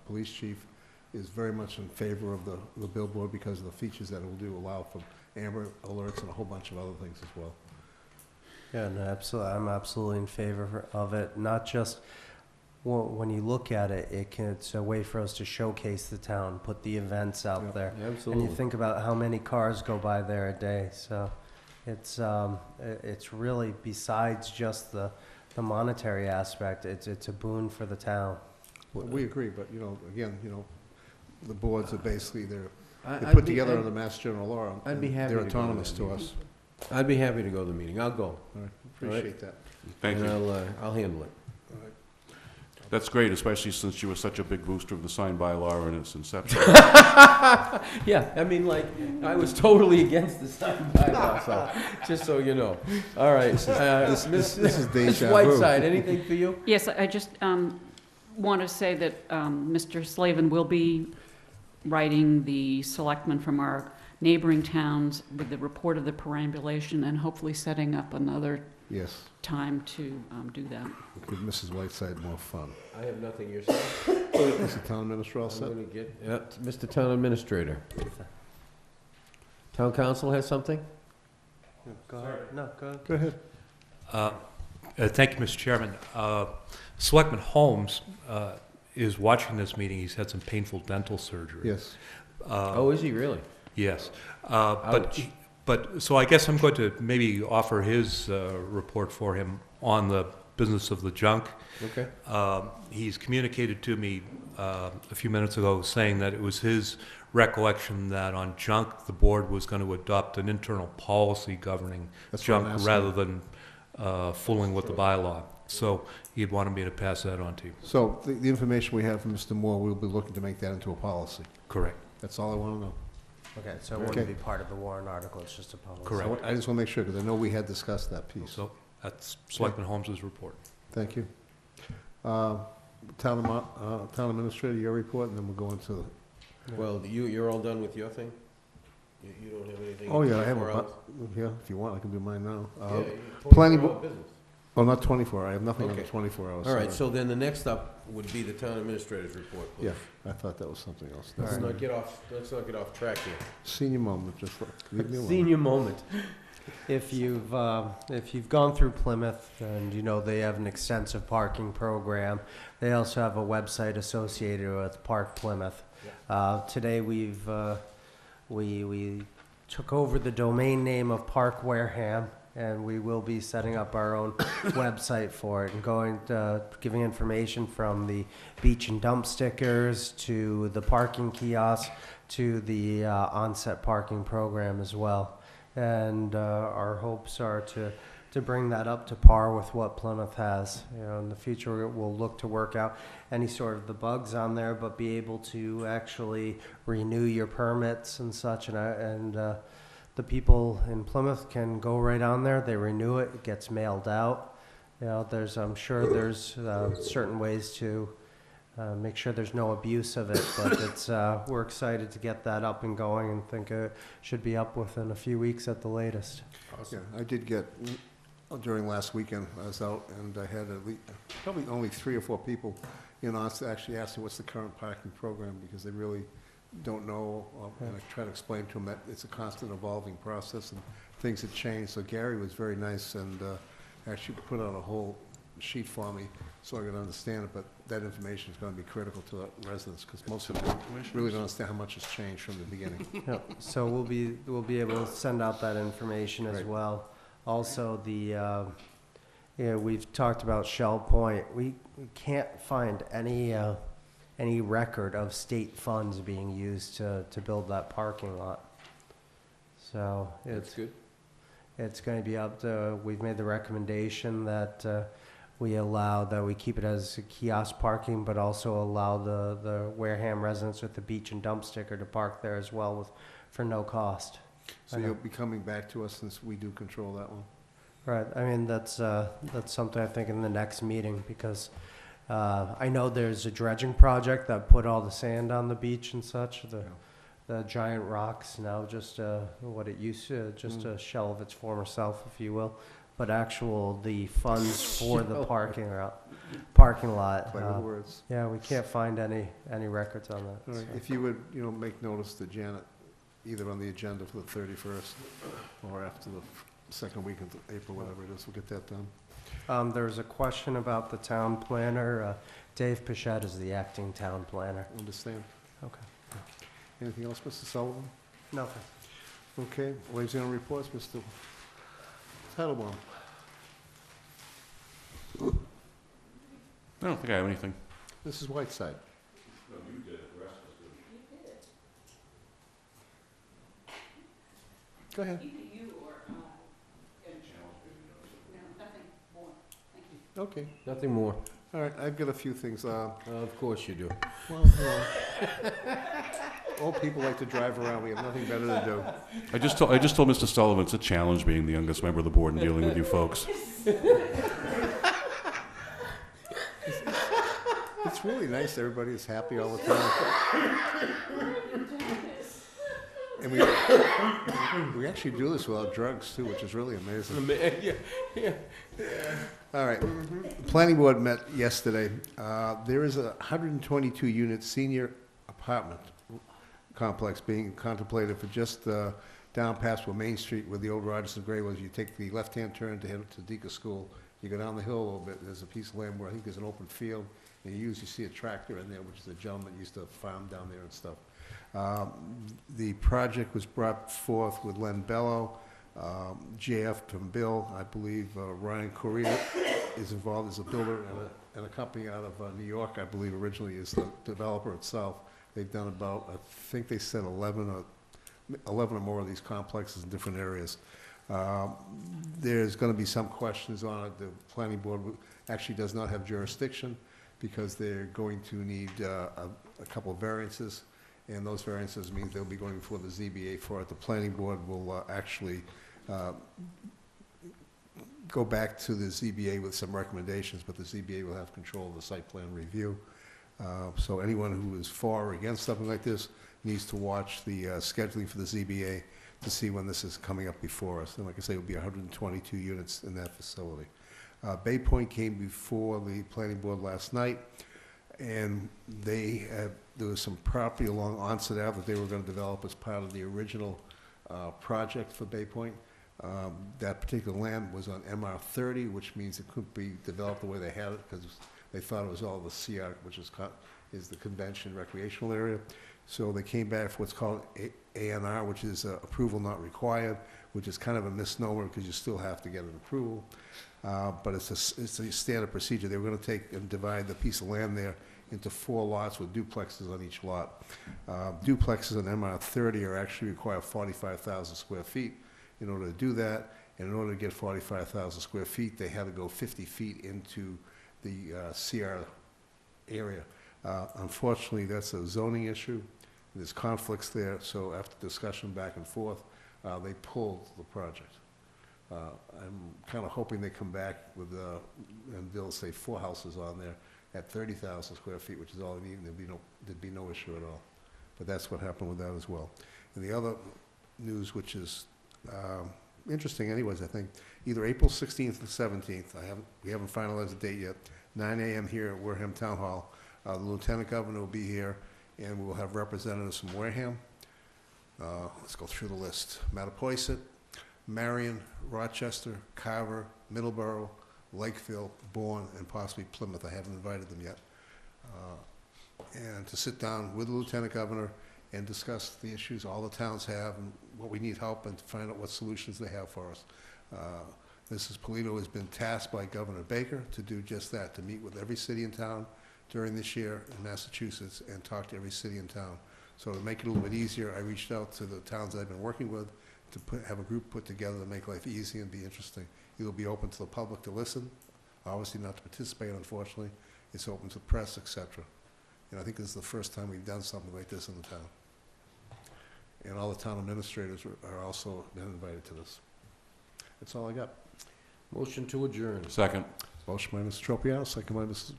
police chief is very much in favor of the billboard because of the features that it will do, allow for Amber Alerts and a whole bunch of other things as well. Yeah, no, absolutely. I'm absolutely in favor of it. Not just when you look at it, it's a way for us to showcase the town, put the events out there. Yeah, absolutely. And you think about how many cars go by there a day. So it's really, besides just the monetary aspect, it's a boon for the town. We agree, but, you know, again, you know, the boards are basically, they're I'd put be- together I'd- under Mass General Law. I'd be and happy they're to go to autonomous that to meeting. us. I'd be happy to go to the meeting. I'll go. All right, appreciate that. Thank And you. I'll handle it. All right. That's great, especially since you were such a big booster of the sign bylaw in its inception. Yeah, I mean, like, I was totally against the sign bylaw, so, just so you know. All right, This is Ms. deja vu. Whiteside, anything for you? Yes, I just want to say that Mr. Slavin will be writing the selectmen from our neighboring towns with the report of the perambulation and hopefully setting up another Yes, time to do that. give Mrs. Whiteside more fun. I have nothing yourself. Mr. Town Minister, all I'm set? gonna get, yep, Mr. Town Administrator. Town Council has something? Go ahead. No, go ahead. Go ahead. Thank you, Mr. Chairman. Selectman Holmes is watching this meeting. He's had some painful dental surgery. Yes. Oh, is he really? Yes. Ouch. But, so I guess I'm going to maybe offer his report for him on the business of the junk. Okay. He's communicated to me a few minutes ago saying that it was his recollection that on junk, the board was going to adopt an internal policy governing That's what I'm junk asking. rather than fooling with the bylaw. So he'd wanted me to pass that on to you. So the information we have from Mr. Moore, we'll be looking to make that into a policy. Correct. That's all I want to know. Okay, so it Okay. wouldn't be part of the warrant article, it's just a policy. Correct. I just want to make sure, because I know we had discussed that piece. So that's Selectman Holmes's report. Thank you. Town Administrator, your report, and then we'll go into, Well, you're all done with your thing? You don't have anything? oh, in yeah, I have 24 hours? yeah, if you want, I can do mine now. Yeah, Planning 24 hour bo- business. Oh, not 24, I have nothing under Okay. 24 hours. All right, sorry. so then the next up would be the Town Administrator's report, please. Yeah, I thought that was something else. Let's not get off track here. Senior moment, just leave me alone. Senior moment. If you've gone through Plymouth and you know they have an extensive parking program, they also have a website associated with Park Plymouth. Today we took over the domain name of Park Wareham, and we will be setting up our own website for it and giving information from the beach and dump stickers to the parking kiosks to the on-set parking program as well. And our hopes are to bring that up to par with what Plymouth has. You know, in the future, we'll look to work out any sort of the bugs on there, but be able to actually renew your permits and such. And the people in Plymouth can go right on there. They renew it. It gets mailed out. You know, I'm sure there's certain ways to make sure there's no abuse of it, but we're excited to get that up and going and think it should be up within a few weeks at the latest. Yeah, I did get, during last weekend, I was out and I had probably only 3 or 4 people, you know, actually asked me what's the current parking program, because they really don't know. And I try to explain to them that it's a constant evolving process and things have changed. So Gary was very nice and actually put out a whole sheet for me so I could understand it, but that information is going to be critical to the residents, because most of them really don't understand how much has changed from the beginning. Yep. So we'll be able to send out that information as Right. well. Also, we've talked about Shell Point. We can't find any record of state funds being used to build that parking lot. So That's good. it's going to be up to, we've made the recommendation that we keep it as kiosk parking, but also allow the Wareham residents with the beach and dump sticker to park there as well for no cost. So you'll be coming back to us since we do control that one? Right, I mean, that's something I think in the next meeting, because I know there's a dredging project that put all the sand on the beach and such, the giant rocks, now just what it used to, just a shell of its former self, if you will. But the funds for the parking lot. Play with words. Yeah, we can't find any records on that. All right, so. if you would, make notice to Janet, either on the agenda for the 31st or after the second week of April, whatever it is, we'll get that done. There's a question about the town planner. Dave Pichette is the acting town planner. Understand? Okay. Anything else, Mr. Sullivan? Nothing. Okay, liaison reports, Mr. Titlebaum. I don't think I have anything. Mrs. Whiteside. Go ahead. Okay. Nothing more. All right, I've got a few things. Of course you do. Well, old people like to drive around. We have nothing better to do. I just told Mr. Sullivan it's a challenge being the youngest member of the board and dealing with you folks. It's really nice. Everybody is happy all the time. And we actually do this without drugs too, which is really amazing. Yeah. All right. The planning board met yesterday. There is a 122-unit senior apartment complex being contemplated for just down past where Main Street, where the old Rogers and Gray was. You take the left-hand turn to head to Deacon School. You go down the hill a little bit. There's a piece of land where I think there's an open field, and you usually see a tractor in there, which is a gentleman used to farm down there and stuff. The project was brought forth with Len Bello, JF from Bill, I believe Ryan Correa is involved as a builder, and a company out of New York, I believe originally is the developer itself. They've done about, I think they said 11 or more of these complexes in different areas. There's going to be some questions on it. The planning board actually does not have jurisdiction because they're going to need a couple of variances. And those variances mean they'll be going before the ZBA for it. The planning board will actually go back to the ZBA with some recommendations, but the ZBA will have control of the site plan review. So anyone who is for or against something like this needs to watch the scheduling for the ZBA to see when this is coming up before us. And like I say, it'll be 122 units in that facility. Bay Point came before the planning board last night, and there was some property along Onset Ave that they were going to develop as part of the original project for Bay Point. That particular land was on MR 30, which means it couldn't be developed the way they had it because they thought it was all the CR, which is the convention recreational area. So they came back for what's called ANR, which is approval not required, which is kind of a misnomer because you still have to get an approval. But it's a standard procedure. They were going to take and divide the piece of land there into 4 lots with duplexes on each lot. Duplexes in MR 30 are actually require 45,000 square feet. In order to do that, and in order to get 45,000 square feet, they had to go 50 feet into the CR area. Unfortunately, that's a zoning issue. There's conflicts there, so after discussion back and forth, they pulled the project. I'm kind of hoping they come back with, and they'll say 4 houses on there at 30,000 square feet, which is all they need, and there'd be no issue at all. But that's what happened with that as well. And the other news, which is interesting anyways, I think, either April 16th or 17th, we haven't finalized the date yet, 9 a.m. here at Wareham Town Hall. The Lieutenant Governor will be here, and we'll have representatives from Wareham. Let's go through the list. Mattapoisett, Marion, Rochester, Carver, Middleborough, Lakeville, Bourne, and possibly Plymouth. I haven't invited them yet. And to sit down with the Lieutenant Governor and discuss the issues all the towns have and what we need help and to find out what solutions they have for us. Mrs. Polito has been tasked by Governor Baker to do just that, to meet with every city and town during this year in Massachusetts and talk to every city and town. So to make it a little bit easier, I reached out to the towns I've been working with to have a group put together to make life easy and be interesting. It'll be open to the public to listen, obviously not to participate, unfortunately. It's open to the press, etc. And I think this is the first time we've done something like this in the town. and all the town administrators are also been invited to this. That's all I got. Motion to adjourn. Second. Motion by Mr. Tropiano, second by Mr.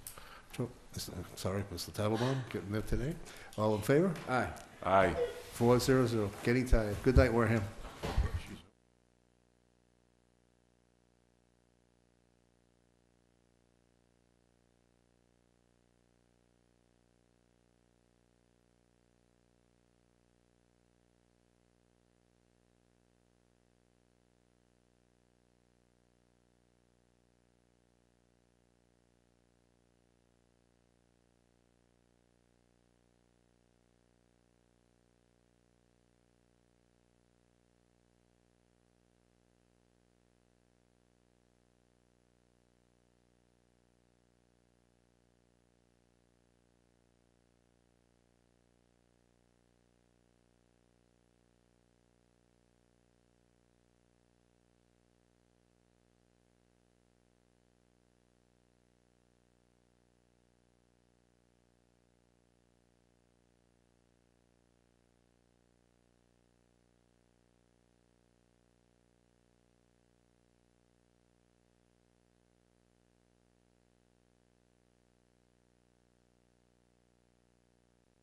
Mr. Tattlebaum, getting there today. All in favor? Aye. Aye. 400. Getting tired. Good night, Wareham.